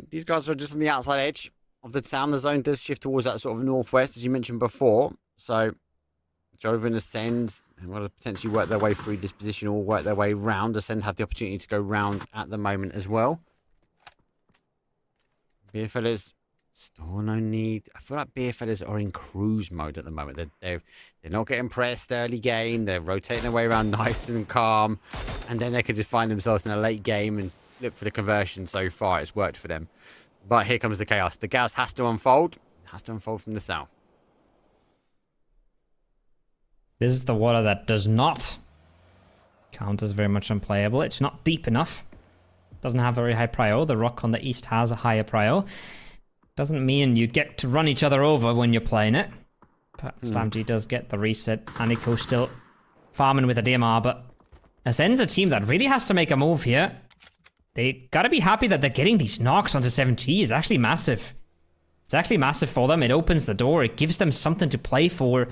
These guys are just on the outside edge of the town. The zone does shift towards that sort of northwest, as you mentioned before. So, Joven ascends and want to potentially work their way through this position or work their way round. Ascend have the opportunity to go round at the moment as well. Beerfellas, still no need. I feel like Beerfellas are in cruise mode at the moment. They're not getting pressed early game. They're rotating their way around nice and calm. And then they could just find themselves in a late game and look for the conversion. So far, it's worked for them. But here comes the chaos. The chaos has to unfold. It has to unfold from the south.
This is the water that does not count as very much unplayable. It's not deep enough. Doesn't have very high prio. The rock on the east has a higher prio. Doesn't mean you get to run each other over when you're playing it. But SlamG does get the reset. Aniko still farming with a DMR, but Ascend's a team that really has to make a move here. They gotta be happy that they're getting these knocks onto 7G. It's actually massive. It's actually massive for them. It opens the door. It gives them something to play for.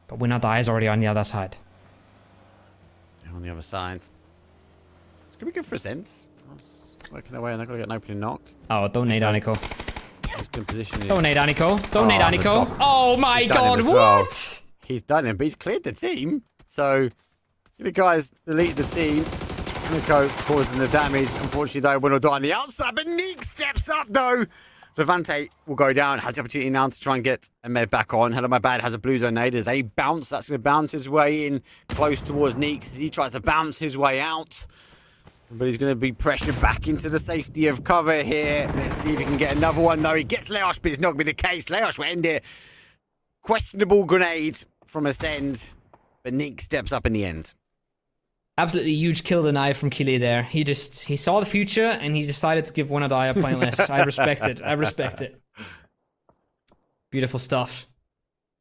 But Winner Die is already on the other side.
On the other side. It's going to be good for Ascends. Working their way and they're going to get an opening knock.
Oh, don't nade Aniko.
Good position.
Don't nade Aniko. Don't nade Aniko. Oh my god, what?
He's done him, but he's cleared the team. So, the guys deleted the team. Aniko causing the damage. Unfortunately, though, Winner Die on the outside. But Neek steps up, though. Levante will go down. Has the opportunity now to try and get a med back on. Hello, my bad. Has a blue zone nade. As they bounce, that's going to bounce his way in close towards Neeks as he tries to bounce his way out. But he's going to be pressured back into the safety of cover here. Let's see if he can get another one, though. He gets Leosh, but it's not going to be the case. Leosh will end it. Questionable grenade from Ascend, but Nick steps up in the end.
Absolutely huge kill deny from Kili there. He saw the future and he decided to give Winner Die a point less. I respect it. I respect it. Beautiful stuff.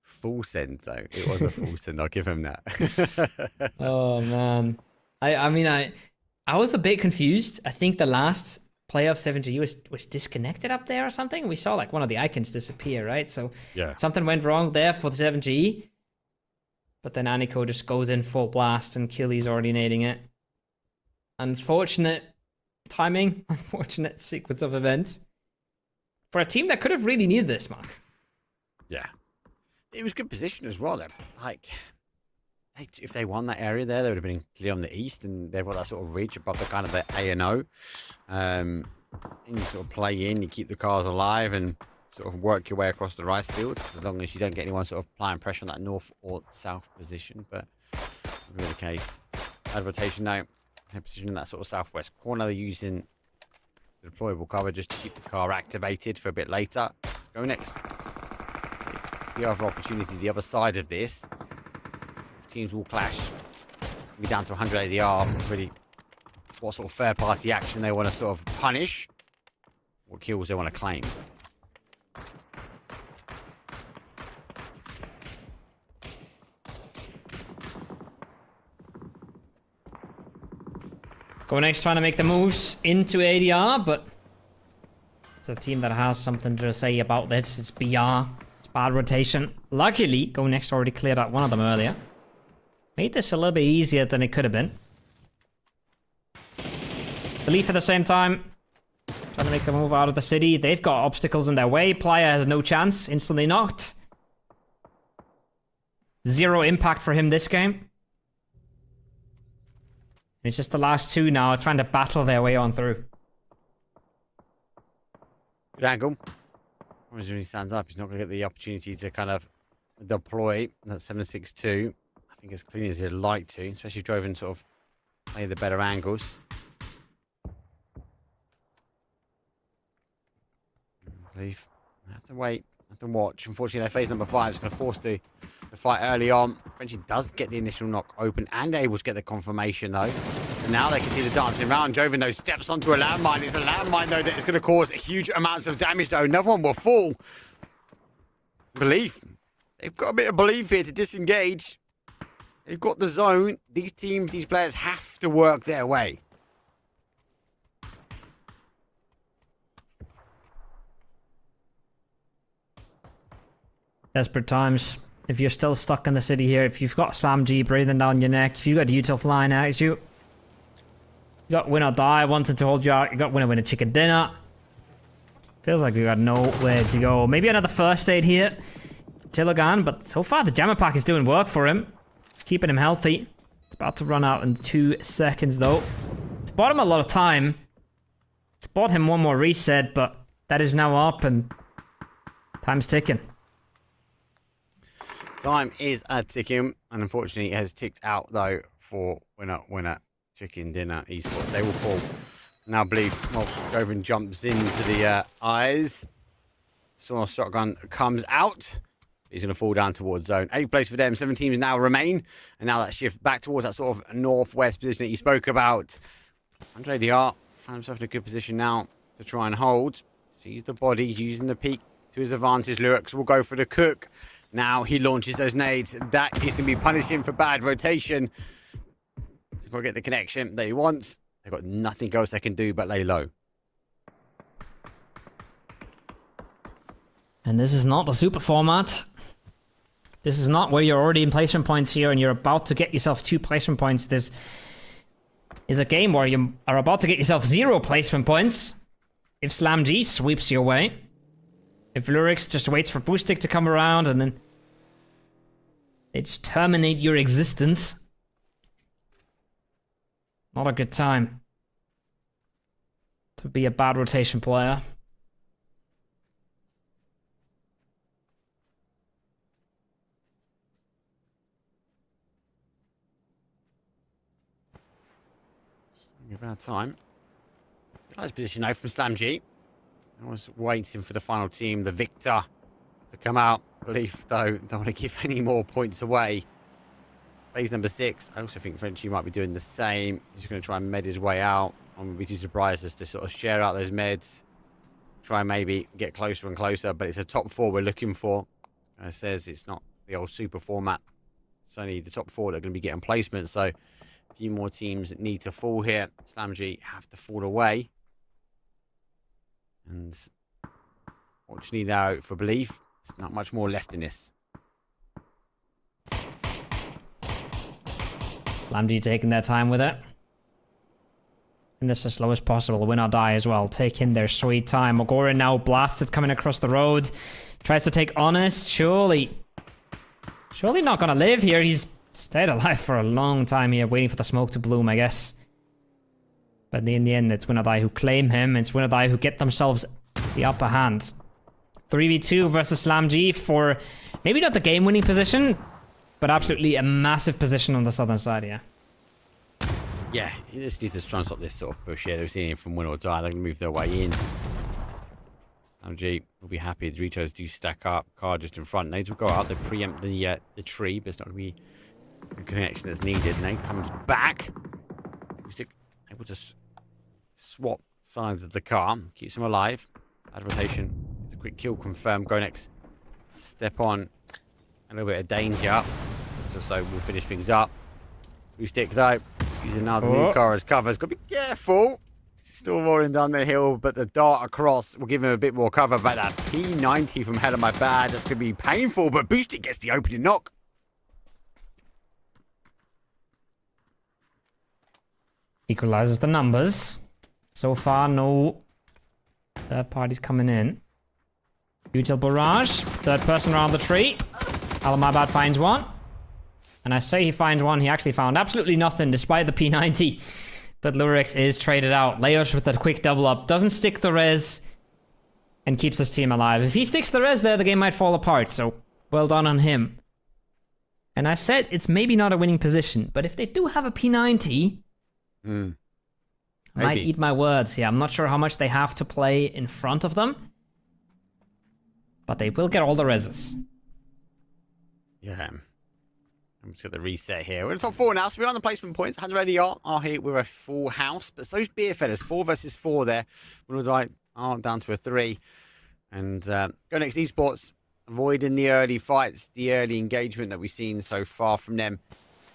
Full send, though. It was a full send. I'll give him that.
Oh, man. I mean, I was a bit confused. I think the last play of 7G was disconnected up there or something. We saw like one of the icons disappear, right? So
yeah,
something went wrong there for the 7G. But then Aniko just goes in full blast and Killy's already nading it. Unfortunate timing. Unfortunate sequence of events. For a team that could have really needed this, Mark.
Yeah. It was good position as well, though. Like, if they won that area there, they would have been clear on the east, and they've got that sort of ridge above the kind of the A and O. And you sort of play in, you keep the cars alive, and sort of work your way across the rice fields, as long as you don't get anyone sort of applying pressure on that north or south position. But not the case. Add rotation now. They're positioned in that sort of southwest corner. They're using the deployable cover just to keep the car activated for a bit later. Let's go next. The other opportunity, the other side of this. Teams will clash. Be down to 100 ADR. Really, what sort of third party action they want to sort of punish. What kills they want to claim.
Go next, trying to make the moves into ADR, but it's a team that has something to say about this. It's BR. It's bad rotation. Luckily, Go next already cleared out one of them earlier. Made this a little bit easier than it could have been. Belief at the same time. Trying to make the move out of the city. They've got obstacles in their way. Playa has no chance. Instantly knocked. Zero impact for him this game. It's just the last two now trying to battle their way on through.
Good angle. When he stands up, he's not going to get the opportunity to kind of deploy that 7.62. I think as clean as he'd like to, especially driving sort of play the better angles. I believe I have to wait, have to watch. Unfortunately, their phase number 5 is going to force the fight early on. Frenchie does get the initial knock open and able to get the confirmation though. And now they can see the dancing around. Joven though steps onto a landmine. It's a landmine though that is going to cause huge amounts of damage though. Another one will fall. Belief. They've got a bit of belief here to disengage. They've got the zone. These teams, these players have to work their way.
Desperate times. If you're still stuck in the city here, if you've got Slam G breathing down your neck, if you've got Utah flying at you, you got Win or Die wanting to hold you out, you got Winner Winner Chicken Dinner. Feels like we got nowhere to go. Maybe another first aid here. Tilligan, but so far the Jammer Pack is doing work for him. It's keeping him healthy. It's about to run out in 2 seconds though. It's bought him a lot of time. It's bought him one more reset, but that is now up and time's ticking.
Time is ticking, and unfortunately it has ticked out though for Winner Chicken Dinner Esports. They will fall. Now I believe Govan jumps into the eyes. Sonos shotgun comes out. He's going to fall down towards zone. 8th place for them. 7 teams now remain. And now that shift back towards that sort of northwest position that you spoke about. Andre DR found himself in a good position now to try and hold. Sees the body. He's using the peak to his advantage. Lurix will go for the cook. Now he launches those nades. That is going to be punishing for bad rotation. He's got to get the connection that he wants. They've got nothing else they can do but lay low.
And this is not the super format. This is not where you're already in placement points here and you're about to get yourself 2 placement points. This is a game where you are about to get yourself 0 placement points. If Slam G sweeps your way. If Lurix just waits for Boostic to come around and then they just terminate your existence. Not a good time to be a bad rotation player.
About time. Nice position now from Slam G. I was waiting for the final team, the victor, to come out. Belief, though, don't want to give any more points away. Phase number 6. I also think Frenchie might be doing the same. He's going to try and med his way out. I wouldn't be too surprised as to sort of share out those meds. Try and maybe get closer and closer. But it's a top 4 we're looking for. It says it's not the old super format. It's only the top 4 that are going to be getting placements. So a few more teams need to fall here. Slam G have to fall away. And fortunately, though, for Belief, there's not much more left in this.
Lamdy taking their time with it. And this as slow as possible. Win or Die as well. Taking their sweet time. Ogorin now blasted coming across the road. Tries to take Honest. Surely not gonna live here. He's stayed alive for a long time here, waiting for the smoke to bloom, I guess. But in the end, it's Win or Die who claim him. It's Win or Die who get themselves the upper hand. 3v2 versus SlamG for maybe not the game-winning position, but absolutely a massive position on the southern side, yeah.
Yeah, he just needs to try and stop this sort of push here. They're seeing him from Win or Die. They're going to move their way in. SlamG will be happy. The retailers do stack up. Car just in front. Nades will go out. They preempt the tree, but it's not going to be the connection that's needed. Nade comes back. Able to swap sides of the car. Keeps him alive. Bad rotation. It's a quick kill confirmed. Go next. Step on. A little bit of danger. Just so we'll finish things up. Blue stick though. Using another new car as cover. Got to be careful. Still rolling down the hill, but the dart across will give him a bit more cover. But that P90 from Hell of My Bad, that's going to be painful. But Boosted gets the opening knock.
Equalizes the numbers. So far, no third parties coming in. Util Barrage, third person around the tree. Alamabad finds one. And I say he finds one, he actually found absolutely nothing despite the P90. But Lurix is traded out. Leosh with a quick double up. Doesn't stick the res. And keeps his team alive. If he sticks the res there, the game might fall apart. So, well done on him. And I said it's maybe not a winning position. But if they do have a P90... I might eat my words. Yeah, I'm not sure how much they have to play in front of them. But they will get all the reses.
Yeah. I'm just got the reset here. We're in the top 4 now, so we're on the placement points. 180 are here with a full house, but so's Beer Fellas. 4 versus 4 there. We're down to a 3. And go next, Esports. Avoiding the early fights, the early engagement that we've seen so far from them.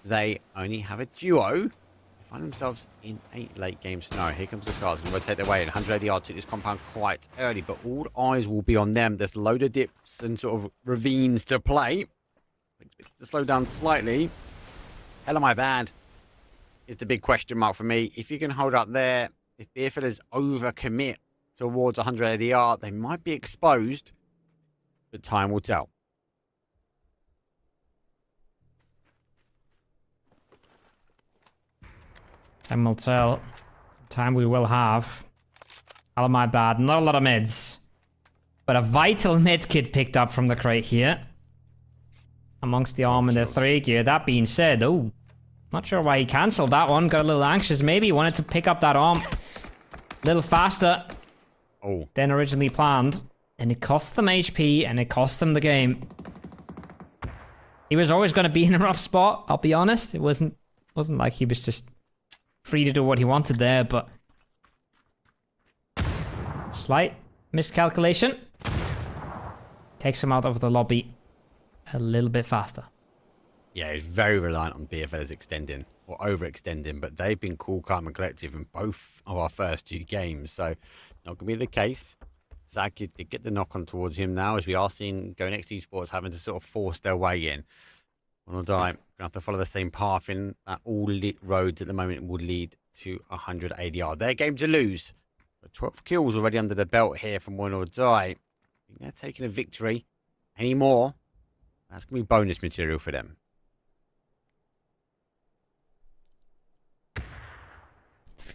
They only have a duo. They find themselves in a late game scenario. Here comes the cars. Going to rotate their way in. 180 took this compound quite early, but all eyes will be on them. There's a load of dips and sort of ravines to play. To slow down slightly. Hell of My Bad is the big question mark for me. If you can hold up there, if Beerfellas overcommit towards 180 ADR, they might be exposed, but time will tell.
Time will tell. Time we will have. Hell of My Bad. Not a lot of mids. But a vital mid kit picked up from the crate here. Amongst the arm and the 3 gear. That being said, not sure why he cancelled that one. Got a little anxious. Maybe he wanted to pick up that arm a little faster than originally planned. And it cost them HP and it cost them the game. He was always going to be in a rough spot, I'll be honest. It wasn't like he was just free to do what he wanted there, but slight miscalculation. Takes him out of the lobby a little bit faster.
Yeah, he's very reliant on BFLs extending or overextending, but they've been cool, calm, and collective in both of our first 2 games, so not going to be the case. Zach did get the knock on towards him now, as we are seeing Go Next Esports having to sort of force their way in. One will die. Going to have to follow the same path in that all lit roads at the moment would lead to 100 ADR. Their game to lose. But 12 kills already under the belt here from One or Die. I think they're taking a victory. Any more? That's going to be bonus material for them.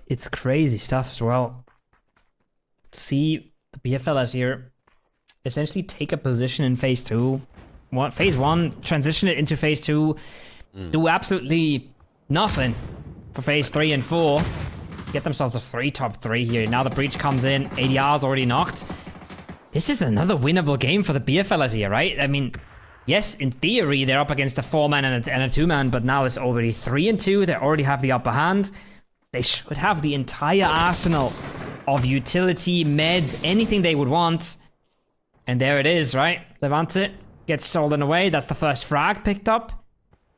It's crazy stuff as well. See the BFLs here essentially take a position in phase 2. Phase 1, transition it into phase 2, do absolutely nothing for phase 3 and 4. Get themselves a top 3 here. Now the breach comes in, ADR's already knocked. This is another winnable game for the BFLs here, right? I mean, yes, in theory, they're up against a 4-man and a 2-man, but now it's already 3 and 2. They already have the upper hand. They should have the entire arsenal of utility, meds, anything they would want. And there it is, right? Levante gets stolen away. That's the first frag picked up.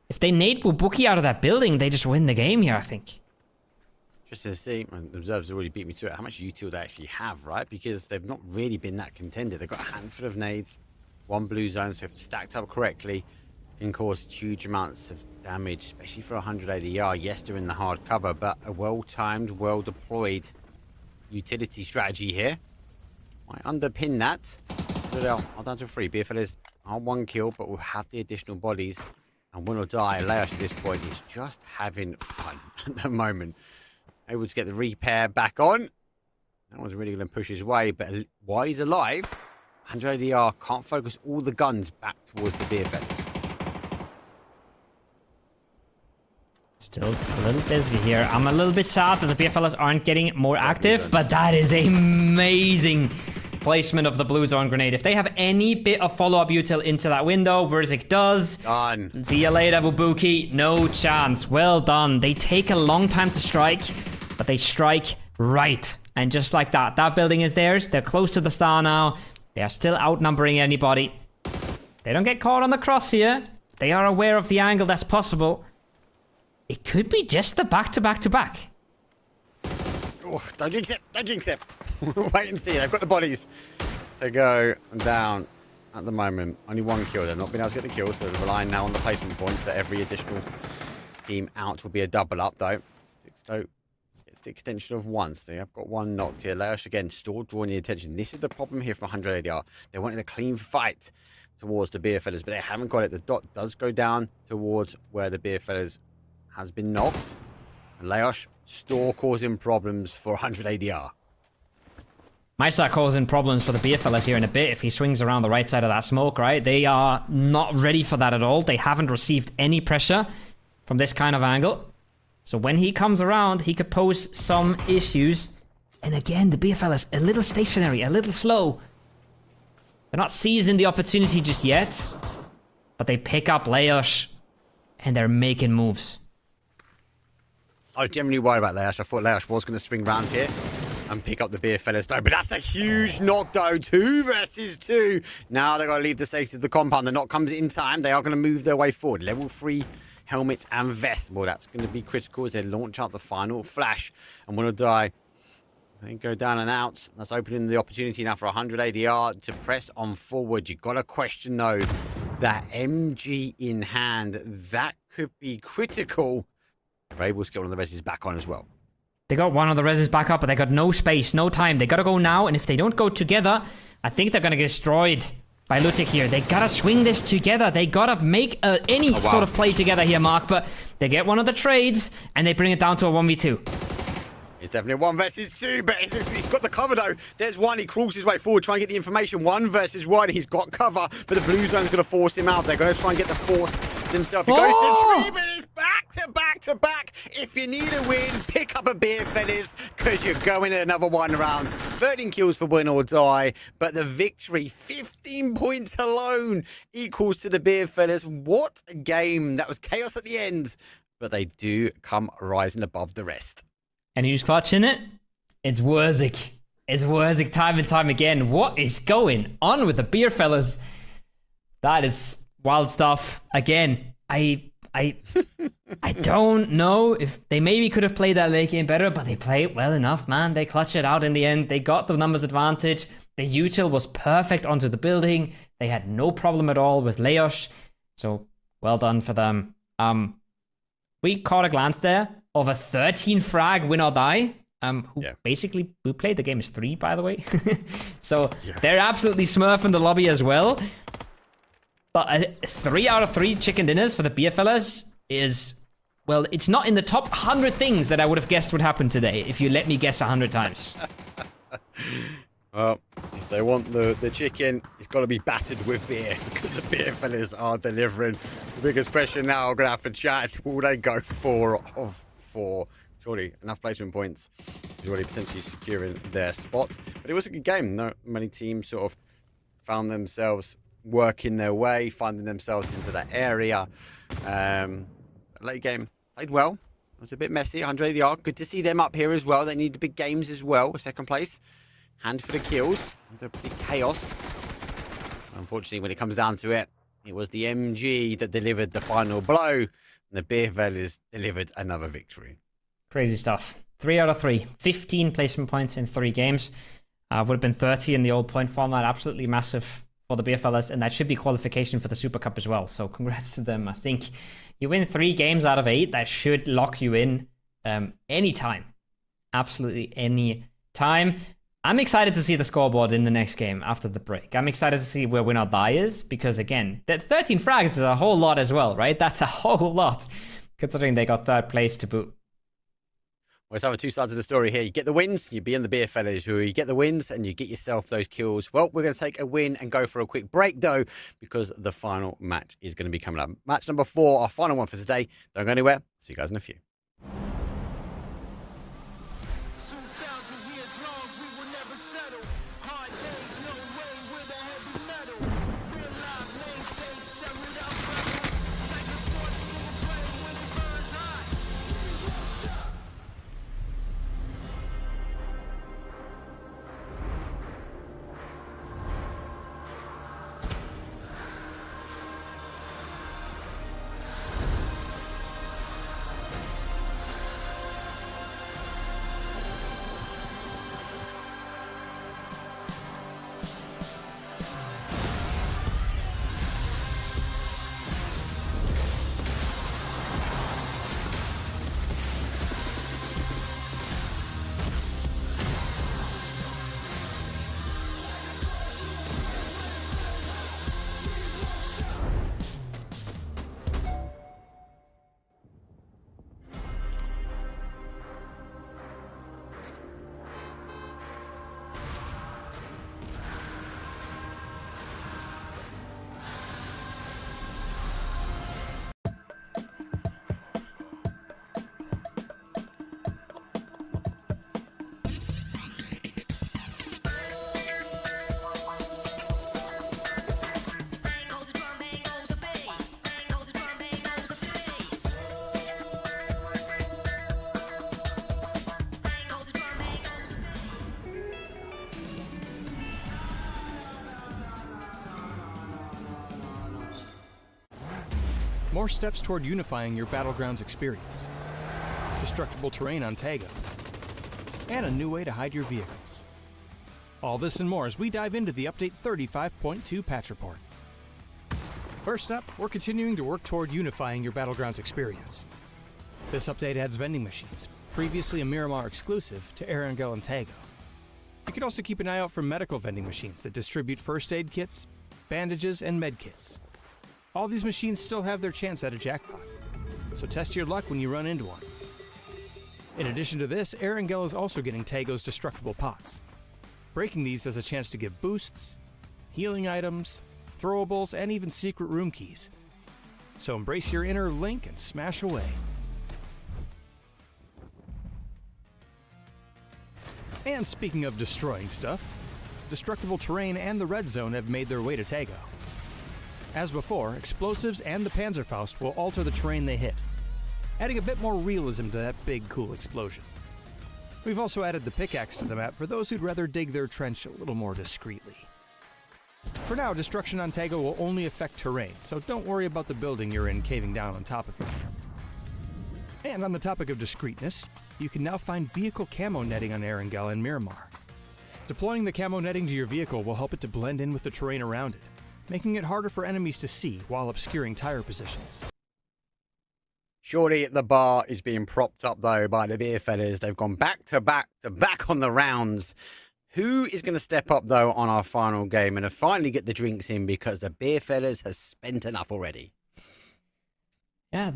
If they nade Bubuki out of that building, they just win the game here, I think.
Just to see, and the observers already beat me to it, how much util they actually have, right? Because they've not really been that contended. They've got a handful of nades, 1 blue zone, so if stacked up correctly, can cause huge amounts of damage, especially for 180 AR. Yes, they're in the hard cover, but a well-timed, well-deployed utility strategy here might underpin that. I'll down to 3. BFL is on 1 kill, but we'll have the additional bodies And Win or Die, Leos at this point is just having fun at the moment. Able to get the repair back on. That one's really going to push his way, but while he's alive, 100 ADR can't focus all the guns back towards the beer fellas.
Still a little busy here. I'm a little bit sad that the beer fellas aren't getting more active, but that is amazing placement of the blue zone grenade. If they have any bit of follow-up util into that window, Verzik does.
Done.
See you later, Wubuki. No chance. Well done. They take a long time to strike, but they strike right. And just like that, that building is theirs. They're close to the star now. They are still outnumbering anybody. They don't get caught on the cross here. They are aware of the angle that's possible. It could be just the back-to-back-to-back.
Oh, don't jinx it. Don't jinx it. Wait and see. They've got the bodies to go down at the moment. Only one kill. They've not been able to get the kill, so they're relying now on the placement points. So every additional team out will be a double up, though. So it's the extension of one. So they have got one knocked here. Leos again still drawing the attention. This is the problem here for 100 ADR. They wanted a clean fight towards the beer fellas, but they haven't got it. The dot does go down towards where the beer fellas has been knocked. And Leos still causing problems for 100 ADR.
Might start causing problems for the beer fellas here in a bit if he swings around the right side of that smoke, right? They are not ready for that at all. They haven't received any pressure from this kind of angle. So when he comes around, he could pose some issues. And again, the beer fellas, a little stationary, a little slow. They're not seizing the opportunity just yet. But they pick up Leos and they're making moves.
I was generally worried about Leos. I thought Leos was going to swing round here and pick up the beer fellas though, but that's a huge knock though. 2 versus 2. Now they've got to leave the safety of the compound. The knock comes in time. They are going to move their way forward. Level 3 helmet and vest. Well, that's going to be critical as they launch out the final flash. And Win or Die, they go down and out. That's opening the opportunity now for 100 ADR to press on forward. You've got to question though, that MG in hand, that could be critical. They're able to get one of the reses back on as well.
They got one of the reses back up, but they got no space, no time. They gotta go now, and if they don't go together, I think they're gonna get destroyed by Lutic here. They gotta swing this together. They gotta make any sort of play together here, Mark, but they get one of the trades, and they bring it down to a 1v2.
It's definitely 1 versus 2, but he's got the cover though. There's one, he crawls his way forward, trying to get the information. 1 versus 1, he's got cover, but the blue zone's going to force him out. They're going to try and get the force themselves. He goes to the tree, but it's back to back to back. If you need a win, pick up a beer, fellas, because you're going in another one round. 13 kills for Win or Die, but the victory, 15 points alone, equals to the beer, fellas. What a game. That was chaos at the end, but they do come rising above the rest.
And who's clutching it? It's Werzik. It's Werzik time and time again. What is going on with the beer fellas? That is wild stuff. Again, I don't know if they maybe could have played that late game better, but they play it well enough, man. They clutch it out in the end. They got the numbers advantage. The util was perfect onto the building. They had no problem at all with Leos. So well done for them. We caught a glance there of a 13 frag Win or Die, who played the game as 3, by the way. So they're absolutely smurfing the lobby as well. But 3 out of 3 chicken dinners for the beer fellas is, well, it's not in the top 100 things that I would have guessed would happen today, if you let me guess 100 times.
Well, if they want the chicken, it's got to be battered with beer, because the beer fellas are delivering. The biggest question now I'm going to have to chat is, will they go 4 of 4? Surely enough placement points is already potentially securing their spot. But it was a good game. Not many teams sort of found themselves working their way, finding themselves into that area. Late game played well. It was a bit messy. 100 ADR. Good to see them up here as well. They need the big games as well. Second place. Hand for the kills. Under pretty chaos. Unfortunately, when it comes down to it, it was the MG that delivered the final blow. And the beer fellas delivered another victory.
Crazy stuff. 3 out of 3. 15 placement points in 3 games. Would have been 30 in the old point format. Absolutely massive for the beer fellas, and that should be qualification for the Super Cup as well. So congrats to them. I think you win 3 games out of 8. That should lock you in anytime. Absolutely any time. I'm excited to see the scoreboard in the next game after the break. I'm excited to see where Win or Die is, because again, that 13 frags is a whole lot as well, right? That's a whole lot, considering they got third place to boot.
Well, it's having two sides of the story here. You get the wins, you be in the beer fellas, or you get the wins and you get yourself those kills. Well, we're going to take a win and go for a quick break, though, because the final match is going to be coming up. Match number 4, our final one for today. Don't go anywhere. See you guys in a few.
2,000 years long, we will never settle. Hard days, no way with a heavy metal. Real life main stage, tear it out rebels. Like a torch to a flame when it burns hot.
More steps toward unifying your Battlegrounds experience. Destructible terrain on Tago. And a new way to hide your vehicles. All this and more as we dive into the Update 35.2 patch report. First up, we're continuing to work toward unifying your Battlegrounds experience. This update adds vending machines, previously a Miramar exclusive, to Erangel and Tago. You can also keep an eye out for medical vending machines that distribute first aid kits, bandages, and med kits. All these machines still have their chance at a jackpot, so test your luck when you run into one. In addition to this, Erangel is also getting Tago's destructible pots. Breaking these has a chance to give boosts, healing items, throwables, and even secret room keys. So embrace your inner Link and smash away. And speaking of destroying stuff, destructible terrain and the red zone have made their way to Tago. As before, explosives and the Panzerfaust will alter the terrain they hit, adding a bit more realism to that big, cool explosion. We've also added the pickaxe to the map for those who'd rather dig their trench a little more discreetly. For now, destruction on Tago will only affect terrain, so don't worry about the building you're in caving down on top of it. And on the topic of discreetness, you can now find vehicle camo netting on Erangel and Miramar. Deploying the camo netting to your vehicle will help it to blend in with the terrain around it, making it harder for enemies to see while obscuring tire positions.
Surely the bar is being propped up, though, by the beer fellas. They've gone back to back on the rounds. Who is going to step up, though, on our final game and finally get the drinks in, because the beer fellas has spent enough already?
Yeah,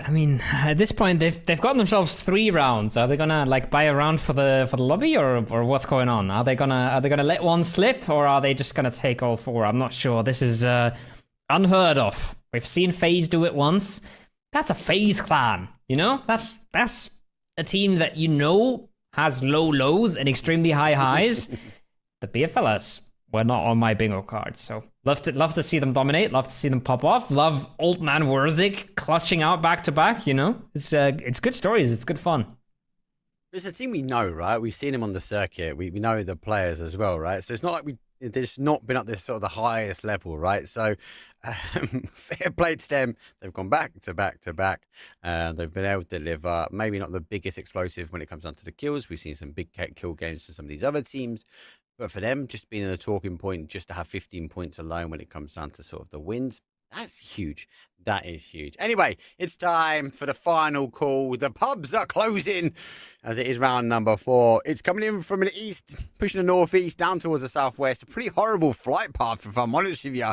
I mean, at this point they've gotten themselves 3 rounds. Are they gonna like buy a round for the lobby, or what's going on? Are they gonna let one slip, or are they just gonna take all 4? I'm not sure. This is unheard of. We've seen FaZe do it once. That's a FaZe clan, you know? That's a team that has low lows and extremely high highs. The beer fellas were not on my bingo card, so love to see them dominate, love to see them pop off, love old man Wurzik clutching out back to back, you know? It's good stories, it's good fun.
It's a team we know, right? We've seen them on the circuit. We know the players as well, right? So it's not like they've not been at this sort of the highest level, right? So fair play to them. They've gone back to back to back. They've been able to deliver, maybe not the biggest explosive when it comes down to the kills. We've seen some big kill games for some of these other teams. But for them, just being in a talking point, just to have 15 points alone when it comes down to sort of the wins, That's huge. That is huge. Anyway, it's time for the final call. The pubs are closing as it is round number 4. It's coming in from an east, pushing the northeast down towards the southwest. A pretty horrible flight path, if I'm honest with you.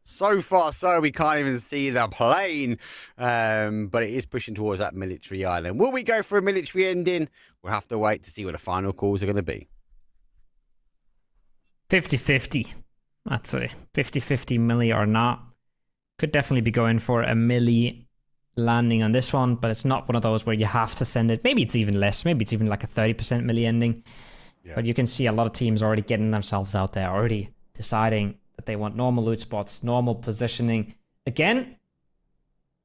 So far, so we can't even see the plane. But it is pushing towards that military island. Will we go for a military ending? We'll have to wait to see what the final calls are going to be.
50-50. That's a 50-50 milli or not. Could definitely be going for a milli landing on this one, but it's not one of those where you have to send it. Maybe it's even less. Maybe it's even like a 30% milli ending. Yeah. But you can see a lot of teams already getting themselves out there, already deciding that they want normal loot spots, normal positioning. Again,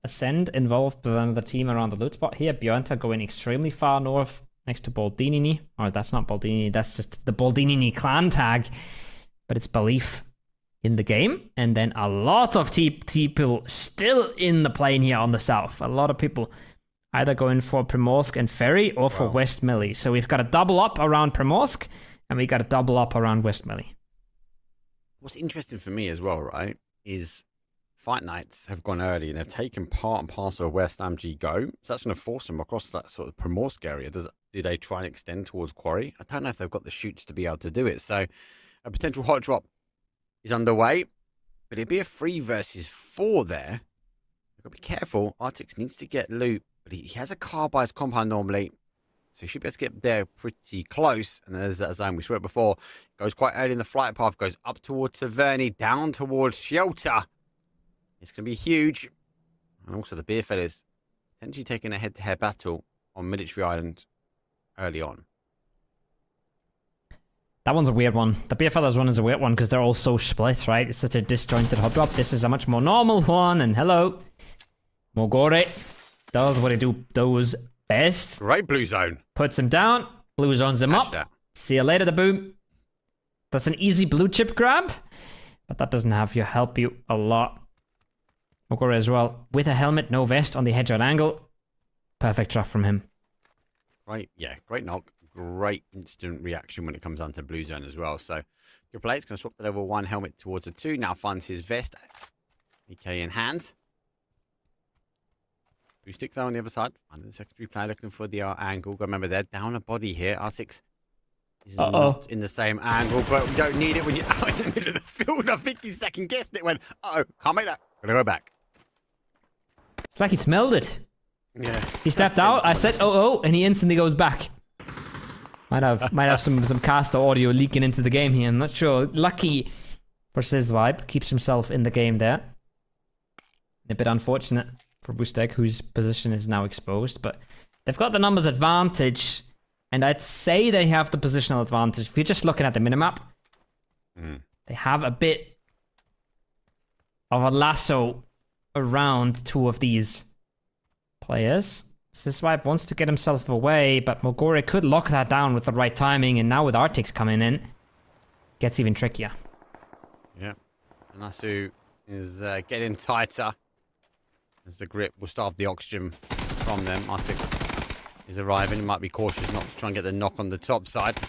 Ascend involved with another team around the loot spot here. Björnta going extremely far north next to Baldinini. Or that's not Baldinini, that's just the Baldinini clan tag. But it's Belief in the game, and then a lot of people still in the plane here on the south. A lot of people either going for Primorsk and Ferry or for West Millie. So we've got a double up around Primorsk, and we got a double up around West Millie.
What's interesting for me as well, right, is Fight Nights have gone early and they've taken part and parcel of where SlamG go. So that's going to force them across that sort of Primorsk area. Do they try and extend towards Quarry? I don't know if they've got the shoots to be able to do it. So a potential hot drop is underway, but it'd be a 3 versus 4 there. You've got to be careful. Artix needs to get loot, but he has a car by his compound normally, so he should be able to get there pretty close. And there's that zone we saw it before. Goes quite early in the flight path, goes up towards Taverny, down towards Shelter. It's going to be huge. And also the Beer Fellas potentially taking a head-to-head battle on Military Island early on.
That one's a weird one. The Beer Fellas one is a weird one because they're all so split, right? It's such a disjointed hot drop. This is a much more normal one. And hello, Mogore does what he does best.
Right, blue zone.
Puts him down. Blue zones him up.
That.
See you later, the boom. That's an easy blue chip grab, but that doesn't help you a lot. Mogore as well with a helmet, no vest on the headshot angle. Perfect drop from him.
Right, yeah, great knock. Great instant reaction when it comes down to blue zone as well. So good play. It's going to swap the level 1 helmet towards a 2. Now finds his vest. AK in hand. Blue stick though on the other side. Under the secondary player looking for the angle. Got to remember they're down a body here. R6 is not in the same angle, but we don't need it when you're out in the middle of the field. I think he second guessed it. Went, can't make that. Gonna go back.
It's like he smelled it.
Yeah.
He stepped out. I said, and he instantly goes back. Might have some caster audio leaking into the game here. I'm not sure. Lucky for Sizvibe. Keeps himself in the game there. A bit unfortunate for Boostek, whose position is now exposed. But they've got the numbers advantage. And I'd say they have the positional advantage. If you're just looking at the minimap, they have a bit of a lasso around 2 of these players. Siswipe wants to get himself away, but Mogore could lock that down with the right timing, and now with Artix coming in, gets even trickier.
Yeah. Nasu is getting tighter as the grip will starve the oxygen from them. Artix is arriving. He might be cautious not to try and get the knock on the top side.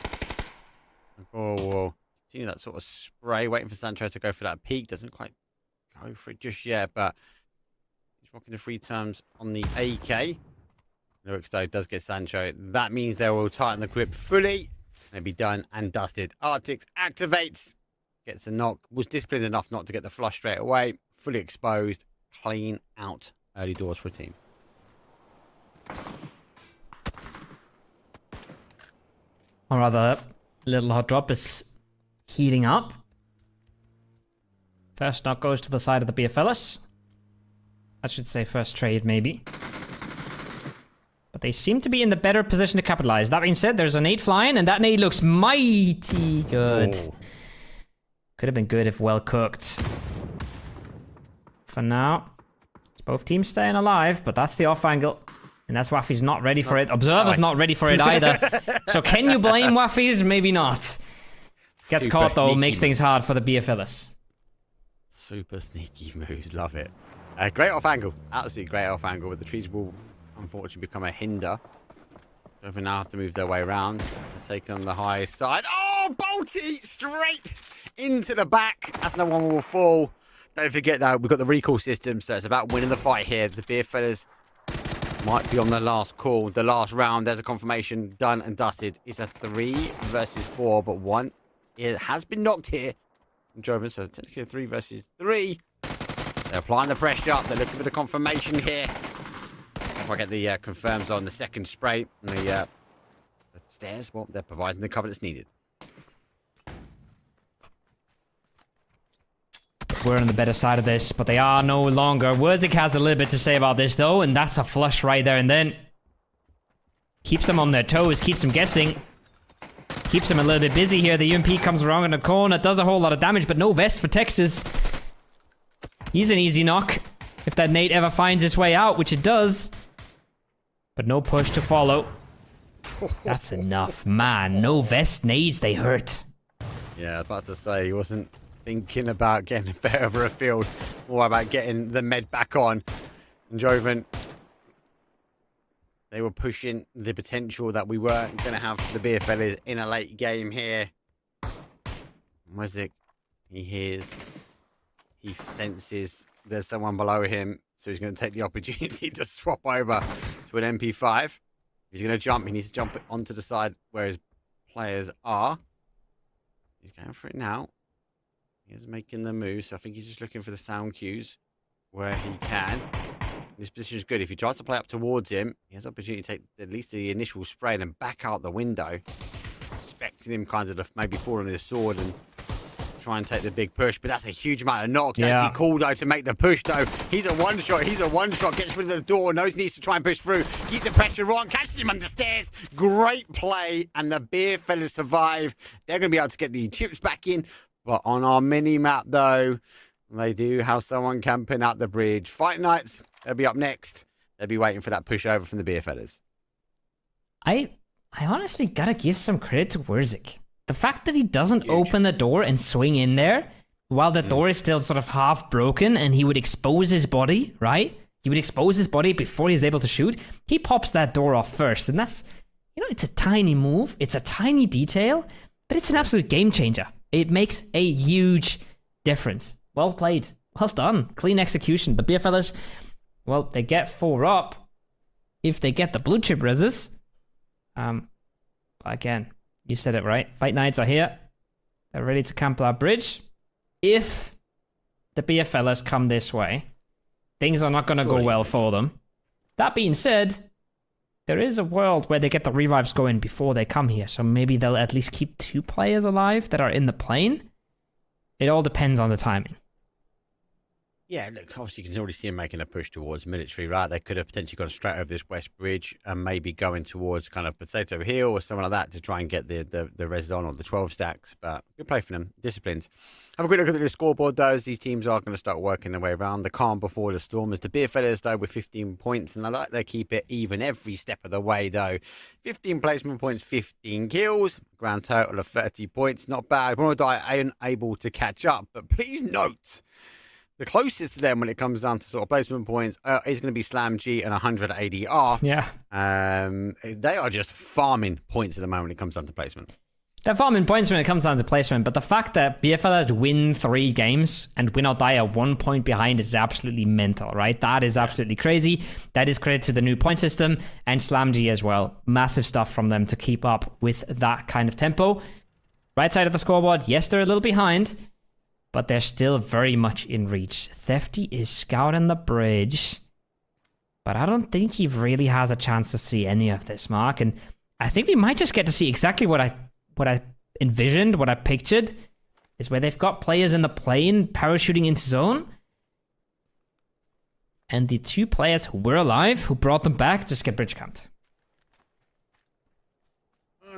We'll continue that sort of spray, waiting for Sancho to go for that peak. Doesn't quite go for it just yet, but he's rocking the 3 terms on the AK. Lurix though does get Sancho. That means they will tighten the grip fully. They'll be done and dusted. Artix activates. Gets a knock. Was disciplined enough not to get the flush straight away. Fully exposed. Clean out early doors for a team.
Or rather, little hot drop is heating up. First knock goes to the side of the BFLs. I should say first trade, maybe. But they seem to be in the better position to capitalize. That being said, there's a nade flying, and that nade looks mighty good. Oh. Could have been good if well cooked. For now, it's both teams staying alive, but that's the off angle. And that's Waffy's not ready for it. Observer's not ready for it either. So can you blame Waffy's? Maybe not. Gets
Super
caught though, makes
moves.
things hard for the BFLs.
Super sneaky moves, love it. Great off angle, absolutely great off angle, but the trees will unfortunately become a hinder. So they now have to move their way around. They're taking on the high side. Oh, Bolty straight into the back. That's no one will fall. Don't forget, though, we've got the recall system, so it's about winning the fight here. The beer fellas might be on the last call, the last round. There's a confirmation, done and dusted. It's a 3 versus 4, but 1 it has been knocked here. Joven, so technically a 3 versus 3. They're applying the pressure. They're looking for the confirmation here. If I get the confirms on the second spray and the stairs, well, they're providing the cover that's needed.
We're on the better side of this, but they are no longer. Wurzik has a little bit to say about this, though, and that's a flush right there and then. Keeps them on their toes, keeps them guessing. Keeps them a little bit busy here. The UMP comes around in the corner, does a whole lot of damage, but no vest for Texas. He's an easy knock. If that nade ever finds its way out, which it does. But no push to follow. That's enough, man. No vest nades, they hurt.
Yeah, I was about to say, he wasn't thinking about getting further afield, more about getting the med back on. And Joven, they were pushing the potential that we weren't going to have the beer fellas in a late game here. Mwizik, he hears, he senses there's someone below him, so he's going to take the opportunity to swap over to an MP5. If he's going to jump, he needs to jump onto the side where his players are. He's going for it now. He's making the move, so I think he's just looking for the sound cues where he can. This position is good. If he tries to play up towards him, he has the opportunity to take at least the initial spray and then back out the window. Expecting him kind of to maybe fall on his sword and try and take the big push. But that's a huge amount of knocks.
Yeah.
That's cool, though, to make the push, though. He's a one-shot. He's a one-shot. Gets rid of the door. Knows he needs to try and push through. Keep the pressure on. Catches him on the stairs. Great play. And the beer fellas survive. They're going to be able to get the chips back in. But on our mini-map, though, they do have someone camping out the bridge. Fight Nights, they'll be up next. They'll be waiting for that push over from the beer fellas.
I honestly gotta give some credit to Wurzik. The fact that he doesn't open the door and swing in there while the door is still sort of half broken and he would expose his body, right? He would expose his body before he's able to shoot. He pops that door off first, and that's, you know, it's a tiny move. It's a tiny detail, but it's an absolute game changer. It makes a huge difference. Well played. Well done. Clean execution. The beer fellas, well, they get 4 up if they get the blue chip reses. Again, you said it right. Fight Knights are here. They're ready to camp that bridge. If the beer fellas come this way, things are not going to go well for them. That being said, there is a world where they get the revives going before they come here, so maybe they'll at least keep 2 players alive that are in the plane. It all depends on the timing.
Yeah, look, obviously you can already see him making a push towards military, right? They could have potentially gone straight over this west bridge and maybe going towards kind of Potato Hill or something like that to try and get the res on or the 12 stacks. But good play for them. Disciplined. Have a quick look at the scoreboard, though, as these teams are going to start working their way around. The calm before the storm is the beer fellas, though, with 15 points. And I like they keep it even every step of the way, though. 15 placement points, 15 kills. Grand total of 30 points. Not bad. Monodai unable to catch up. But please note, the closest to them when it comes down to sort of placement points is going to be Slam G and 100 ADR.
Yeah.
They are just farming points at the moment when it comes down to placement.
They're farming points when it comes down to placement, but the fact that BFLers win 3 games and win or die at 1 point behind is absolutely mental, right? That is absolutely crazy. That is credit to the new point system and Slam G as well. Massive stuff from them to keep up with that kind of tempo. Right side of the scoreboard, yes, they're a little behind, but they're still very much in reach. Thefty is scouting the bridge, but I don't think he really has a chance to see any of this, Mark. And I think we might just get to see exactly what I envisioned, what I pictured, is where they've got players in the plane parachuting into zone. And the 2 players who were alive, who brought them back, just get bridge camped.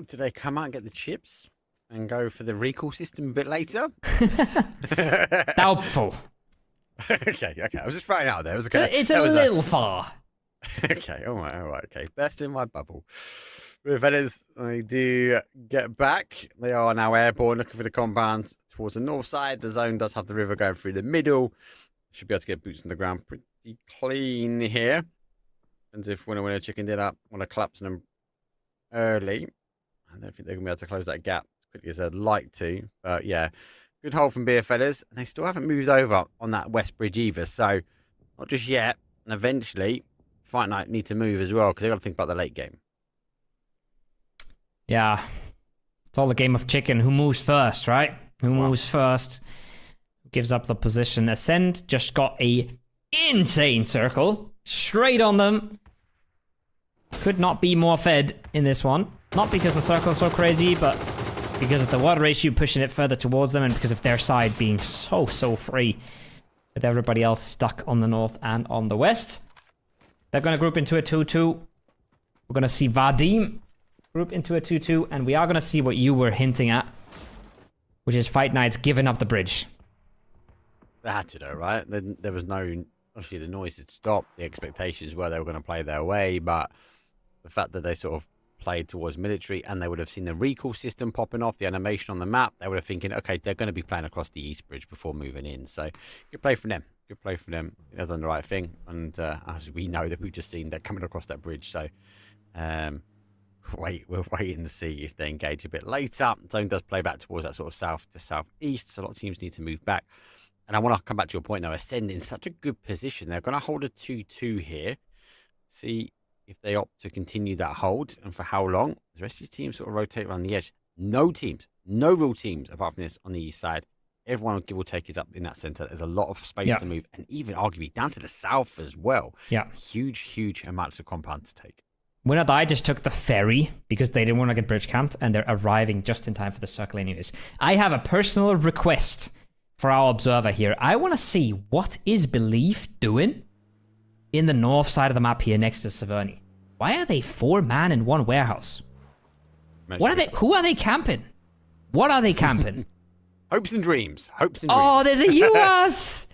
Did they come out and get the chips and go for the recall system a bit later?
Doubtful.
Okay. I was just throwing it out there. It was okay.
It's a little far.
Okay, all right, okay. Best in my bubble. With Vendors, they do get back. They are now airborne, looking for the compounds towards the north side. The zone does have the river going through the middle. Should be able to get boots on the ground pretty clean here. And if winner chicken dinner, want to collapse them early. I don't think they're going to be able to close that gap as quickly as they'd like to. But yeah, Good hold from Beer Fellas. And they still haven't moved over on that west bridge either. So, not just yet. And eventually, Fight Night need to move as well because they've got to think about the late game.
Yeah. It's all a game of chicken. Who moves first, right? Who moves first? Gives up the position. Ascend just got a insane circle. Straight on them. Could not be more fed in this one. Not because the circle's so crazy, but because of the water ratio pushing it further towards them and because of their side being so free with everybody else stuck on the north and on the west. They're going to group into a 2-2. We're going to see Vadim group into a 2-2, and we are going to see what you were hinting at, which is Fight Nights giving up the bridge.
They had to, though, right? There was no... Obviously, the noise had stopped. The expectations were they were going to play their way, but the fact that they sort of played towards military and they would have seen the recall system popping off, the animation on the map, they would have thinking, okay, they're going to be playing across the East Bridge before moving in. So, good play from them. Good play from them. They've done the right thing. And as we know, that we've just seen they're coming across that bridge. So, we're waiting to see if they engage a bit later. Zone does play back towards that sort of south to southeast, so a lot of teams need to move back. And I want to come back to your point now. Ascend in such a good position. They're going to hold a 2-2 here. See if they opt to continue that hold and for how long. The rest of the teams sort of rotate around the edge. No teams, no real teams apart from this on the east side. Everyone, give or take, is up in that center. There's a lot of space to move, and even arguably down to the south as well.
Yeah.
Huge amounts of compound to take.
Winner Die just took the ferry because they didn't want to get bridge camped, and they're arriving just in time for the circle anyways. I have a personal request for our observer here. I want to see what is Belief doing in the north side of the map here next to Severny. Why are they 4-man in one warehouse? What are they? Who are they camping? What are they camping?
Hopes and dreams. Hopes and
Oh,
dreams.
there's a UAS!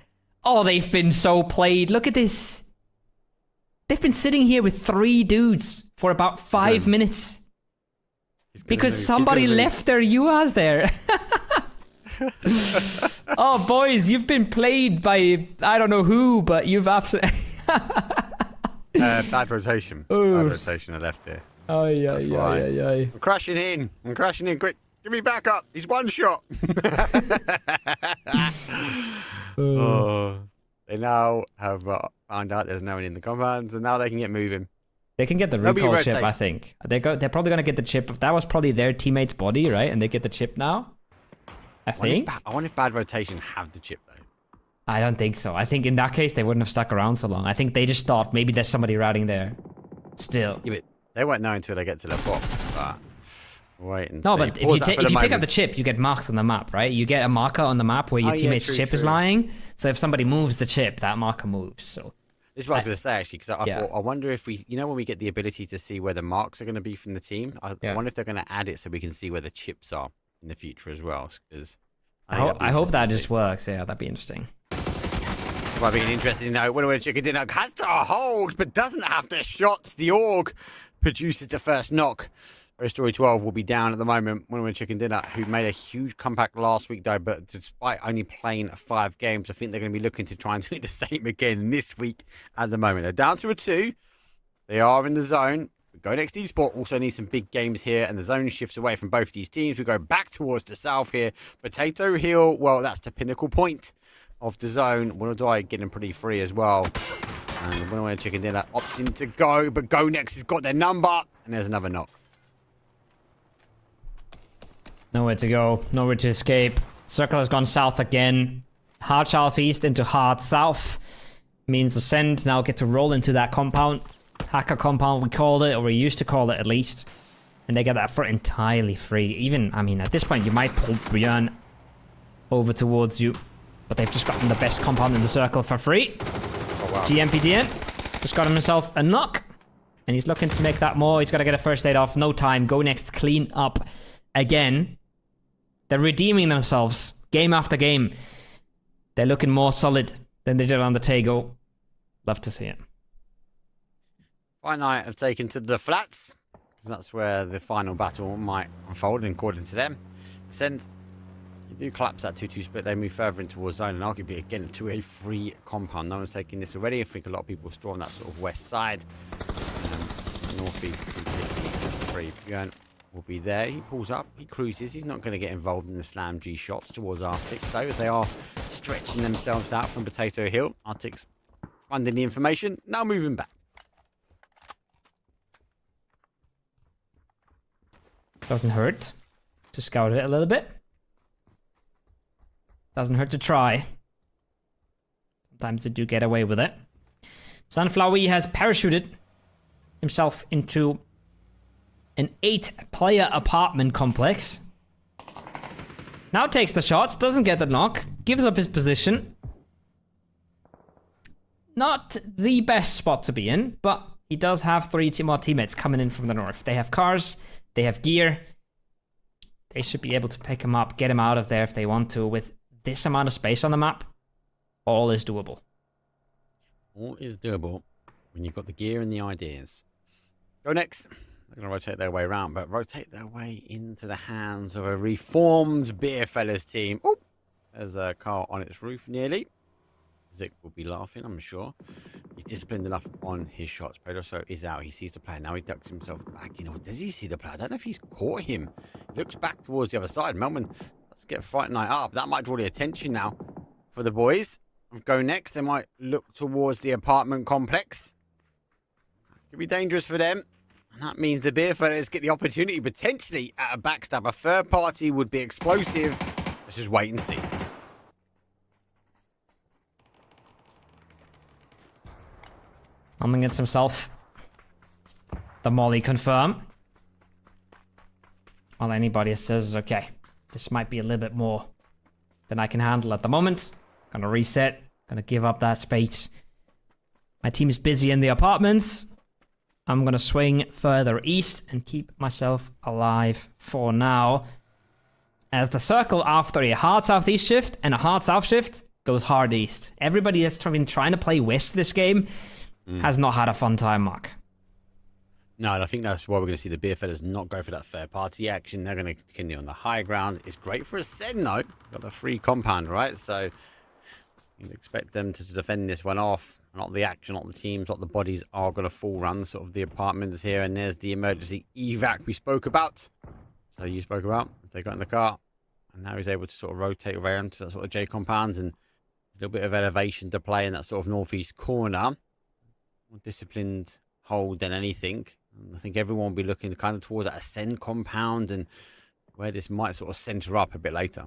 Oh, they've been so played. Look at this. They've been sitting here with 3 dudes for about 5 minutes. Because somebody left their UAS there. Oh, boys, you've been played by I don't know who, but you've absolutely...
Bad rotation. Bad rotation I left here.
Oh, yeah.
I'm crashing in. Quick, give me back up. He's one shot. They now have found out there's no one in the compound, so now they can get moving.
They can get the recall chip, I think. They're probably going to get the chip. That was probably their teammate's body, right? And they get the chip now, I think.
I wonder if bad rotation have the chip, though.
I don't think so. I think in that case, they wouldn't have stuck around so long. I think they just thought maybe there's somebody routing there. Still.
Yeah, but they won't know until they get to the box. But wait and see.
No, but if you pick up the chip, you get marked on the map, right? You get a marker on the map where your teammate's chip is lying. So if somebody moves the chip, that marker moves. So
this is what I was going to say, actually, because I thought, I wonder if we, when we get the ability to see where the marks are going to be from the team, I wonder if they're going to add it so we can see where the chips are in the future as well. Because
I hope that just works. Yeah, that'd be interesting.
Might be an interesting note. Winner Chicken Dinner has the hold, but doesn't have the shots. The Org produces the first knock. Whereas Story 12 will be down at the moment. Winner Chicken Dinner, who made a huge comeback last week, though, but despite only playing 5 games, I think they're going to be looking to try and do the same again this week at the moment. They're down to a 2. They are in the zone. Go Next Esports also needs some big games here, and the zone shifts away from both these teams. We go back towards the south here. Potato Hill, well, that's the pinnacle point of the zone. Winner Die getting pretty free as well. And Winner Chicken Dinner opting to go, but Go Next has got their number, and there's another knock.
Nowhere to go, nowhere to escape. Circle has gone south again. Hard southeast into hard south. Means Ascend now get to roll into that compound. Hacker compound, we called it, or we used to call it at least. And they get that for entirely free. Even, I mean, at this point, you might pull Brian over towards you. But they've just gotten the best compound in the circle for free.
Oh, wow.
GMPDN just got himself a knock. And he's looking to make that more. He's got to get a first aid off. No time. Go Next, clean up again. They're redeeming themselves game after game. They're looking more solid than they did on the Tego. Love to see it.
Fight Night have taken to the flats, because that's where the final battle might unfold, according to them. Ascend, you do collapse that 2-2 split. They move further in towards zone, and arguably again to a free compound. No one's taking this already. I think a lot of people are still on that sort of west side. Northeast completely free. Björn will be there. He pulls up, he cruises. He's not going to get involved in the Slam G shots towards Arctic, though, as they are stretching themselves out from Potato Hill. Arctic's finding the information, now moving back.
Doesn't hurt to scout it a little bit. Doesn't hurt to try. Sometimes they do get away with it. Sunflower has parachuted himself into an 8-player apartment complex. Now takes the shots, doesn't get the knock, gives up his position. Not the best spot to be in, but he does have 3 more teammates coming in from the north. They have cars, they have gear. They should be able to pick him up, get him out of there if they want to. With this amount of space on the map, all is doable.
All is doable when you've got the gear and the ideas. Go next. They're going to rotate their way around, but rotate their way into the hands of a reformed Beerfellas team. Oh, there's a car on its roof nearly. Zik will be laughing, I'm sure. He's disciplined enough on his shots. Pedroso is out. He sees the player. Now he ducks himself back. You know, does he see the player? I don't know if he's caught him. He looks back towards the other side. Melman, let's get Fight Night up. That might draw the attention now for the boys. Go next. They might look towards the apartment complex. Could be dangerous for them. And that means the Beerfellas get the opportunity potentially at a backstab. A third party would be explosive. Let's just wait and see.
Humming against himself. The molly confirm. While anybody says, okay, this might be a little bit more than I can handle at the moment. Gonna reset. Gonna give up that space. My team's busy in the apartments. I'm gonna swing further east and keep myself alive for now. As the circle after a hard southeast shift and a hard south shift goes hard east. Everybody that's been trying to play west this game has not had a fun time, Mark.
No, and I think that's why we're going to see the Beerfellas not go for that third party action. They're going to continue on the high ground. It's great for a Sen, though. Got the free compound, right? So you'd expect them to defend this one off. Not the action, not the teams, not the bodies are going to full run sort of the apartments here. And there's the emergency evac we spoke about. So you spoke about. They got in the car. And now he's able to sort of rotate around to that sort of J compounds. And a little bit of elevation to play in that sort of northeast corner. More disciplined hold than anything. And I think everyone will be looking kind of towards that ascend compound and where this might sort of center up a bit later.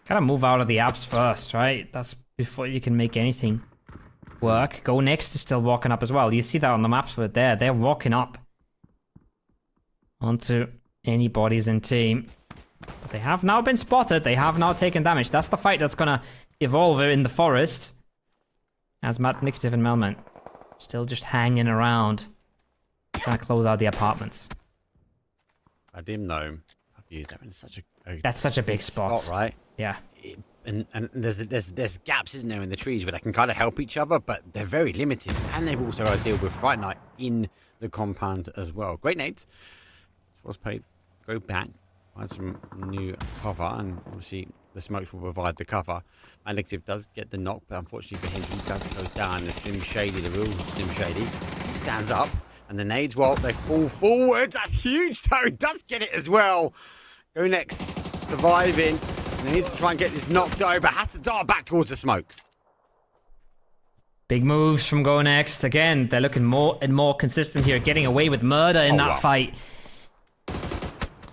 Gotta move out of the apps first, right? That's before you can make anything work. Go next is still walking up as well. You see that on the maps right there. They're walking up onto any bodies in team. But they have now been spotted. They have now taken damage. That's the fight that's gonna evolve in the forest. As Matt, Nictive, and Melman still just hanging around, trying to close out the apartments.
I didn't know.
That's such a big spot,
right?
Yeah.
And there's gaps, isn't there, in the trees where they can kind of help each other, but they're very limited. And they've also got to deal with Fright Night in the compound as well. Great nades. Force paid. Go back. Find some new cover, and obviously the smokes will provide the cover. Addictive does get the knock, but unfortunately for him, he does go down. The Slim Shady, the real Slim Shady, he stands up, and the nades, well, they fall forwards. That's huge, though. He does get it as well. Go next. Surviving. And he needs to try and get this knocked over. Has to dart back towards the smoke.
Big moves from Go Next. Again, they're looking more and more consistent here, getting away with murder in that fight.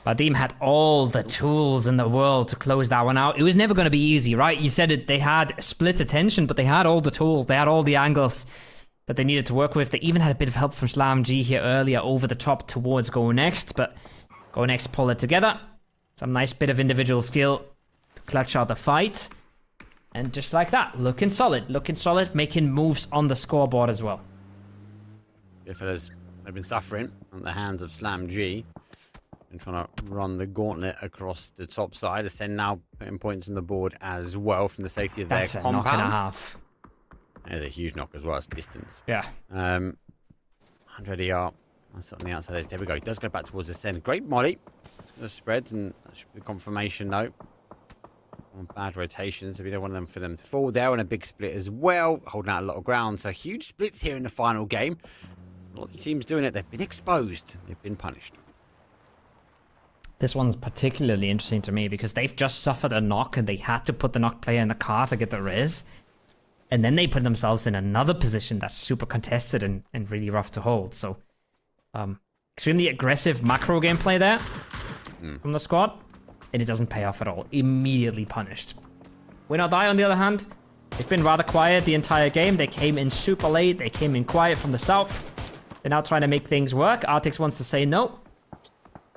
Vadim had all the tools in the world to close that one out. It was never going to be easy, right? You said it, they had split attention, but they had all the tools. They had all the angles that they needed to work with. They even had a bit of help from Slam G here earlier over the top towards Go Next, but Go Next pull it together. Some nice bit of individual skill to clutch out the fight. And just like that, looking solid, making moves on the scoreboard as well.
Yeah, fellas, they've been suffering at the hands of Slam G. And trying to run the gauntlet across the top side. Ascend now putting points on the board as well from the safety of their compound.
Knock and a half.
There's a huge knock as well as distance.
Yeah.
100 ER. That's on the outside edge. There we go. He does go back towards Ascend. Great molly. It's going to spread, and that should be confirmation though. On bad rotations, so we don't want them for them to fall. They're on a big split as well, holding out a lot of ground. So huge splits here in the final game. A lot of teams doing it. They've been exposed. They've been punished.
This one's particularly interesting to me because they've just suffered a knock and they had to put the knocked player in the car to get the res. And then they put themselves in another position that's super contested and really rough to hold. So, extremely aggressive macro gameplay there from the squad. And it doesn't pay off at all. Immediately punished. Win or Die, on the other hand, they've been rather quiet the entire game. They came in super late. They came in quiet from the south. They're now trying to make things work. Artix wants to say no.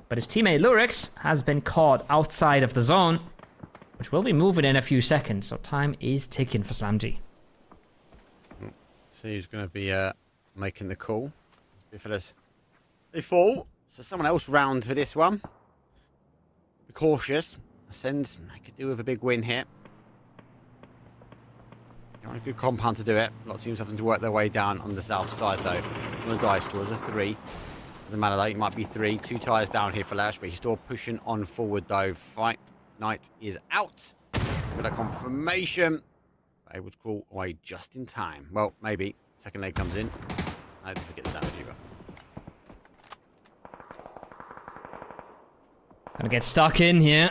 But his teammate Lurix has been caught outside of the zone, which will be moving in a few seconds. So time is ticking for SlamG.
So who's going to be making the call? They fall. So someone else round for this one. Be cautious. Ascend. I could do with a big win here. You want a good compound to do it. A lot of teams having to work their way down on the south side though. One guy scores a 3. Doesn't matter though, it might be 3. 2 tires down here for Lash, but he's still pushing on forward though. Fight Night is out. With a confirmation. Able to crawl away just in time. Well, maybe. Second leg comes in. Able to get the damage either.
Gonna get stuck in here.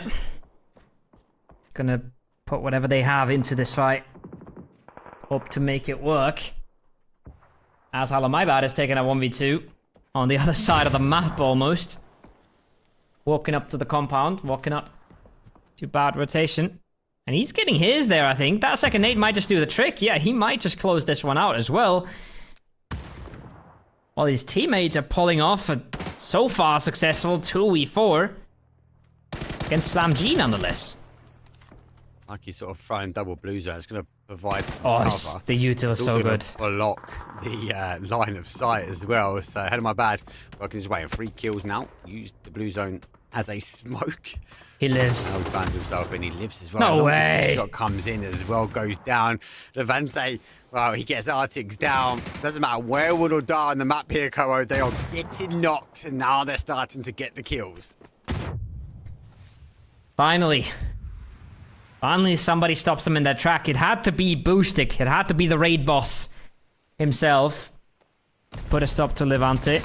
Gonna put whatever they have into this fight. Hope to make it work. As Halamaibad is taking a 1v2 on the other side of the map almost. Walking up to the compound, walking up to bad rotation. And he's getting his there, I think. That second nade might just do the trick. Yeah, he might just close this one out as well. While his teammates are pulling off a so far successful 2v4 against SlamG nonetheless.
Like he's sort of throwing double blue zone. It's going to provide some
Oh,
cover.
the util is so good.
Block the line of sight as well. So head of my bad. Working his way in 3 kills now. Used the blue zone as a smoke.
He lives.
Now he finds himself and he lives as well.
No
Long
way.
distance shot comes in as well, goes down. Levante, well, he gets Artix down. Doesn't matter where Wood or Die on the map here, Koho. They are getting knocks and now they're starting to get the kills.
Finally. Finally, somebody stops them in their track. It had to be Boostic. It had to be the raid boss himself to put a stop to Levante.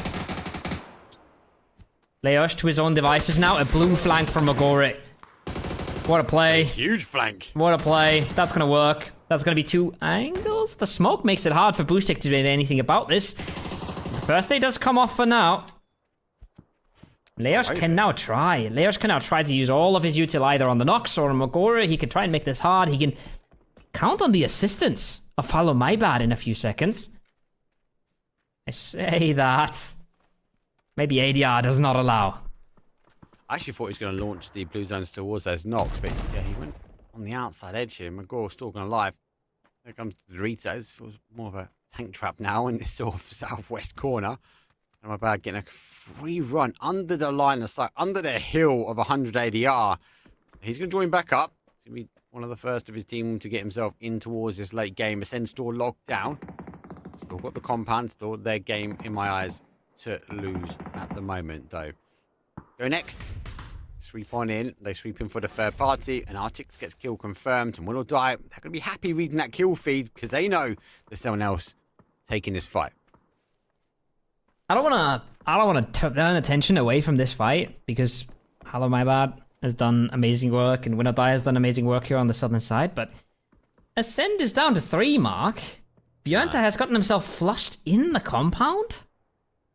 Leosh to his own devices now. A blue flank from Magore. What a play.
Huge flank.
What a play. That's going to work. That's going to be 2 angles. The smoke makes it hard for Boostic to do anything about this. The first aid does come off for now. Leosh can now try. Leosh can now try to use all of his util either on the Nox or on Magora. He can try and make this hard. He can count on the assistance of Follow My Bad in a few seconds. I say that. Maybe ADR does not allow.
I actually thought he was going to launch the blue zones towards those knocks, but yeah, he went on the outside edge here. Magore's still going to live. Here comes the Doritos. Feels more of a tank trap now in this sort of southwest corner. And my bad getting a free run under the line of sight, under the hill of 100 ADR. He's going to join back up. He's going to be one of the first of his team to get himself in towards this late game. Ascend store locked down. Still got the compound, still their game in my eyes to lose at the moment though. Go next. Sweep on in. They sweep in for the third party and Artix gets kill confirmed and Will or Die. They're going to be happy reading that kill feed because they know there's someone else taking this fight.
I don't want to turn attention away from this fight because Hello My Bad has done amazing work and Win or Die has done amazing work here on the southern side, but Ascend is down to 3 mark. Björnta has gotten himself flushed in the compound.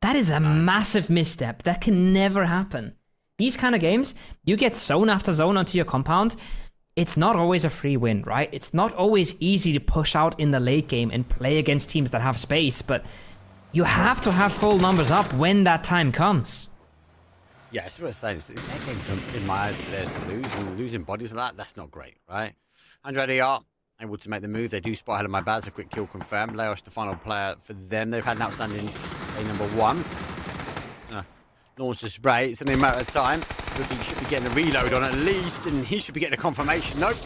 That is a massive misstep. That can never happen. These kind of games, you get zone after zone onto your compound. It's not always a free win, right? It's not always easy to push out in the late game and play against teams that have space, but you have to have full numbers up when that time comes.
Yeah, it's what I'm saying. It's their game from, in my eyes, for theirs to lose, and losing bodies like that, that's not great, right? 100 ADR, able to make the move. They do spot Hello My Bad, it's a quick kill confirmed. Leosh, the final player for them. They've had an outstanding play number 1. Launch the spray, it's only a matter of time. Rookie should be getting a reload on at least, and he should be getting a confirmation. Nope.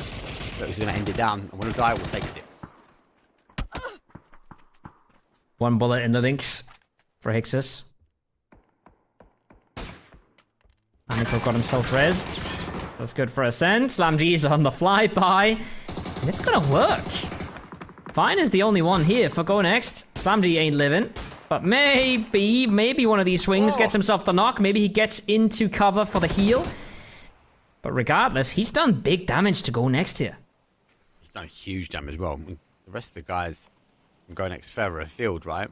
But he's going to end it down, and Will or Die will take 6.
1 bullet in the links for Hixus. Aniko got himself rezzed. That's good for Ascend. SlamG is on the flyby. And it's gonna work. Fine is the only one here for Go Next. SlamG ain't living. But maybe one of these swings gets himself the knock. Maybe he gets into cover for the heal. But regardless, he's done big damage to Go Next here.
He's done huge damage as well. I mean, the rest of the guys can Go Next further afield, right?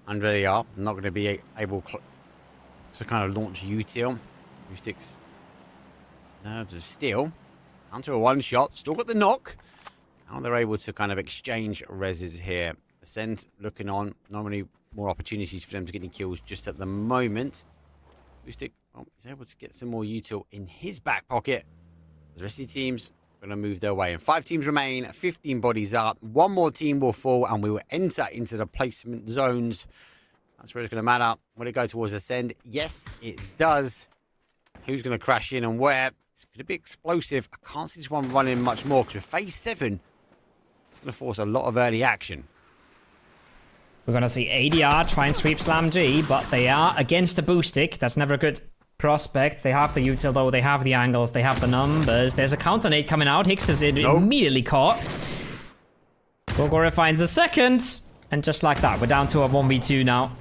100 AR, not going to be able to kind of launch util. Sticks. No, to steal. Down to a one shot. Still got the knock. Now they're able to kind of exchange reses here. Ascend looking on. Not many more opportunities for them to get any kills just at the moment. Stick, well, he's able to get some more util in his back pocket. The rest of the teams are going to move their way. And 5 teams remain. 15 bodies up. One more team will fall and we will enter into the placement zones. That's where it's going to matter. Will it go towards Ascend? Yes, it does. Who's going to crash in and where? It's going to be explosive. I can't see this one running much more because with phase 7, it's going to force a lot of early action.
We're going to see ADR try and sweep Slam G, but they are against a boost stick. That's never a good prospect. They have the util though. They have the angles. They have the numbers. There's a counter nade coming out. Hicks is immediately caught. Mogora finds a second. And just like that, we're down to a 1v2 now.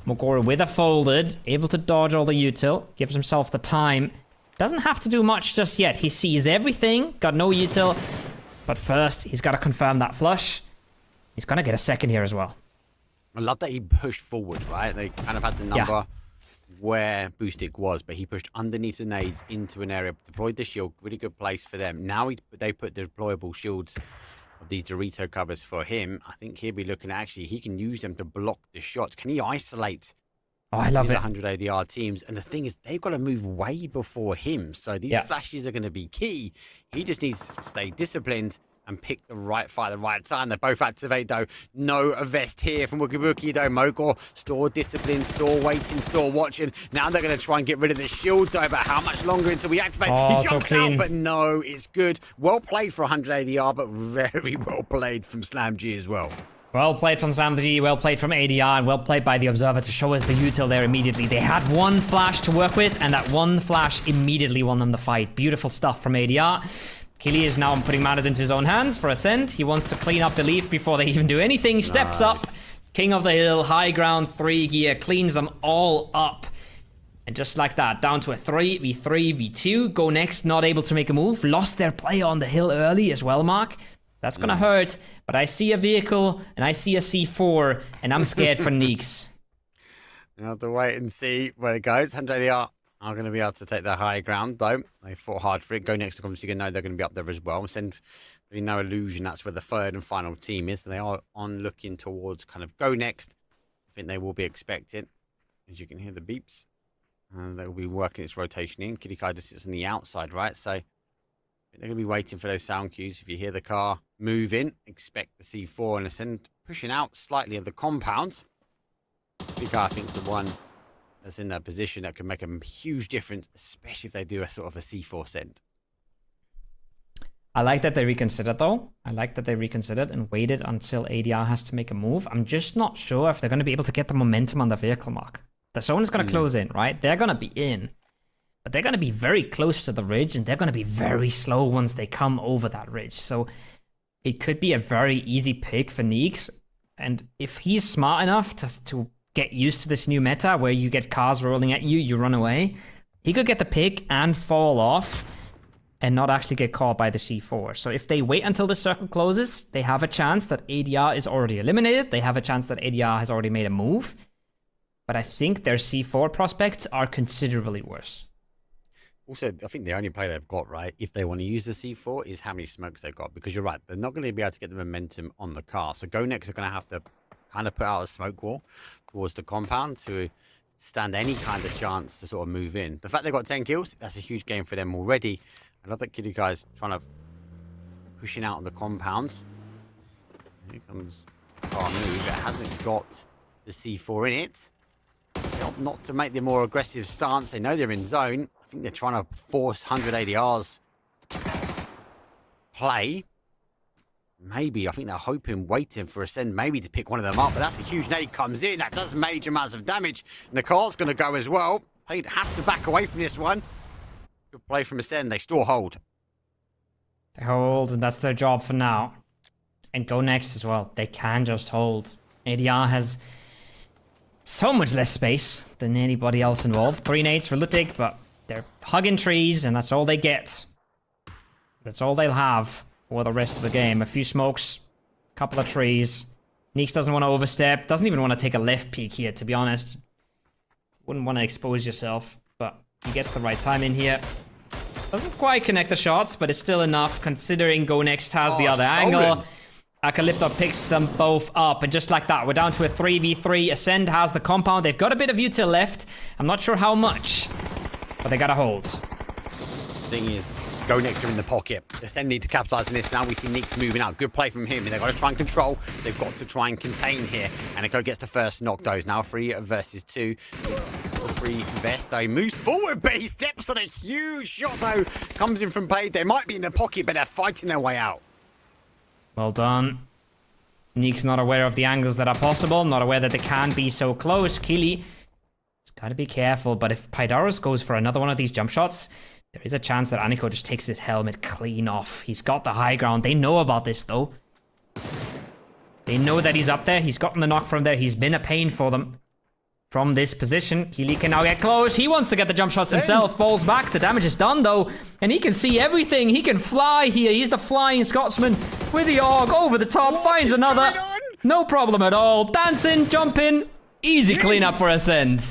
Mogora with a folded, able to dodge all the util. Gives himself the time. Doesn't have to do much just yet. He sees everything. Got no util. But first, he's got to confirm that flush. He's going to get a second here as well.
I love that he pushed forward, right? They kind of had the number where Boostic was, but he pushed underneath the nades into an area, deployed the shield, really good place for them. Now they put the deployable shields of these Dorito covers for him. I think he'll be looking at actually, he can use them to block the shots. Can he isolate?
Oh, I love it.
100 ADR teams. And the thing is, they've got to move way before him. So these flashes are going to be key. He just needs to stay disciplined and pick the right fight at the right time. They both activate, though. No vest here from Wookie Wookie, though. Mogor, store discipline, store waiting, store watching. Now they're going to try and get rid of the shield, though. But how much longer until we activate?
Oh,
he jumps
so clean.
out, but no, it's good. Well played for 100 ADR, but very well played from Slam G as well.
Well played from Slam G, well played from ADR, and well played by the Observer to show us the util there immediately. They had one flash to work with, and that one flash immediately won them the fight. Beautiful stuff from ADR. Killy is now putting matters into his own hands for Ascend. He wants to clean up the leaf before they even do anything. Steps up. King of the hill, high ground, 3 gear, cleans them all up. And just like that, down to a 3v3, v2. Go Next, not able to make a move. Lost their play on the hill early as well, Mark. That's gonna hurt. But I see a vehicle, and I see a C4, and I'm scared for Neeks.
We'll have to wait and see where it goes. 100 ADR are going to be able to take the high ground, though. They fought hard for it. Go Next, obviously, going to know they're going to be up there as well. Send really no illusion that's where the third and final team is. So they are on looking towards kind of Go Next. I think they will be expecting, as you can hear the beeps. And they will be working its rotation in. Kitty Kai just sits on the outside, right? So they're going to be waiting for those sound cues. If you hear the car move in, expect the C4 and Ascend pushing out slightly of the compound. Kitty Kai, I think, is the one that's in that position that can make a huge difference, especially if they do a sort of a C4 send.
I like that they reconsidered, though. I like that they reconsidered and waited until ADR has to make a move. I'm just not sure if they're going to be able to get the momentum on the vehicle, Mark. The zone is going to close in, right? They're going to be in. But they're going to be very close to the ridge, and they're going to be very slow once they come over that ridge. So it could be a very easy pick for Neeks. And if he's smart enough to get used to this new meta where you get cars rolling at you, you run away, he could get the pick and fall off and not actually get caught by the C4. So if they wait until the circle closes, they have a chance that ADR is already eliminated. They have a chance that ADR has already made a move. But I think their C4 prospects are considerably worse.
Also, I think the only play they've got, right, if they want to use the C4, is how many smokes they've got. Because you're right, they're not going to be able to get the momentum on the car. So Go Next are going to have to kind of put out a smoke wall towards the compound to stand any kind of chance to sort of move in. The fact they've got 10 kills, that's a huge game for them already. I love that Kitty Guy's trying to pushing out on the compounds. Here comes our move. It hasn't got the C4 in it. Not to make the more aggressive stance. They know they're in zone. I think they're trying to force 100 ADRs play. Maybe, I think they're hoping, waiting for Ascend maybe to pick one of them up. But that's a huge nade comes in. That does major amounts of damage. And the car's going to go as well. Payne has to back away from this one. Good play from Ascend. They still hold.
They hold, and that's their job for now. And Go Next as well. They can just hold. ADR has so much less space than anybody else involved. 3 nades for Lutig, but they're hugging trees, and that's all they get. That's all they'll have for the rest of the game. A few smokes, a couple of trees. Neeks doesn't want to overstep, doesn't even want to take a left peek here, to be honest. Wouldn't want to expose yourself, but he gets the right time in here. Doesn't quite connect the shots, but it's still enough considering Go Next has the other angle. Acalypto picks them both up, and just like that, we're down to a 3v3. Ascend has the compound. They've got a bit of util left. I'm not sure how much, but they gotta hold.
Thing is, Go Next are in the pocket. Ascend need to capitalize on this. Now we see Neeks moving out. Good play from him. They've got to try and control. They've got to try and contain here. And Echo gets the first knock, though. Now 3 versus 2. The 3 best, though. Moves forward, but he steps on a huge shot, though. Comes in from Blade. They might be in the pocket, but they're fighting their way out.
Well done. Neek's not aware of the angles that are possible. Not aware that they can be so close. Keely has got to be careful. But if Pydaros goes for another one of these jump shots, there is a chance that Aniko just takes his helmet clean off. He's got the high ground. They know about this, though. They know that he's up there. He's gotten the knock from there. He's been a pain for them from this position. Keely can now get close. He wants to get the jump shots himself. Falls back. The damage is done, though. And he can see everything. He can fly here. He's the flying Scotsman with the AUG over the top. Finds another. No problem at all. Dancing, jumping. Easy cleanup for Ascend.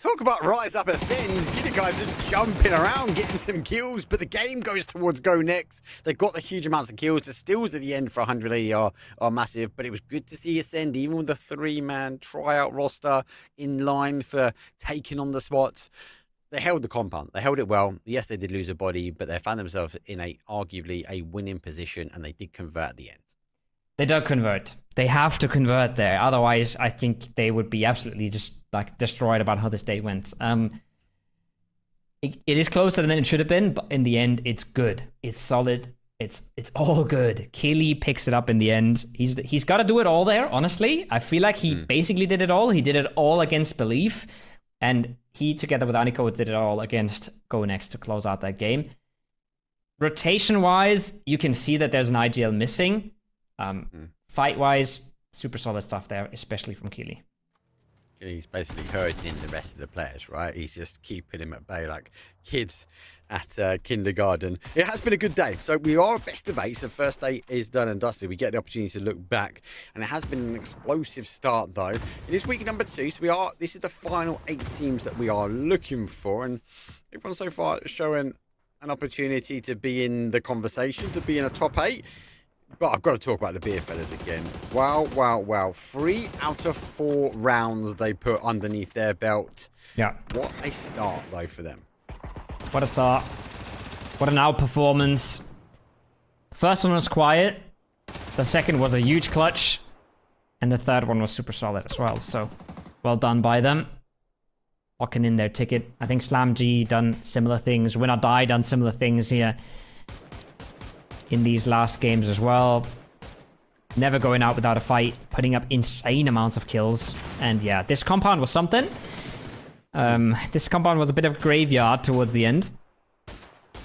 Talk about rise up Ascend. You guys are jumping around, getting some kills, but the game goes towards Go Next. They've got the huge amounts of kills. The steals at the end for 180 are massive, but it was good to see Ascend, even with the 3-man tryout roster in line for taking on the spots. They held the compound. They held it well. Yes, they did lose a body, but they found themselves in arguably a winning position, and they did convert at the end.
They do convert. They have to convert there. Otherwise, I think they would be absolutely just like destroyed about how this day went. It is closer than it should have been, but in the end, it's good. It's solid. It's all good. Keely picks it up in the end. He's got to do it all there, honestly. I feel like he basically did it all. He did it all against Belief, and he, together with Aniko, did it all against Go Next to close out that game. Rotation-wise, you can see that there's an IGL missing. Fight-wise, super solid stuff there, especially from Keely.
He's basically herding in the rest of the players, right? He's just keeping him at bay like kids at kindergarten. It has been a good day. So we are a best of 8. So first day is done and dusted. We get the opportunity to look back, and it has been an explosive start, though. It is week number 2, so this is the final 8 teams that we are looking for, and everyone so far showing an opportunity to be in the conversation, to be in a top 8. But I've got to talk about the beer fellas again. Wow, wow, wow. 3 out of 4 rounds they put underneath their belt.
Yeah.
What a start, though, for them.
What a start. What an outperformance. First one was quiet. The second was a huge clutch. And the third one was super solid as well. So, well done by them. Locking in their ticket. I think Slam G done similar things. Win or Die done similar things here in these last games as well. Never going out without a fight, putting up insane amounts of kills. And yeah, this compound was something. This compound was a bit of a graveyard towards the end.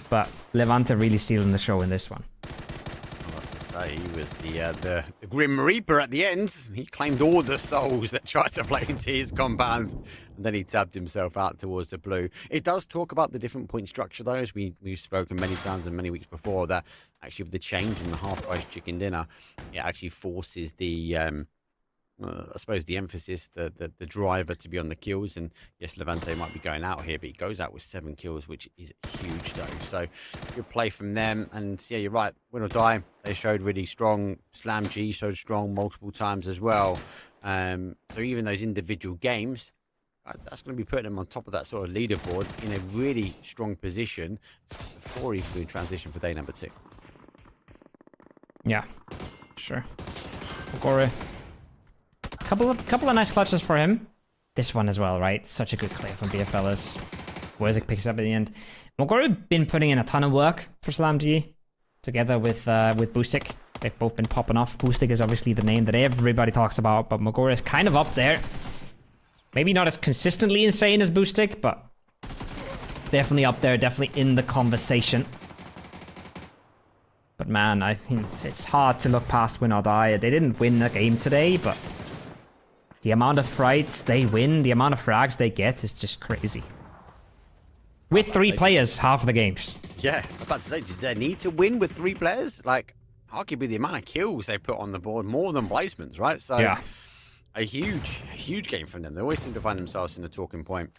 But Levante really stealing the show in this one.
I have to say, he was the Grim Reaper at the end. He claimed all the souls that tried to play into his compounds, and then he tabbed himself out towards the blue. It does talk about the different point structure, though, as we've spoken many times and many weeks before, that actually with the change in the half-price chicken dinner, it actually forces the, I suppose, the emphasis, the driver to be on the kills. And yes, Levante might be going out here, but he goes out with 7 kills, which is huge, though. So good play from them. And yeah, you're right. Win or Die, they showed really strong. Slam G showed strong multiple times as well. So even those individual games, that's going to be putting them on top of that sort of leaderboard in a really strong position before he's doing transition for day number 2.
Yeah, sure. Ogore. Couple of nice clutches for him. This one as well, right? Such a good clear from BFLs. Werzik picks up at the end. Mogoro been putting in a ton of work for Slam G, together with Boostic. They've both been popping off. Boostic is obviously the name that everybody talks about, but Mogoro is kind of up there. Maybe not as consistently insane as Boostic, but definitely up there, definitely in the conversation. But man, I think it's hard to look past Win or Die. They didn't win the game today, but The amount of fights they win, the amount of frags they get is just crazy. With 3 players, half of the games.
Yeah, I was about to say, did they need to win with 3 players? Like, arguably the amount of kills they put on the board, more than placements, right? So,
Yeah.
a huge game from them. They always seem to find themselves in the talking point.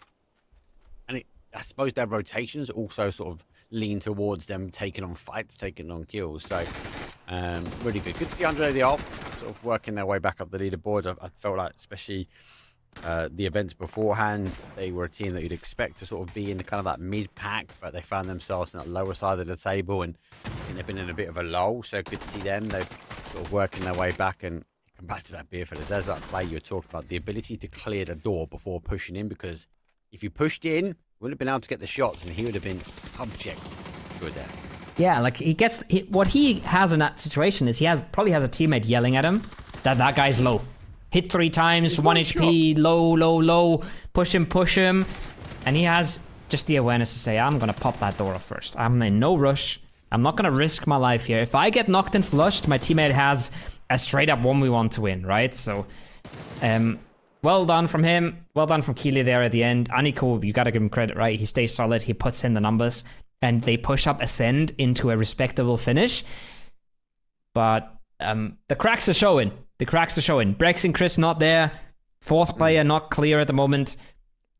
And I suppose their rotations also sort of lean towards them taking on fights, taking on kills. So, really good. Good to see Andre the Alt sort of working their way back up the leaderboard. I felt like, especially the events beforehand, they were a team that you'd expect to sort of be in the kind of that mid-pack, but they found themselves in that lower side of the table, and they've been in a bit of a lull. So good to see them. They're sort of working their way back, and come back to that beer fellas. There's that play you were talking about, the ability to clear the door before pushing in, because if you pushed in, you wouldn't have been able to get the shots, and he would have been subject to a death.
Yeah, like what he has in that situation is he probably has a teammate yelling at him that guy's low. Hit 3 times, 1 HP, low, push him. And he has just the awareness to say, I'm gonna pop that door off first. I'm in no rush. I'm not gonna risk my life here. If I get knocked and flushed, my teammate has a straight up 1v1 to win, right? So, well done from him. Well done from Keely there at the end. Aniko, you gotta give him credit, right? He stays solid, he puts in the numbers, and they push up Ascend into a respectable finish. But the cracks are showing. Brex and Chris not there. 4th player not clear at the moment.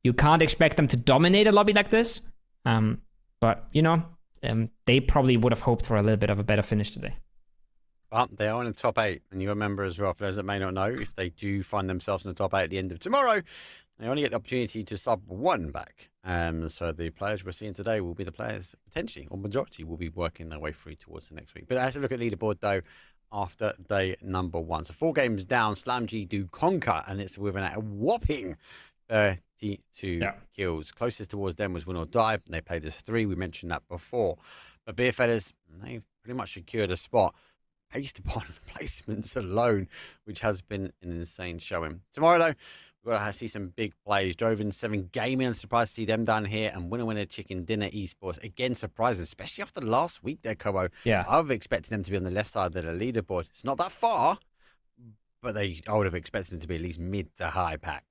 You can't expect them to dominate a lobby like this. But, you know, they probably would have hoped for a little bit of a better finish today.
But they are in the top 8, and you remember as well, for those that may not know, if they do find themselves in the top 8 at the end of tomorrow, they only get the opportunity to sub 1 back. So the players we're seeing today will be the players, potentially, or majority, will be working their way through towards the next week. But let's look at leaderboard, though, after day number 1. So 4 games down, SlamG do conquer, and it's with a whopping 32 kills. Closest towards them was Win or Die, and they played as 3. We mentioned that before. But Beer Fellas, they pretty much secured a spot based upon placements alone, which has been an insane showing. Tomorrow, though, we're going to see some big plays. Droven 7 Gaming, I'm surprised to see them down here. And Winner Chicken Dinner Esports, again, surprising, especially after last week there, Kobo.
Yeah.
I would have expected them to be on the left side of the leaderboard. It's not that far, but I would have expected them to be at least mid to high pack.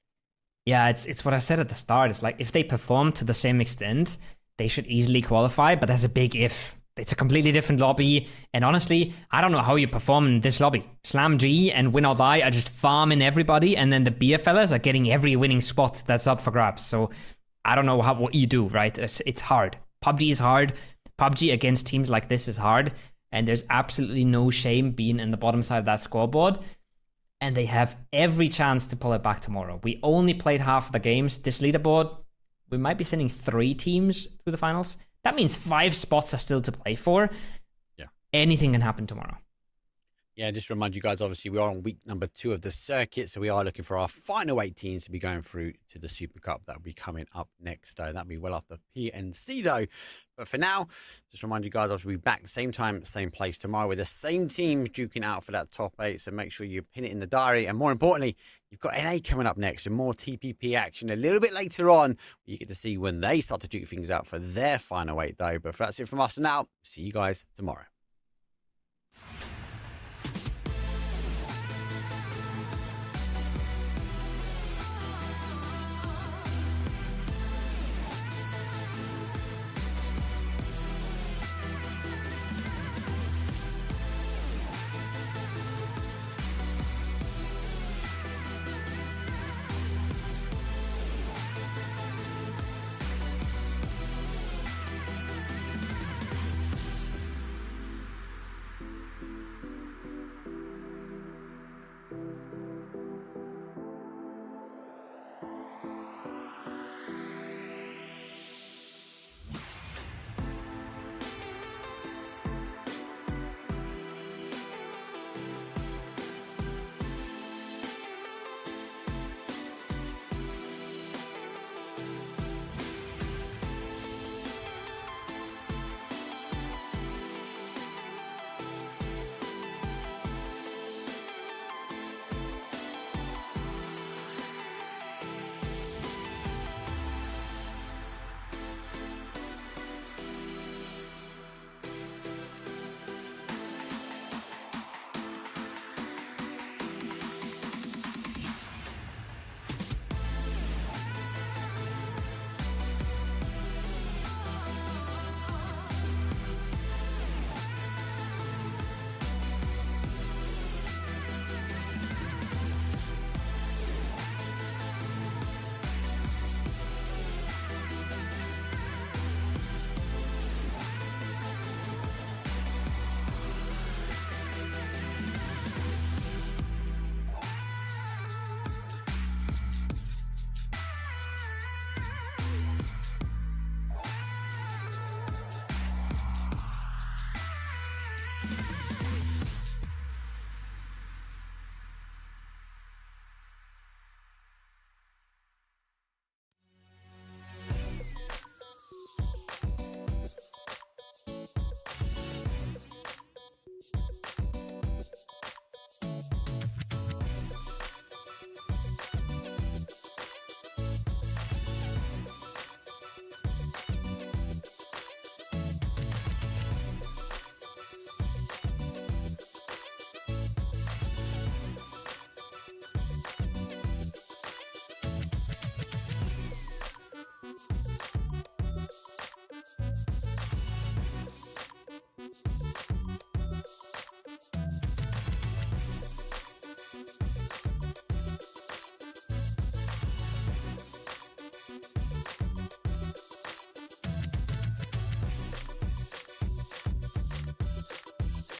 Yeah, it's what I said at the start. It's like, if they perform to the same extent, they should easily qualify, but that's a big if. It's a completely different lobby, and honestly, I don't know how you perform in this lobby. SlamG and Win or Die are just farming everybody, and then the beer fellas are getting every winning spot that's up for grabs. So I don't know what you do, right? It's hard. PUBG is hard. PUBG against teams like this is hard, and there's absolutely no shame being in the bottom side of that scoreboard. And they have every chance to pull it back tomorrow. We only played half of the games. This leaderboard, we might be sending 3 teams through the finals. That means 5 spots are still to play for.
Yeah.
Anything can happen tomorrow.
Yeah, just to remind you guys, obviously, we are on week number 2 of the circuit, so we are looking for our final 8 teams to be going through to the Super Cup. That will be coming up next, though. That'll be well after PNC, though. But for now, just remind you guys, I'll be back same time, same place tomorrow with the same teams duking out for that top 8. So make sure you pin it in the diary. And more importantly, you've got NA coming up next and more TPP action a little bit later on. You get to see when they start to duke things out for their final 8, though. But that's it from us for now. See you guys tomorrow.